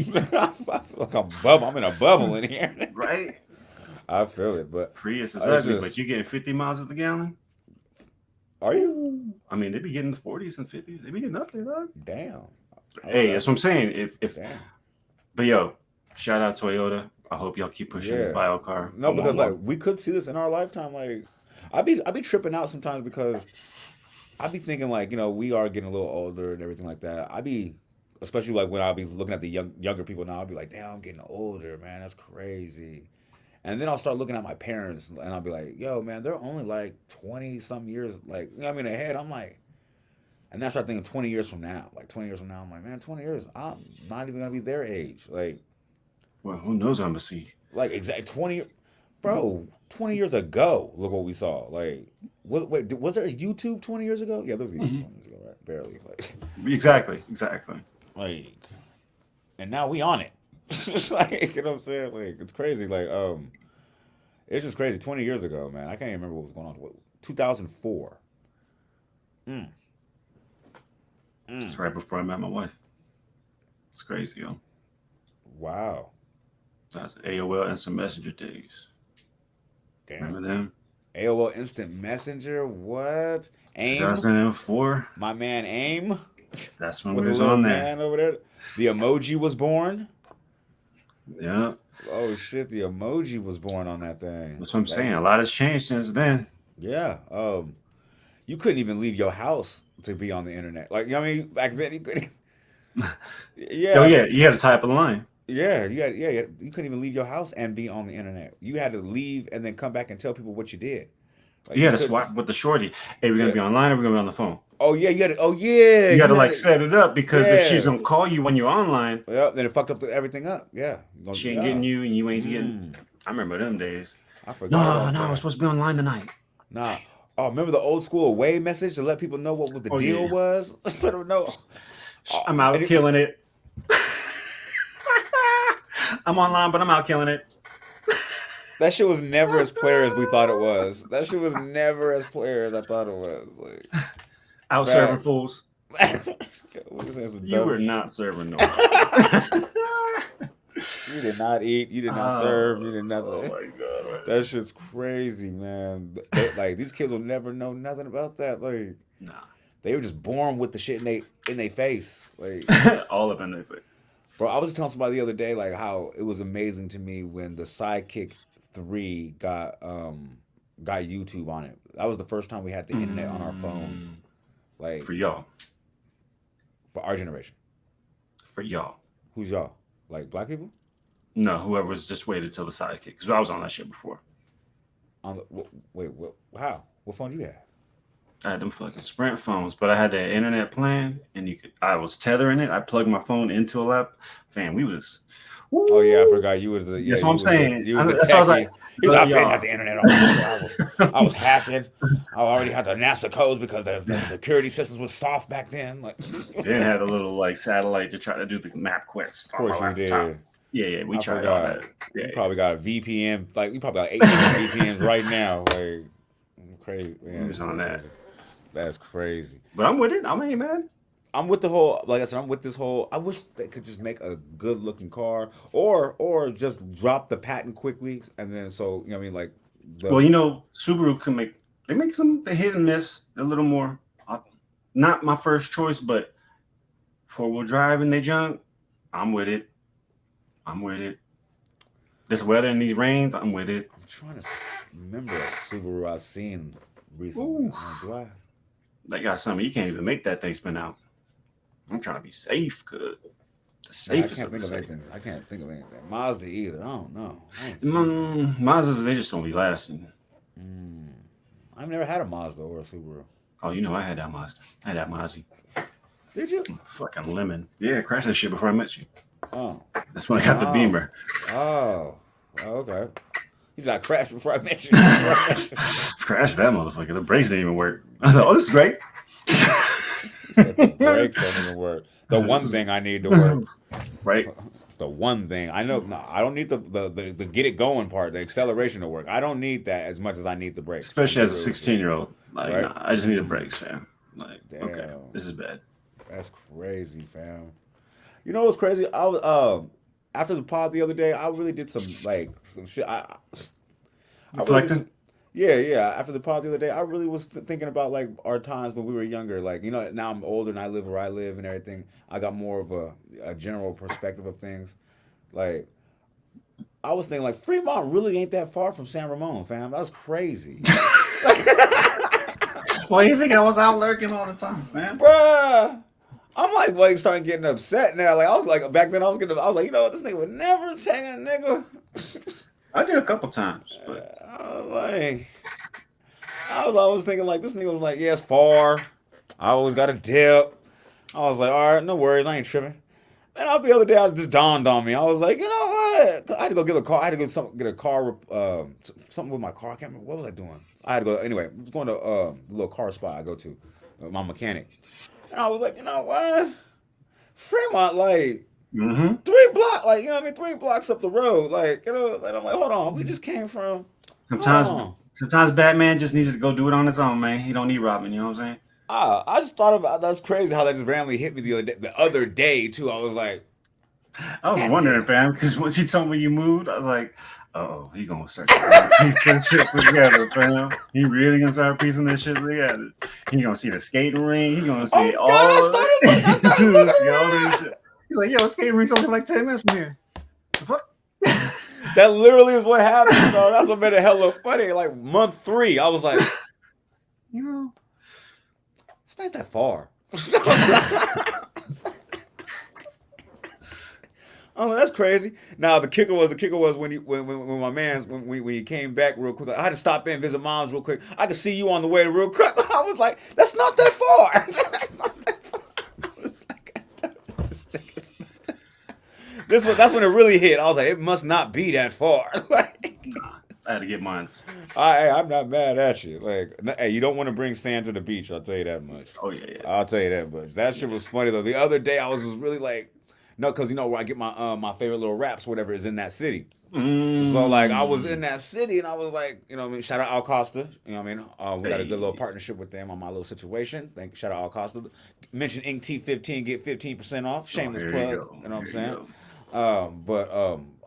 I'm in a bubble in here. right. I feel it, but Prius is I ugly, just- but you getting 50 miles at the gallon. are you? I mean, they be getting the 40s and 50s. They be getting up there, dog. Damn. Hey, that's what I'm saying. If Damn. but yo, shout out Toyota. I hope y'all keep pushing Yeah. the bio car. No, because like we could see this in our lifetime. Like, I be tripping out sometimes because I be thinking like, we are getting a little older and everything like that. Especially like when I'll be looking at the younger people now, I'll be like, damn, I'm getting older, man. That's crazy. And then I'll start looking at my parents and I'll be like, yo, man, they're only like 20 some years, like, ahead. I'm like, and then I start thinking 20 years from now, like 20 years from now, I'm like, man, 20 years, I'm not even gonna be their age. Well, who knows what I'm gonna see? Like exactly 20, bro, 20 years ago, look what we saw. Like, was there a YouTube 20 years ago? Yeah, there was a YouTube 20 years ago, right? Barely. Exactly. Like, and now we on it. Like, you know what I'm saying? Like, it's crazy. Like, it's just crazy. 20 years ago, man. I can't even remember what was going on. 2004. It's right before I met my wife. It's crazy, yo. Wow. That's AOL Instant Messenger days. Damn. Remember them? AOL Instant Messenger. What? AIM. 2004. My man AIM. That's when With we the was little on there. man over there. The emoji was born. Yeah. Oh shit! The emoji was born on that thing. That's what I'm saying. A lot has changed since then. Yeah. You couldn't even leave your house to be on the internet. Like, you know what I mean? Back then, you couldn't. Yeah. Oh yeah, you had to type a line. Yeah. You couldn't even leave your house and be on the internet. You had to leave and then come back and tell people what you did. Like, You had to swap with the shorty. Hey, we're gonna be online or we're gonna be on the phone. Oh yeah, you had to. Oh yeah. You got to like set it up because if she's gonna call you when you're online, yep, then it fucked up everything up. Yeah. she ain't getting you and you ain't getting. I remember them days. I forgot. No, we're supposed to be online tonight. Nah. Oh, remember the old school away message to let people know what the deal was? Let them know. I'm out killing it. I'm online, but I'm out killing it. That shit was never as player as we thought it was. That shit was never as player as I thought it was. Like, out serving fools. You were not serving no. You did not eat. You did not serve. You did nothing. Oh my god, man. That shit's crazy, man. Like, these kids will never know nothing about that. Like, nah, they were just born with the shit in their face. Like, all up in their face. Bro, I was just telling somebody the other day, like, how it was amazing to me when the Sidekick 3 got YouTube on it. That was the first time we had the internet on our phone. Like, for y'all. For our generation. For y'all. Who's y'all? Like, black people? No, whoever's just waited till the Sidekick. Because I was on that shit before. Wait, how? What phone you had? I had them fucking Sprint phones, but I had that internet plan, and I was tethering it. I plugged my phone into a lap. Fam, we was. Woo! Oh yeah, I forgot you was the. Yeah, that's what I'm saying. You was the that's why I was like, I've been at the internet all day. I was hacking. I already had the NASA codes because the security systems was soft back then. Like, then had a little like satellite to try to do the map quest. Of course you did. Yeah, we tried all that. Yeah, you probably got a VPN. Like, we probably got 8 VPNs right now. Like, crazy. Man, was on that. That's crazy. But I'm with it. I ain't mad. I'm with the whole, like I said, I'm with this whole, I wish they could just make a good looking car or just drop the patent quickly. And then, so, you know what I mean? Like, well, Subaru can they make they hit and miss a little more. Not my first choice, but 4-wheel drive and they junk, I'm with it. This weather and these rains, I'm with it. I'm trying to remember a Subaru I've seen recently. Do I? They got something. You can't even make that thing spin out. I'm trying to be safe, cause the safest I can't think of anything. Mazda either. I don't know. Mazdas, they just don't be lasting. I've never had a Mazda or a Subaru. Oh, I had that Mazda. I had that Mazda. Did you? Fucking lemon. Yeah, I crashed that shit before I met you. Oh. That's when I got the Beamer. Oh, okay. He's like, crashed before I met you. Crashed that motherfucker. The brakes didn't even work. I was like, oh, this is great. The brakes don't even work. The one thing I need to work. Right? The one thing. I know, no, I don't need the get it going part, the acceleration to work. I don't need that as much as I need the brakes. Especially as a 16-year-old. Like, right? Nah, I just need the brakes, fam. Like, damn. Okay, this is bad. That's crazy, fam. You know what's crazy? I was after the pod the other day, I really did some shit. Reflecting? Yeah. After the pod the other day, I really was thinking about like our times when we were younger. Like, now I'm older and I live where I live and everything. I got more of a general perspective of things. Like, I was thinking like Fremont really ain't that far from San Ramon, fam. That was crazy. Why do you think I was out lurking all the time, man? Bruh. I'm like starting getting upset now. Like I was like back then I was like, you know what, this nigga would never take a nigga. I did a couple times, but I was like, I was always thinking like this nigga was like, yeah, it's far. I always got a dip. I was like, all right, no worries, I ain't tripping. Then out the other day, I just dawned on me. I was like, you know what? I had to go get a car. I had to get a car, something with my car. I can't remember what was I doing. I had to go anyway. I was going to the little car spot I go to, my mechanic, and I was like, you know what? Fremont, like 3 blocks, like you know what I mean, 3 blocks up the road, like you know. And I'm like, hold on, we just came from. Sometimes Batman just needs to go do it on his own, man. He don't need Robin. You know what I'm saying? I just thought about that's crazy how that just randomly hit me the other day too. I was like, I was wondering, fam, because once you told me you moved, I was like, oh, he gonna start piecing this shit together, fam. He really gonna start piecing this shit together. He gonna see the skating ring. He gonna see all. I started looking. He's like, yo, skating ring's only like 10 minutes from here. The fuck? That literally is what happened, though. That's what made it hella funny. Like month 3, I was like, you know, it's not that far. Oh, that's crazy. Now the kicker was when my man's when he came back real quick. I had to stop in and visit mom's real quick. I could see you on the way real quick. I was like, that's not that far. That's not that far. I was like, that's when it really hit. I was like, it must not be that far. Like, I had to get mine. I'm not mad at you. Like, hey, you don't want to bring sand to the beach. I'll tell you that much. Oh yeah. I'll tell you that much. That shit was funny though. The other day I was just really like. No, because you know where I get my favorite little raps, whatever, is in that city. So like I was in that city and I was like, you know what I mean, shout out Al Costa. You know what I mean? We got a good little partnership with them on my little situation. Shout out Al Costa. Mention Inc. T15, get 15% off. Shameless plug. You know what I'm saying?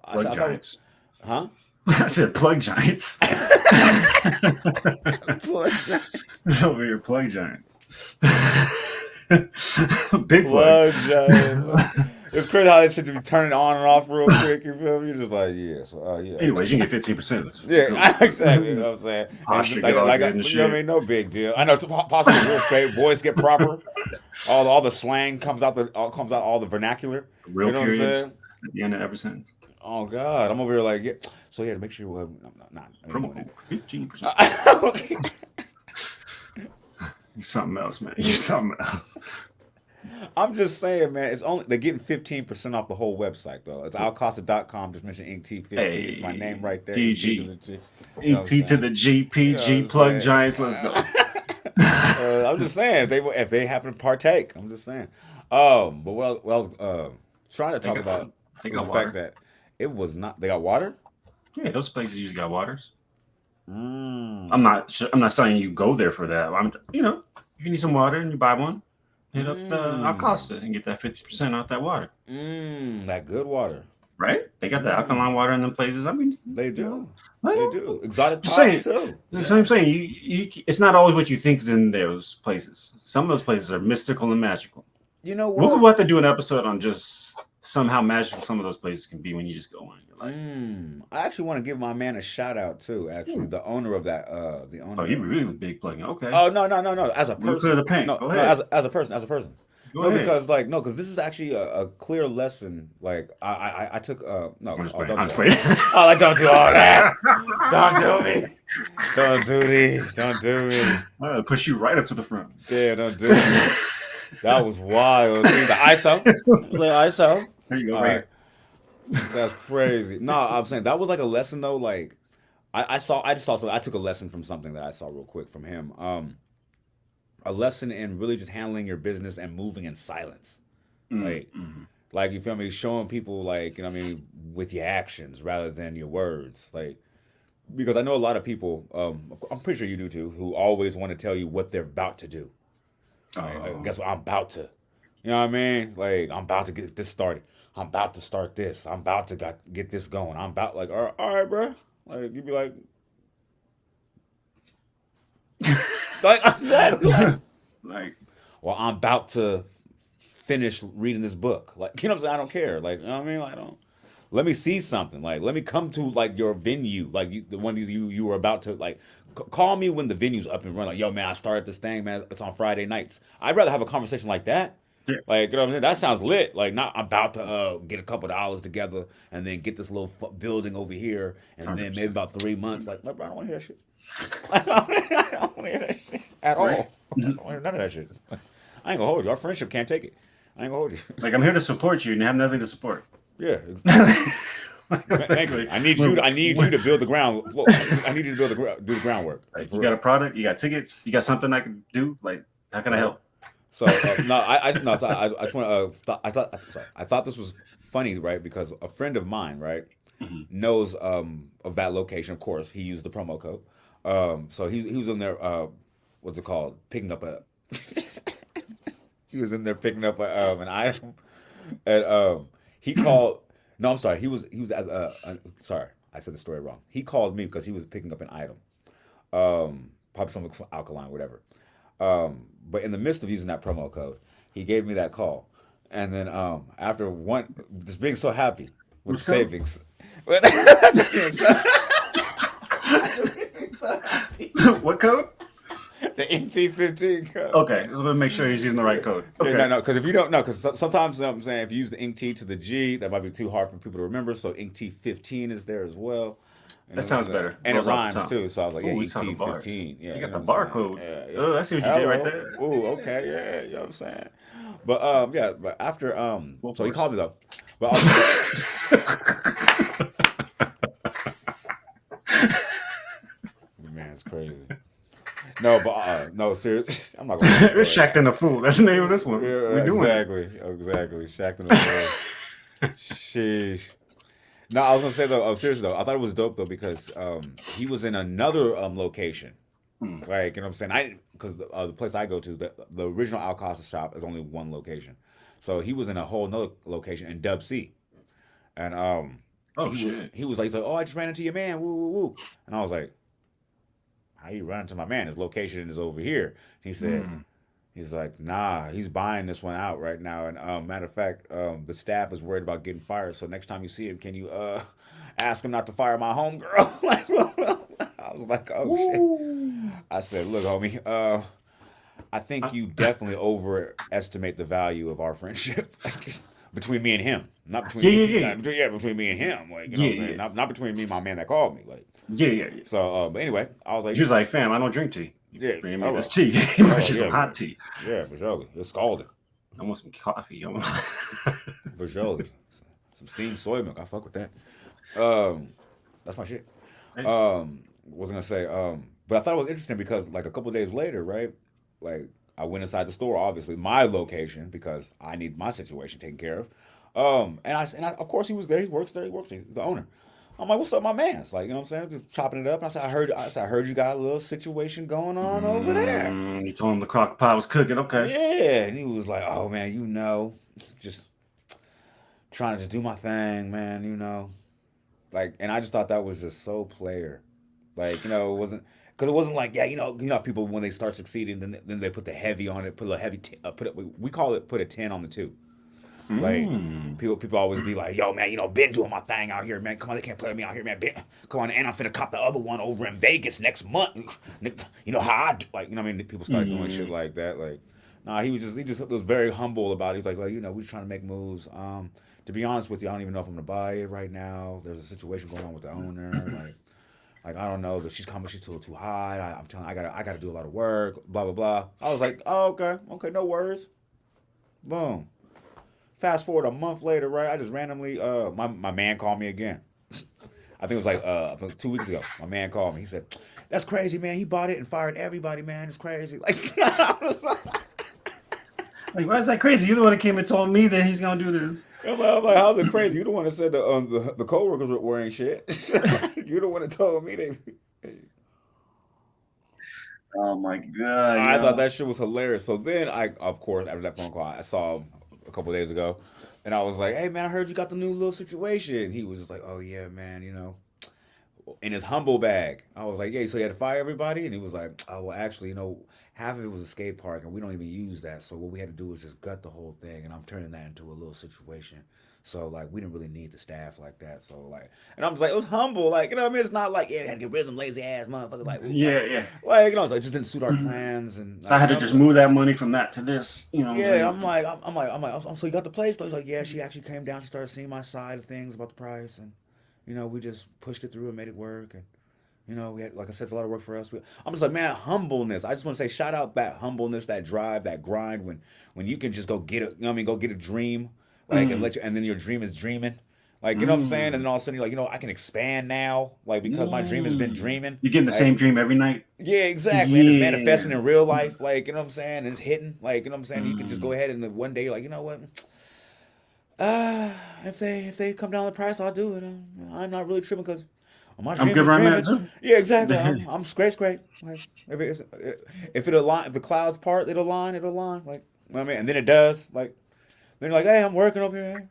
Plug Giants. Huh? I said plug Giants. Plug Giants. Over here, plug Giants. Big plug Giants. It's crazy how that shit just be turning on and off real quick. You feel me? You're just like, yeah. So, yeah. Anyways, you can get 15%. Yeah, exactly. You know what I'm saying? Posture, like, you know what I mean? No big deal. I know possibly real straight. Voice get proper. All the slang comes out. All the vernacular. Real you know periods at the end of every sentence. Oh God, I'm over here like, yeah. So yeah, to make sure we're not promo code 15%. You're something else, man. You're something else. I'm just saying, man. It's only they're getting 15% off the whole website though. It's alcosta.com. Just mention Inc. T15. Hey, it's my name right there. PG. Inc. to the G. PG. Plug Giants. Let's go. I'm just saying if they happen to partake. I'm just saying. But trying to talk about the fact that it was not. They got water. Yeah, those places usually got waters. I'm not saying you go there for that. If you need some water and you buy one. Hit up Al Costa and get that 50% off that water. That good water. Right? They got the alkaline water in them places. I mean, they do. They do. Exotic pops too. That's what I'm saying. You, it's not always what you think is in those places. Some of those places are mystical and magical. You know what? We'll have to do an episode on just somehow magical some of those places can be when you just go on. You're like, I actually want to give my man a shout out too. Actually, the owner of that, the owner. Oh, he really big plug-in. Okay. Oh no! As a person, clear the paint. No, go ahead. As a person. Go ahead. Because this is actually a clear lesson. Like I took I'm just don't do all that. Don't do me. Don't do me. I'll push you right up to the front. Yeah, don't do me. That was wild. The ISO. ISO. There you go. Right. That's crazy. No, I'm saying that was like a lesson though. Like I took a lesson from something that I saw real quick from him. A lesson in really just handling your business and moving in silence. Like you feel me? Showing people like, you know what I mean, with your actions rather than your words. Like, because I know a lot of people, I'm pretty sure you do too, who always want to tell you what they're about to do. Like, guess what? I'm about to. You know what I mean? Like, I'm about to get this started. I'm about to start this. I'm about to get this going. I'm about like, all right, bro. Like, you'd be like, well, I'm about to finish reading this book. Like, you know what I'm saying? I don't care. Like, you know what I mean? I don't. let me see something. Like, let me come to like your venue, like the one you were about to like. Call me when the venue's up and running. Like, yo, man, I started this thing, man. It's on Friday nights. I'd rather have a conversation like that. Yeah. Like, you know what I'm saying? That sounds lit. Like, not about to get a couple dollars together and then get this little building over here, and then 100%. maybe about 3 months. Like, no, bro, I don't want to hear that shit. I don't want to hear that shit at all. Right. I don't want to hear none of that shit. I ain't gonna hold you. Our friendship can't take it. I ain't gonna hold you. Like, I'm here to support you, and you have nothing to support. Yeah. Thank you. I need you. I need you to build the ground. I need you to do the groundwork. Like, you got a product, you got tickets, you got something I can do. Like, how can I help? So no, so I just want to. I thought this was funny, right? Because a friend of mine, right, knows of that location. Of course, he used the promo code. So he was in there. What's it called? Picking up a. He was in there picking up an item, and he called. No, I'm sorry. He was at. Sorry, I said the story wrong. He called me because he was picking up an item, probably some alkaline, whatever. But in the midst of using that promo code, he gave me that call, and then after just being so happy with Which savings. What code? The MT15 code. Okay, so we'll make sure he's using the right code. Okay. Yeah, no, because if you don't know, because sometimes I'm saying if you use the INT to the G, that might be too hard for people to remember. So INT15 is there as well. That sounds better. And it Rolls off the rhymes tongue. too. So I was like, yeah, Ooh, he's talking bars. INT15. Yeah, You got the know what I'm barcode. saying? Yeah, Oh, I see what you did right there. Oh, okay, yeah, you know what I'm saying. But yeah, but after so he called me though. But man, it's crazy. No, but no, seriously, I'm not going to. It's Shaqtin' a Fool. That's the name of this one. Yeah, We're doing exactly. Shaqtin' a Fool. Sheesh. No, I was gonna say though. Seriously though, I thought it was dope though because he was in another location. Like, you know what I'm saying? Because the place I go to, the original Al Casa shop is only one location, so he was in a whole nother location in Dub C, and he was like, oh, I just ran into your man, woo woo woo, and I was like, how you run into my man? His location is over here. He said, he's like, nah, he's buying this one out right now, and matter of fact, the staff is worried about getting fired, so next time you see him, can you ask him not to fire my homegirl? I was like, oh shit. I said, look, homie, I think you definitely overestimate the value of our friendship between me and him, not between between me and him, like, you know what I'm saying? Not between me and my man that called me, like. Yeah. So, but anyway, I was like, He was like, fam, I don't drink tea. Yeah, Bring me this tea. Some hot tea. Yeah, for sure. It's scalding. I want some coffee. For sure. Some steamed soy milk. I fuck with that. That's my shit. Was gonna say, but I thought it was interesting because like a couple days later, right? Like I went inside the store, obviously my location because I need my situation taken care of. And I of course he was there. He works there. He's the owner. I'm like, what's up, my man? It's like, you know what I'm saying? Just chopping it up. And I said, I heard you got a little situation going on over there. You told him the crock pot was cooking. Okay. Yeah, and he was like, oh man, you know, just trying to just do my thing, man, you know. Like, and I just thought that was just so player. Like, you know, it wasn't like, yeah, you know, people when they start succeeding, then they put the heavy on it, put a little heavy, we call it put a 10 on the 2. Like people always be like, yo man, you know, been doing my thing out here, man. Come on, they can't play with me out here, man. Come on, and I'm finna cop the other one over in Vegas next month. You know how I do, like, you know what I mean? People start doing shit like that. Like, nah, he just was very humble about it. He's like, well, you know, we're just trying to make moves. To be honest with you, I don't even know if I'm gonna buy it right now. There's a situation going on with the owner. Like I don't know, but she's coming. She's too high. I'm telling. I gotta do a lot of work. Blah blah blah. I was like, oh, okay, no worries. Boom. Fast forward a month later, right? I just randomly, my man called me again. I think it was like 2 weeks ago. My man called me. He said, "That's crazy, man. He bought it and fired everybody, man. It's crazy." Like, I was like, why is that crazy? You're the one that came and told me that he's gonna do this. I'm like, how's it crazy? You're the one that said the coworkers were wearing shit. You're the one that told me they. Oh my god! I thought that shit was hilarious. So then of course, after that phone call, I saw him a couple days ago, and I was like, "Hey man, I heard you got the new little situation." He was just like, "Oh yeah, man, you know, in his humble bag. I was like, yeah, so you had to fire everybody? And he was like, oh, well, actually, half of it was a skate park and we don't even use that. So what we had to do was just gut the whole thing. And I'm turning that into a little situation. So like we didn't really need the staff like that. So like, and I'm just like, it was humble, like what I mean. It's not like yeah, I had to get rid of them lazy ass motherfuckers. Yeah. It just didn't suit our plans. And So I had to just move that money from that to this. Yeah, so you got the place though? He's like, yeah, she actually came down. She started seeing my side of things about the price, and we just pushed it through and made it work. And we had, like I said, it's a lot of work for us. I'm just like, man, humbleness. I just want to say, shout out that humbleness, that drive, that grind. When you can just go get it, go get a dream, like and then your dream is dreaming. Like, you know what I'm saying? And then all of a sudden you're like, I can expand now, like because my dream has been dreaming. You're getting the same dream every night. Yeah, exactly. And it's manifesting in real life, like, you know what I'm saying? And it's hitting, like, you know what I'm saying? You can just go ahead and then one day you're like, you know what? If they come down the price, I'll do it. I'm not really tripping because my dream I'm good right now too. Yeah, exactly. I'm great. Like if the clouds part, it'll align. Like, you know what I mean? And then it does. Like then you're like, hey, I'm working over here.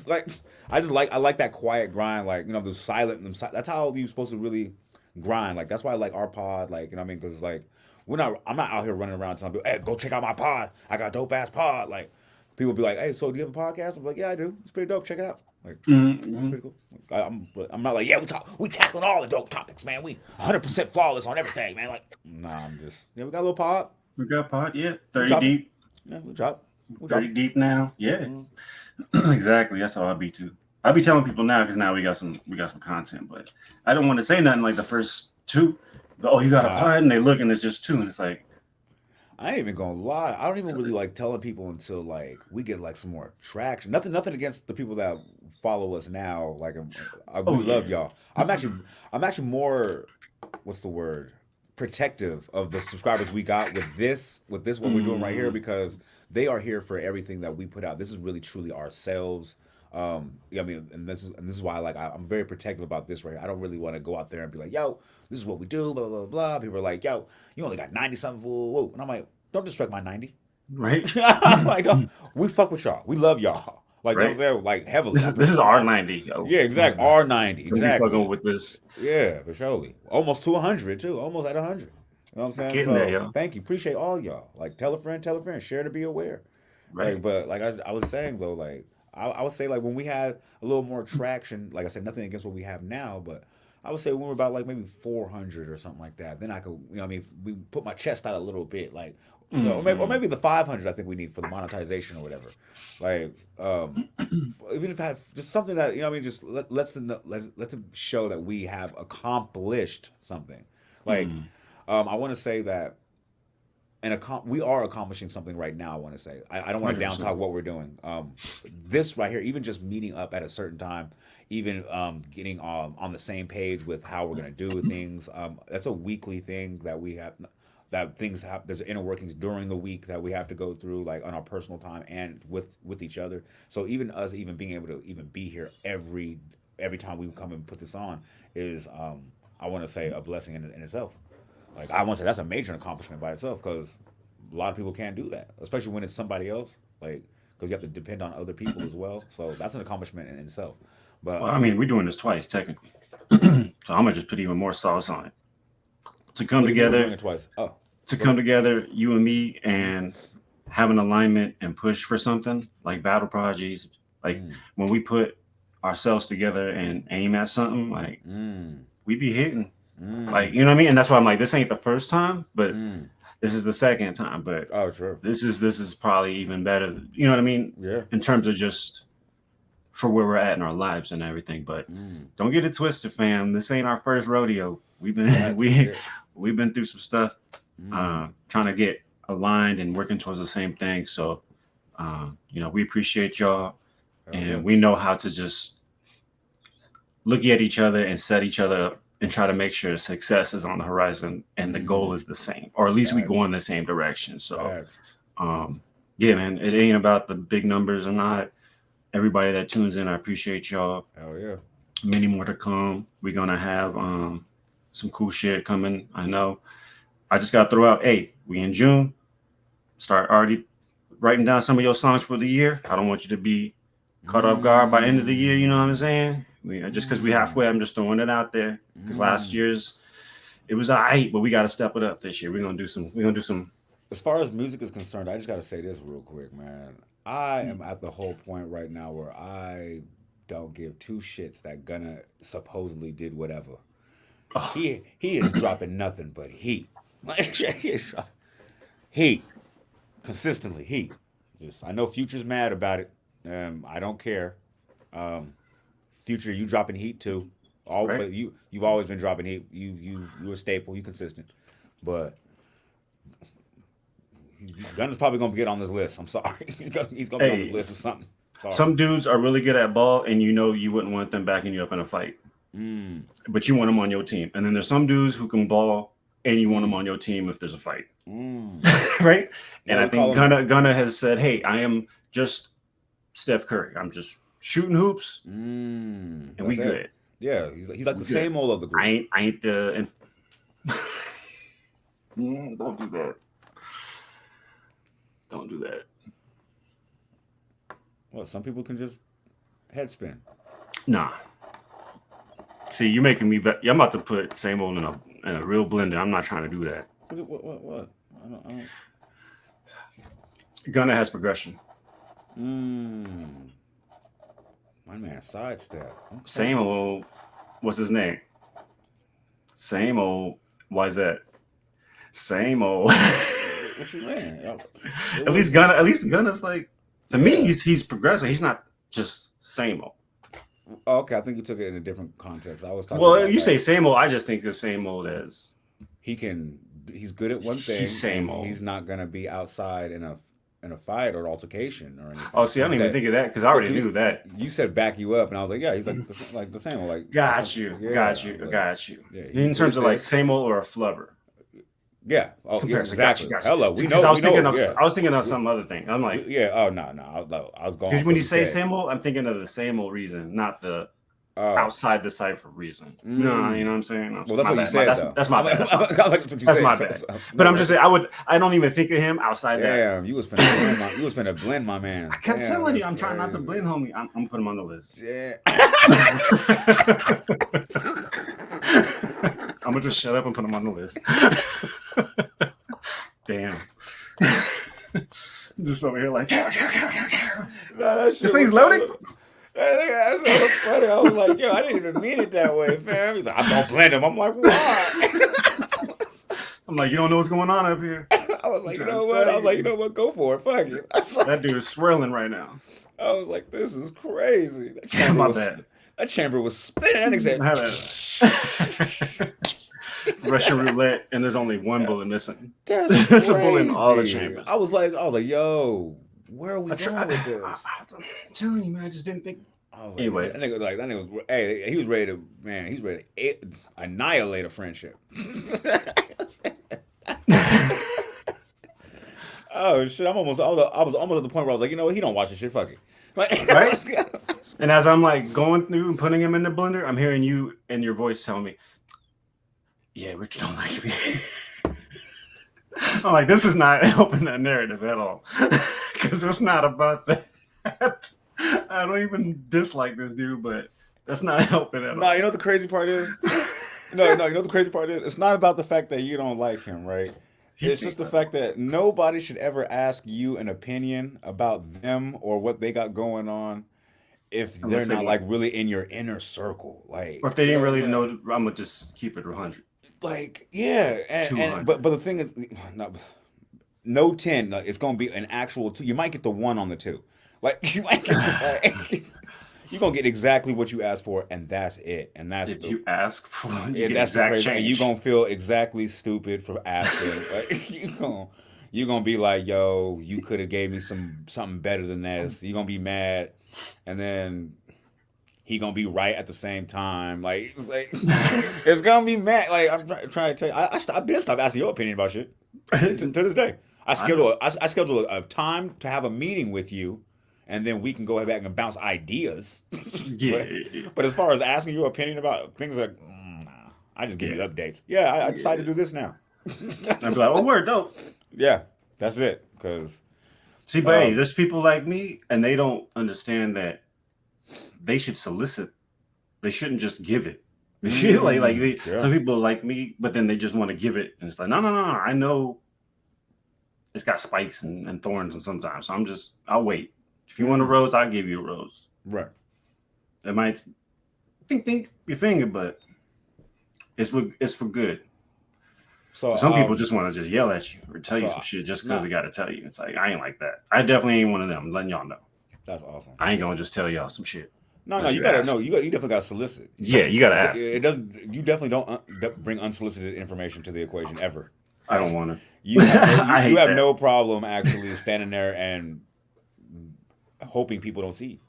Like I like that quiet grind. Like the silent. That's how you're supposed to really grind. Like that's why I like our pod. Like you know what I mean? Because it's like I'm not out here running around telling people, hey, go check out my pod. I got a dope ass pod. Like people be like, hey, so do you have a podcast? I'm like, yeah, I do. It's pretty dope. Check it out. Like, it's pretty cool. I'm not like, yeah, we tackling all the dope topics, man. We 100% flawless on everything, man. Like, nah, I'm just, we got a little pod. We got a pod, yeah. 30 deep. Yeah, we drop. 30 deep now, yeah. Exactly. That's how I be too. I be telling people now because now we got some content, but I don't want to say nothing like the first two. Oh, you got a pod, and they look and it's just two, and it's like. I ain't even gonna lie. I don't even really like telling people until like we get like some more traction. Nothing against the people that follow us now. Like we love y'all. I'm actually more, what's the word? Protective of the subscribers we got with this what we're doing right here because they are here for everything that we put out. This is really truly ourselves. I mean, and this is why I'm very protective about this right here. I don't really want to go out there and be like, yo, this is what we do, blah blah blah. People are like, yo, you only got 90 something, whoa. And I'm like, don't disrespect my 90. Right. Like, we fuck with y'all. We love y'all. Like, right. You know what I'm saying? Like, heavily. This is our 90. Yo. Yeah, exactly. Our 90. Exactly. Fucking with this. Yeah, for surely. Almost to 100 too. Almost at 100. You know what I'm saying? Getting there, yo. Thank you. Appreciate all y'all. Like, tell a friend, share to be aware. Right. Like, but like I was saying though, like I would say like when we had a little more traction, like I said, nothing against what we have now, but I would say when we're about like maybe 400 or something like that, then I could, we put my chest out a little bit, like, or maybe the 500 I think we need for the monetization or whatever. Like, even if I have just something that, just let's them show that we have accomplished something. Like, I want to say that we are accomplishing something right now. I want to say I don't want to down talk what we're doing. This right here, even just meeting up at a certain time, even getting on the same page with how we're gonna do things. That's a weekly thing that we have. That things have. There's inner workings during the week that we have to go through, like on our personal time and with each other. So even us, even being able to even be here every time we come and put this on is, I want to say, a blessing in itself. Like I want to say that's a major accomplishment by itself because a lot of people can't do that, especially when it's somebody else. Like because you have to depend on other people as well. So that's an accomplishment in itself. But well, I mean, we're doing this twice technically, so I'm gonna just put even more sauce on it. To come together, come together, you and me, and have an alignment and push for something like battle projects. Like when we put ourselves together and aim at something, like we be hitting. Like, you know what I mean? And that's why I'm like, this ain't the first time, but this is the second time. But true. This is probably even better. You know what I mean? Yeah. In terms of just for where we're at in our lives and everything. But don't get it twisted, fam. This ain't our first rodeo. We've been we've been through some stuff, trying to get aligned and working towards the same thing. So we appreciate y'all, and we know how to just look at each other and set each other up and try to make sure success is on the horizon and the goal is the same, or at least we go in the same direction. So, yeah, man, it ain't about the big numbers or not. Everybody that tunes in, I appreciate y'all. Hell yeah. Many more to come. We're going to have some cool shit coming. I know. I just got to throw out, hey, we in June. Start already writing down some of your songs for the year. I don't want you to be caught off guard by end of the year. You know what I'm saying? Just because we halfway, I'm just throwing it out there. Because last year's, it was alright, but we got to step it up this year. We're gonna do some. As far as music is concerned, I just got to say this real quick, man. I am at the whole point right now where I don't give two shits that Gunna supposedly did whatever. Oh. He is dropping nothing but heat. Heat. Consistently heat. Just I know Future's mad about it. I don't care. Future, you dropping heat too. Right. You've always been dropping heat. You a staple. You consistent. But Gunna's probably gonna get on this list. I'm sorry. He's gonna be on this list with something. Sorry. Some dudes are really good at ball, and you wouldn't want them backing you up in a fight. But you want them on your team. And then there's some dudes who can ball, and you want them on your team if there's a fight. Right? And I think Gunna has said, hey, I am just Steph Curry. I'm just shooting hoops, and we good. Yeah, he's like the same old of the group. I ain't the... Don't do that. Don't do that. Well, some people can just head spin. Nah. See, you're making me... I'm about to put same old in a real blender. I'm not trying to do that. What? I don't... Gunna has progression. My man, sidestep. Okay. Same old... What's his name? Same old... Why is that? Same old... What you mean? At least Gunna's like... To me, he's progressing. He's not just same old. Oh, okay, I think you took it in a different context. I was talking. Well, about you say same old. I just think of same old as he's good at one thing. He's same old. He's not gonna be outside in a fight or altercation or anything. Oh, see, I didn't even think of that because I already knew that. You said back you up, and I was like, yeah, he's like the same old. Like got you. Yeah, in terms of like same old or a flubber. Yeah. Oh, yeah, exactly. Gotcha. Hello. I was thinking of some other thing. I'm like, yeah. Oh no. I was going. Because when you say same old, I'm thinking of the same old reason, not the outside the cipher reason. No, you know what I'm saying? Well, that's what you said. That's my bad. That's my bad. But I'm just saying, I don't even think of him outside that. Damn, you was finna blend my man. I kept telling you, I'm trying not to blend, homie. I'm gonna put him on the list. Yeah. I'm gonna just shut up and put him on the list. Damn. Just over here like, this thing's loading. That's so funny. I was like, yo, I didn't even mean it that way, fam. He's like, I don't blend him. I'm like, why? I'm like, you don't know what's going on up here. I was like, you know what? I was like, you know what? Go for it. Fuck it. That dude is swirling right now. I was like, this is crazy. That chamber was spinning. That said, Russian roulette, and there's only one bullet missing. That's a bullet in all the chambers. I was like, yo, where are we going with this? I'm telling you, man, I just didn't think. Like, anyway, that nigga was, hey, he was ready to annihilate a friendship. Oh shit! I was almost at the point where I was like, you know what? He don't watch this shit. Fuck it. Right? And as I'm like going through and putting him in the blender, I'm hearing you and your voice tell me, yeah, Rich don't like me. I'm like, this is not helping that narrative at all. Because it's not about that. I don't even dislike this dude, but that's not helping at all. No, you know what the crazy part is? No, you know what the crazy part is? It's not about the fact that you don't like him, right? It's just the fact that nobody should ever ask you an opinion about them or what they got going on if they're not like really in your inner circle. Like, or if they didn't really know, I'm gonna just keep it 100. Like, yeah, and but the thing is, no 10. It's gonna be an actual 2. You might get the 1 on the 2. Like, you might get you're gonna get exactly what you asked for, and that's it. And that's you ask for. That's the crazy. And you're gonna feel exactly stupid for asking. Like, you're gonna be like, yo, you could have gave me something better than this. You're gonna be mad, and then he gonna be right at the same time. Like, it's gonna be mad. Like, I'm trying to tell you, I've been stopped asking your opinion about shit to this day. I schedule a time to have a meeting with you, and then we can go back and bounce ideas. But as far as asking your opinion about things, like, nah, I just give you updates. Yeah, I decided to do this now. I'd be like, oh, word, dope. Yeah, that's it. Because see, but hey, there's people like me, and they don't understand that they should solicit they shouldn't just give it. They should, Yeah. some people like me, but then they just want to give it, and it's like, no. I know it's got spikes and thorns, and sometimes, so I'll wait. If you want a rose, I'll give you a rose. Right. It might think your finger, but it's for good. So Some people just want to just yell at you or tell you so, some shit just because they got to tell you. It's like, I ain't like that. I definitely ain't one of them. I'm letting y'all know. That's awesome. I ain't gonna just tell y'all some shit. No, unless you gotta ask. know. You definitely gotta solicit. Yeah, you gotta ask. It doesn't. You definitely don't bring unsolicited information to the equation ever. I don't want to. You have, I hate that. no problem actually standing there and hoping people don't see.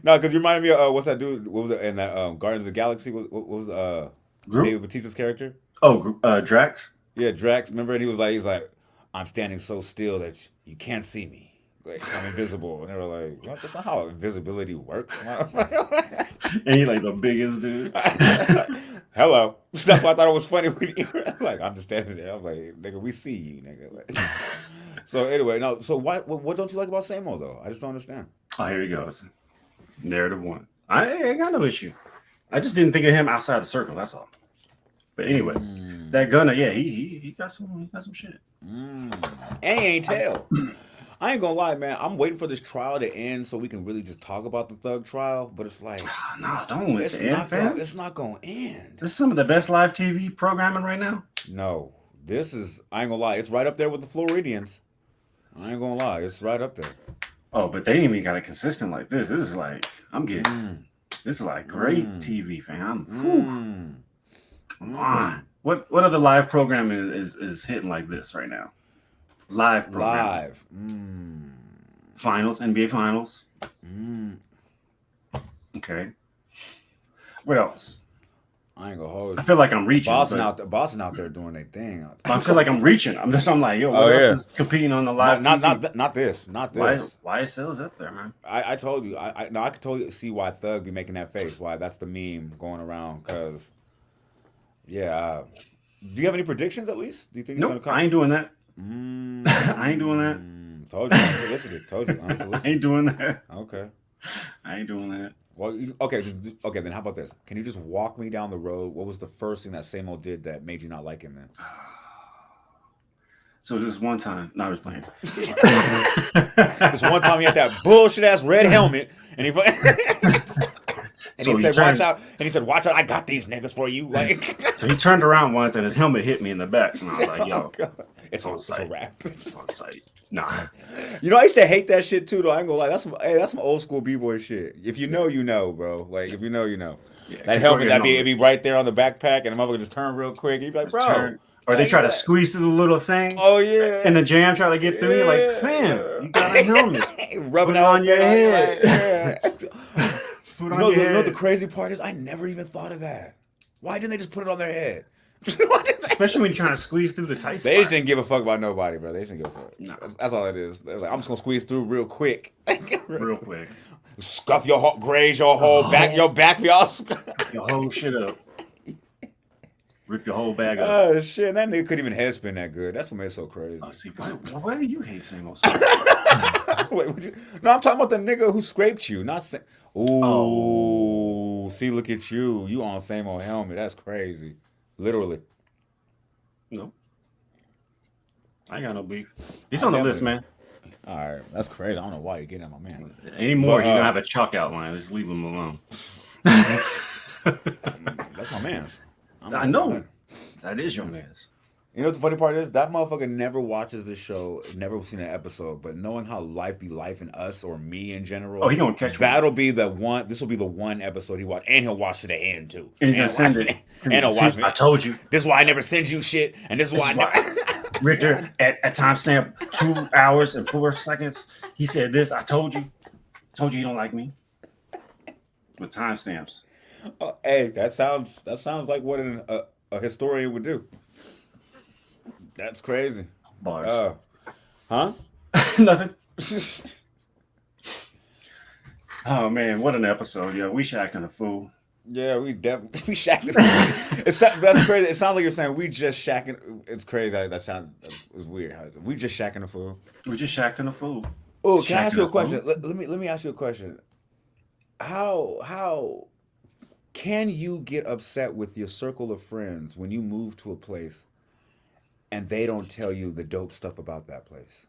No, because you reminded me of what's that dude? What was it in that Guardians of the Galaxy? What was Group? David Bautista's character? Oh, Drax. Yeah, Drax. Remember, and he's like, I'm standing so still that you can't see me. Like, I'm invisible. And they were like, what? That's not how invisibility works. And he like the biggest dude. Hello. That's why I thought it was funny when you were like, I'm just standing there. I was like, nigga, we see you, nigga. Like, so anyway, no. So what don't you like about Samo though? I just don't understand. Oh, here he goes. Narrative 1. I ain't got no issue. I just didn't think of him outside the circle. That's all. But anyways, that Gunna, yeah, he got some shit. And he ain't tell. I ain't gonna lie, man. I'm waiting for this trial to end so we can really just talk about the Thug trial. But it's like, No, don't it's end, fam. it's not gonna end. This is some of the best live TV programming right now. No, this is. I ain't gonna lie. It's right up there with the Floridians. I ain't gonna lie. It's right up there. Oh, but they ain't even got it consistent like this. This is like this is like great TV, fam. Come on. What other live programming is hitting like this right now? Live programming. Finals, NBA Finals. Okay. What else? I ain't gonna hold you. I feel like I'm reaching. Boston but out there doing their thing. I feel like I'm reaching. I'm like, yo, what else is competing on the live TV? Not this. YSL's up there, man. I told you. I could totally see why Thug be making that face. Why that's the meme going around. Cause, yeah. Do you have any predictions at least? Do you think? Nope, I ain't doing that. I ain't doing that. Told you unsolicited. I ain't doing that. Okay. I ain't doing that. Well, okay. Then how about this? Can you just walk me down the road? What was the first thing that Samo did that made you not like him then? So this one time, no, I was playing. This one time he had that bullshit ass red helmet, and he said, "Watch out!" And he said, "Watch out! I got these niggas for you." Like, so he turned around once, and his helmet hit me in the back, and I was like, "Yo, it's on a wrap." It's on site. Nah. You know, I used to hate that shit too, though. I ain't gonna lie. That's some old school b-boy shit. If you know, you know, bro. Like, if you know, you know. Yeah, that helmet, it'd be right there on the backpack, and the motherfucker just turn real quick. He'd be like, bro. Or they try to squeeze through the little thing. Oh, yeah. And the jam try to get through. You're like, fam, you got a helmet. Rubbing it on your head. Food on your head. You know what the crazy part is? I never even thought of that. Why didn't they just put it on their head? Especially when you're trying to squeeze through the tight spot. They just didn't give a fuck about nobody, bro. They just didn't give a fuck. No. That's all it is. They're like, I'm just going to squeeze through real quick. Real quick. Scuff your whole, graze your whole back, your y'all. Your whole shit up. Rip your whole bag up. Oh, shit. That nigga couldn't even head spin that good. That's what made it so crazy. Oh, see, why do you hate Samo? Wait, no, I'm talking about the nigga who scraped you, not Ooh, see, look at you. You on same old helmet. That's crazy. Literally. No. I ain't got no beef. He's on the list, man. All right. That's crazy. I don't know why you're getting at my man. Anymore, he's going to have a chalk outline. Just leave him alone. That's my man's. I know. That is your man's. You know what the funny part is? That motherfucker never watches this show, never seen an episode, but knowing how life be life in us or me in general. Oh, he gonna catch that'll be the one. This will be the one episode he watch, and he'll watch to the end too. And he's gonna send it. And he'll watch it. I told you. This is why I never send you shit, and this is why. Rictor at timestamp 2 hours and 4 seconds. He said this. I told you. Told you don't like me. With timestamps. Hey, that sounds like what a historian would do. That's crazy. Bars. Huh? Nothing. Oh man, what an episode! Yeah, we Shaqtin' a fool. Yeah, we Shaqtin'. That's crazy. It sounds like you're saying we just Shaqtin'. It's crazy. That sounds. It's weird. We just Shaqtin' a fool. We just Shaqtin' a fool. Oh, can I ask you a question? Let me ask you a question. how can you get upset with your circle of friends when you move to a place and they don't tell you the dope stuff about that place?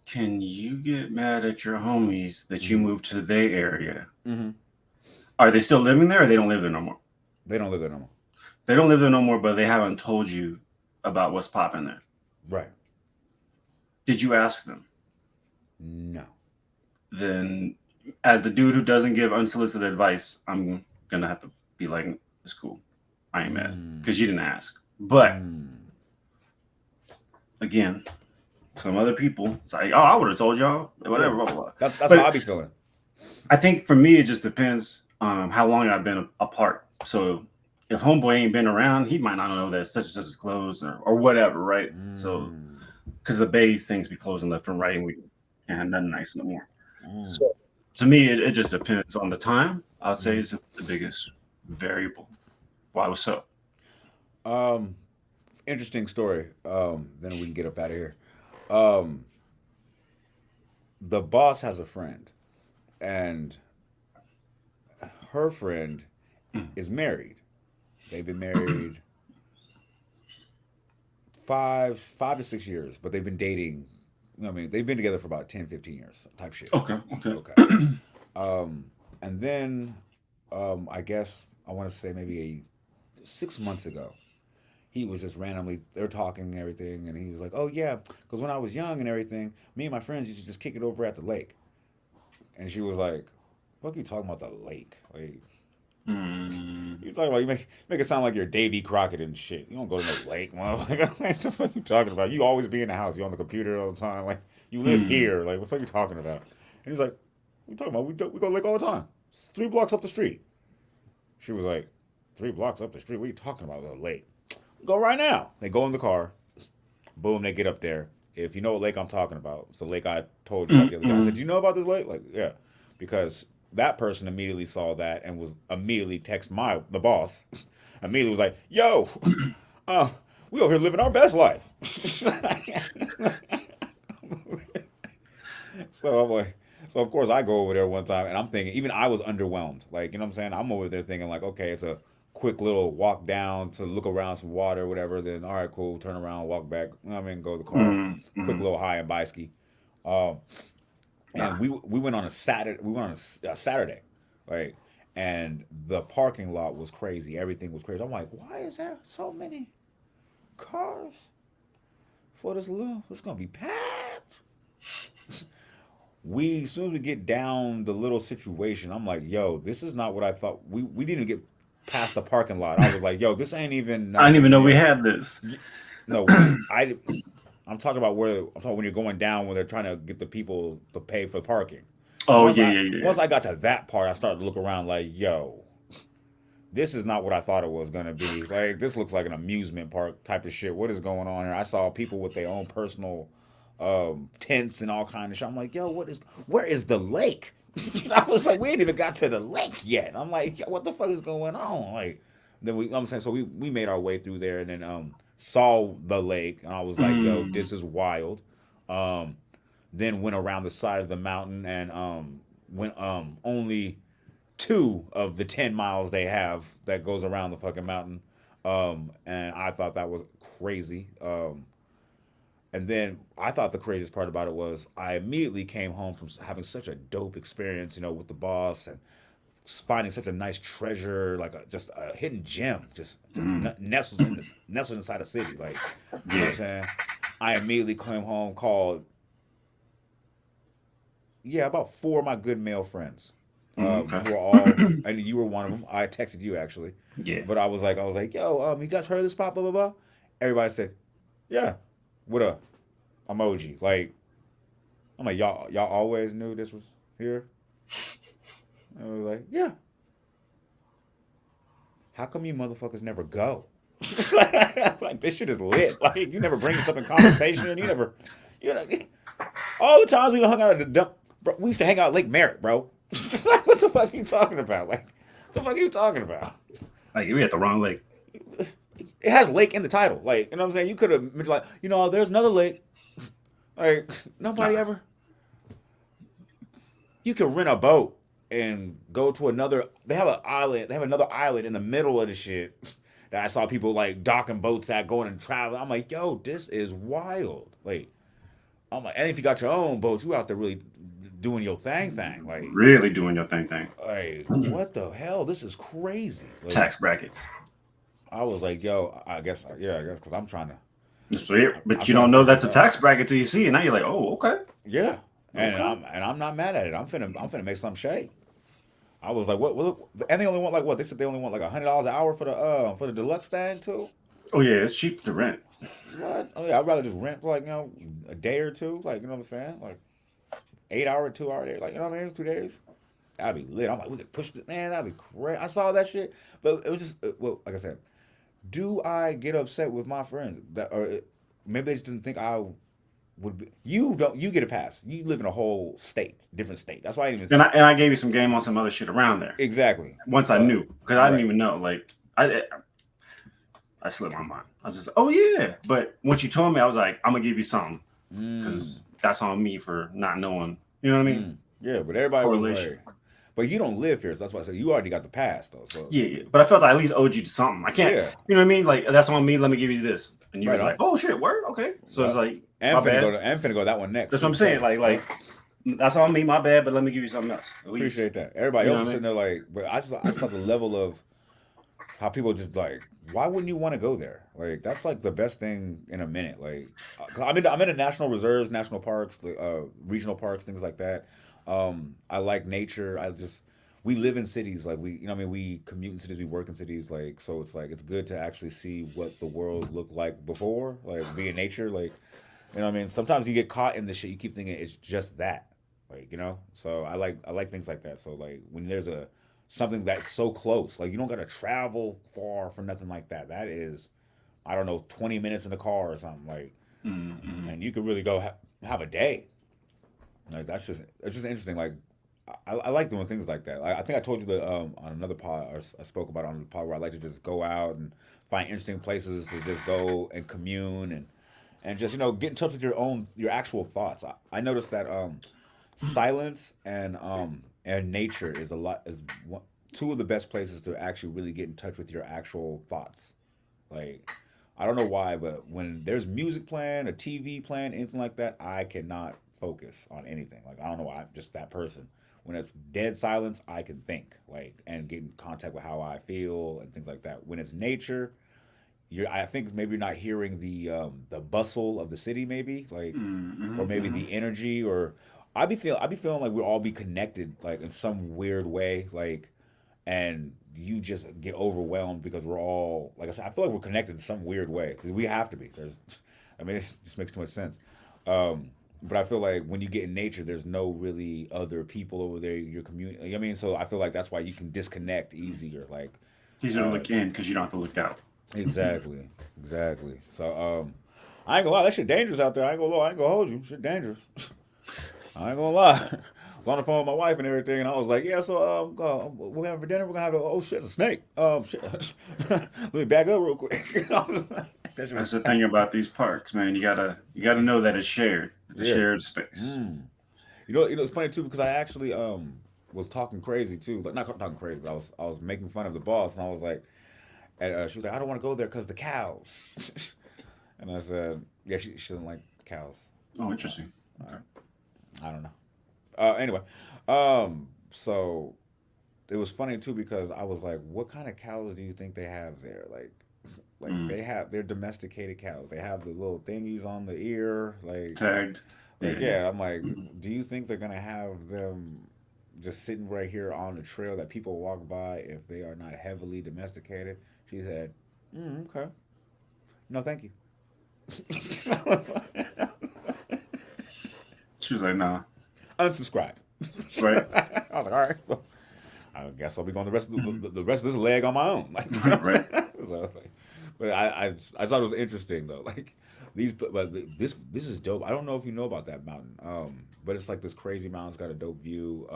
Can you get mad at your homies that you Mhm. moved to their area? Mm-hmm. Are they still living there or they don't live there no more? They don't live there no more. They don't live there no more, but they haven't told you about what's popping there. Right. Did you ask them? No. Then, as the dude who doesn't give unsolicited advice, I'm going to have to be like, it's cool. I ain't mad because you didn't ask. But again, some other people, it's like, oh, I would have told y'all, whatever, blah, blah, blah. That's But how I be feeling. I think for me, it just depends how long I've been apart. So if homeboy ain't been around, he might not know that such and such is closed or whatever, right? So because the Bay things be closing left and right, and we can't have nothing nice no more. So to me, it just depends on the time. I'd say is the biggest variable. Why? What's up? Interesting story. Then we can get up out of here. Um, the boss has a friend, and her friend is married. They've been married 5 to 6 years, but they've been dating. I mean, they've been together for about 10, 15 years type shit. Okay. Okay. And then, I guess I want to say maybe 6 months ago, he was just randomly, they're talking and everything, and he was like, "Oh yeah, because when I was young and everything, me and my friends used to just kick it over at the lake." And she was like, "Fuck you talking about the lake? Like, you talking about, you make it sound like you're Davy Crockett and shit. You don't go to the lake, motherfucker. What the fuck you talking about? You always be in the house. You on the computer all the time. Like, you live here. Like, what the fuck you talking about?" And he's like, "What you talking about? We go to the lake all the time. It's 3 blocks up the street." She was like, "3 blocks up the street? What are you talking about, the lake? Go right now." They go in the car. Boom, they get up there. If you know what lake I'm talking about, it's the lake I told you about the other day. I said, "Do you know about this lake?" Like, yeah. Because that person immediately saw that and was immediately text the boss. Immediately was like, "Yo, we over here living our best life." So I'm like, so of course I go over there one time and I'm thinking, even I was underwhelmed. Like, you know what I'm saying? I'm over there thinking like, okay, it's a quick little walk down to look around some water or whatever. Then all right, cool, turn around, walk back. You know what I mean, go to the car, quick little high and bike ski. And we went on a Saturday. We went on a Saturday, right? And the parking lot was crazy. Everything was crazy. I'm like, why is there so many cars for this little? It's gonna be packed. As soon as we get down the little situation, I'm like, yo, this is not what I thought. We didn't get past the parking lot. I was like, yo, this ain't even. I didn't even know we had this. No, I'm talking about when you're going down when they're trying to get the people to pay for parking. Oh Once yeah. Once I got to that part, I started to look around like, yo, this is not what I thought it was gonna be. Like, this looks like an amusement park type of shit. What is going on here? I saw people with their own personal tents and all kind of shit. I'm like, yo, where is the lake? I was like, we ain't even got to the lake yet. I'm like, yo, what the fuck is going on? Like, then I'm saying, so we made our way through there and then saw the lake and I was like, yo, this is wild. Then went around the side of the mountain and went only 2 of the 10 miles they have that goes around the fucking mountain. And I thought that was crazy. And then I thought the craziest part about it was I immediately came home from having such a dope experience, with the boss and finding such a nice treasure, like just a hidden gem, just nestled inside a city. Like, you know what I'm saying? I immediately came home, called, about 4 of my good male friends. Okay. Who were all, and you were one of them. I texted you actually. Yeah. But I was like, yo, you guys heard of this spot? Blah blah blah. Everybody said, yeah, with a emoji. Like, I'm like, y'all always knew this was here. I was like, yeah. How come you motherfuckers never go? Like, this shit is lit. Like, you never bring this up in conversation. All the times we hung out at the dump, bro, we used to hang out at Lake Merritt, bro. What the fuck are you talking about? Like, what the fuck are you talking about? Like, we at the wrong lake. It has lake in the title. Like, you know what I'm saying? You could have mentioned, like, there's another lake. Like, nobody ever. You can rent a boat and go to another. They have an island. They have another island in the middle of the shit that I saw people like docking boats at, going and traveling. I'm like, yo, this is wild. Like, I'm like, and if you got your own boat, you out there really doing your thing. Really doing your thing. Like what the hell? This is crazy. Like, Tax brackets. I was like, yo, I guess, because I'm trying to. So, but I'm you don't know that's a figure it out. tax bracket till you see it. Now you're like, oh, okay. Yeah, and Okay. I'm not mad at it. I'm finna make some shade. I was like, what? And they only want like what? They said they only want like $100 an hour for the deluxe stand too. Oh yeah, it's cheap to rent. What? Oh yeah, I'd rather just rent for like a day or two. Like you know what I'm saying? Like 8 hour, 2 hour day. Like you know what I mean? 2 days. That'd be lit. I'm like, we could push this, man. That'd be great. I saw that shit, but it was just well, like I said, do I get upset with my friends that or maybe they just didn't think I would be? You don't. You get a pass. You live in a whole state, different state. That's why I didn't even. And I gave you some game on some other shit around there. Exactly. Once I So, knew, because I didn't right. even know. Like I slipped my mind. I was just, oh yeah. But once you told me, I was like, I'm gonna give you something because that's on me for not knowing. You know what I mean? Yeah, but everybody was Correlation. like, but you don't live here, so that's why I said you already got the pass though. So Yeah. But I felt I at least owed you something. I can't. Yeah. You know what I mean? Like that's on me. Let me give you this. And you Right was on. like, oh shit, word, okay. So it's like, and my finna bad. go to that one next. That's what I'm saying. Like that's on me, my bad. But let me give you something else. At least. Appreciate that. Everybody You know else is what I sitting there like, but I just thought the level of how people just like, why wouldn't you want to go there? Like that's like the best thing in a minute. Like, 'cause I'm in the national reserves, national parks, regional parks, things like that. I like nature. We live in cities, like you know what I mean, we commute in cities, we work in cities, like so it's like it's good to actually see what the world looked like before, like be in nature, like you know what I mean. Sometimes you get caught in the shit, you keep thinking it's just that, like you know. So I like things like that. So like when there's something that's so close, like you don't gotta travel far for nothing like that. That is, I don't know, 20 minutes in the car or something, like, Mm-hmm. and you could really go have a day. Like it's just interesting. Like I like doing things like that. I think I told you that on another pod, or I spoke about it on the pod where I like to just go out and find interesting places to just go and commune and just get in touch with your actual thoughts. I noticed that silence and nature two of the best places to actually really get in touch with your actual thoughts. Like I don't know why, but when there's music playing, a TV playing, anything like that, I cannot focus on anything. Like I don't know why, I'm just that person. When it's dead silence, I can think like and get in contact with how I feel and things like that. When it's nature, I think maybe you're not hearing the bustle of the city, maybe like, Mm-hmm. or maybe the energy, or I be feeling like we'll all be connected like in some weird way, like, and you just get overwhelmed because we're all like I said, I feel like we're connected in some weird way because we have to be. I mean, it just makes too much sense. But I feel like when you get in nature, there's no really other people over there. Your community. I mean, so I feel like that's why you can disconnect easier. Like, Easier to look in because you don't have to look out. exactly, exactly. So I ain't gonna lie, that shit dangerous out there. I ain't gonna lie, I ain't gonna hold you. Shit dangerous. I ain't gonna lie. I was on the phone with my wife and everything, and I was like, "Yeah, so we're having for dinner. We're gonna have oh shit, it's a snake. Shit. Let me back up real quick." That's the thing about these parks, man. You gotta know that it's shared. It's a Yeah. shared space. It's funny too because I actually was talking crazy too, like not talking crazy, but I was making fun of the boss, and I was like, and she was like, "I don't want to go there because the cows," and I said, "Yeah, she doesn't like cows." Oh, interesting. Okay. I don't know. Anyway, so it was funny too because I was like, "What kind of cows do you think they have there?" Like they're domesticated cows. They have the little thingies on the ear, Tagged. yeah. I'm like, do you think they're gonna have them just sitting right here on the trail that people walk by if they are not heavily domesticated? She said, "Okay, no, thank you." She was like, nah. Unsubscribe. Right. I was like, all right, well, I guess I'll be going the rest of the rest of this leg on my own. Like, Right. So, like, but I thought it was interesting though. Like this is dope. I don't know if you know about that mountain, but it's like this crazy mountain. It's got a dope view.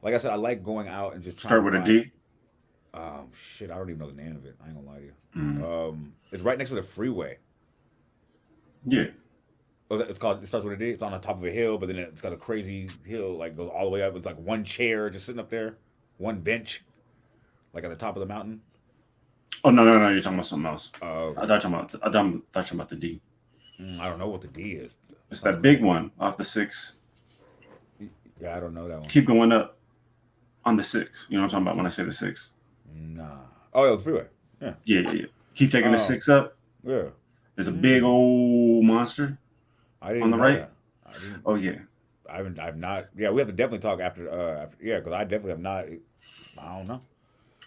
Like I said, I like going out and just trying Start to with a find. D. Shit, I don't even know the name of it. I ain't gonna lie to you. Mm. It's right next to the freeway. Yeah. It's called. It starts with a D. It's on the top of a hill, but then it's got a crazy hill, like goes all the way up. It's like one chair just sitting up there, one bench, like at the top of the mountain. Oh no! You're talking about something else. Okay. I thought you talking about the D. I don't know what the D is. It's that big one off the 6. Yeah, I don't know that one. Keep going up on the 6. You know what I'm talking about when I say the 6. Nah. Oh, yeah, the freeway. Yeah. Yeah. Keep taking the 6 up. Yeah. There's a big old monster I didn't on the know right. that. Oh yeah. I've not. Yeah, we have to definitely talk after. Yeah, because I definitely have not. I don't know.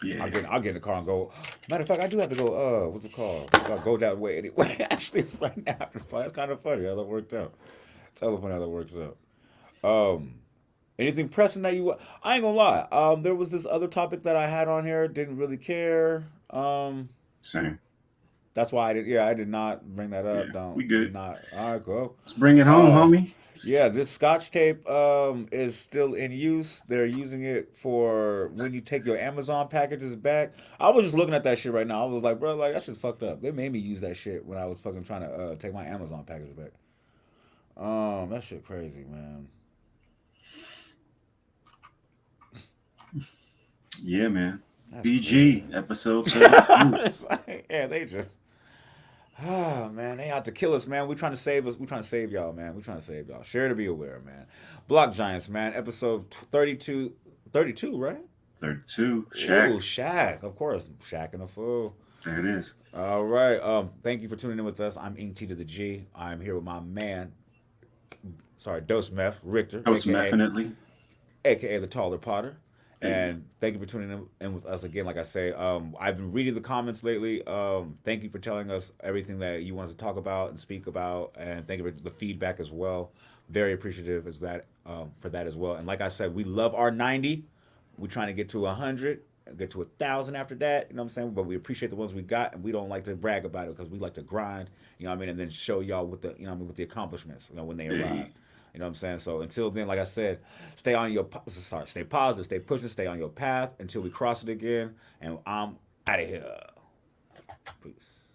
Yeah. I'll get in the car and go. Matter of fact, I do have to go. What's it called? Go that way anyway. Actually, right now, that's kind of funny how that worked out. It's hella funny how that works out. Anything pressing that you? I ain't gonna lie. There was this other topic that I had on here. Didn't really care. Same. That's why I did. Yeah, I did not bring that up. Yeah, we good. Did not. All right, cool. Let's bring it home, homie. Yeah, this Scotch tape is still in use. They're using it for when you take your Amazon packages back. I was just looking at that shit right now. I was like, bro, like that shit's fucked up. They made me use that shit when I was fucking trying to take my Amazon package back. That shit crazy, man. Yeah, man. That's BG episode 32. Yeah, they just. Oh man, they out to kill us, man. We trying to save us. We trying to save y'all, man. We trying to save y'all. Share to be aware, man. Block Giants, man. Episode 32, 32, right? 32. Shaq. Ooh, Shaq, of course. Shaq and a fool. There it is. All right. Thank you for tuning in with us. I'm Ink T to the G. I'm here with my man. Sorry, Dose Meth, Rictor. Most definitely. AKA the Taller Potter. And thank you for tuning in with us again. Like I say, I've been reading the comments lately. Thank you for telling us everything that you want us to talk about and speak about, and thank you for the feedback as well. Very appreciative as that for that as well. And like I said, we love our 90. We're trying to get to 100, get to 1,000 after that. You know what I'm saying? But we appreciate the ones we got, and we don't like to brag about it because we like to grind. You know what I mean? And then show y'all with the with the accomplishments. You know when they arrive. You know what I'm saying? So until then, like I said, stay positive, stay pushing, stay on your path until we cross it again. And I'm out of here. Peace.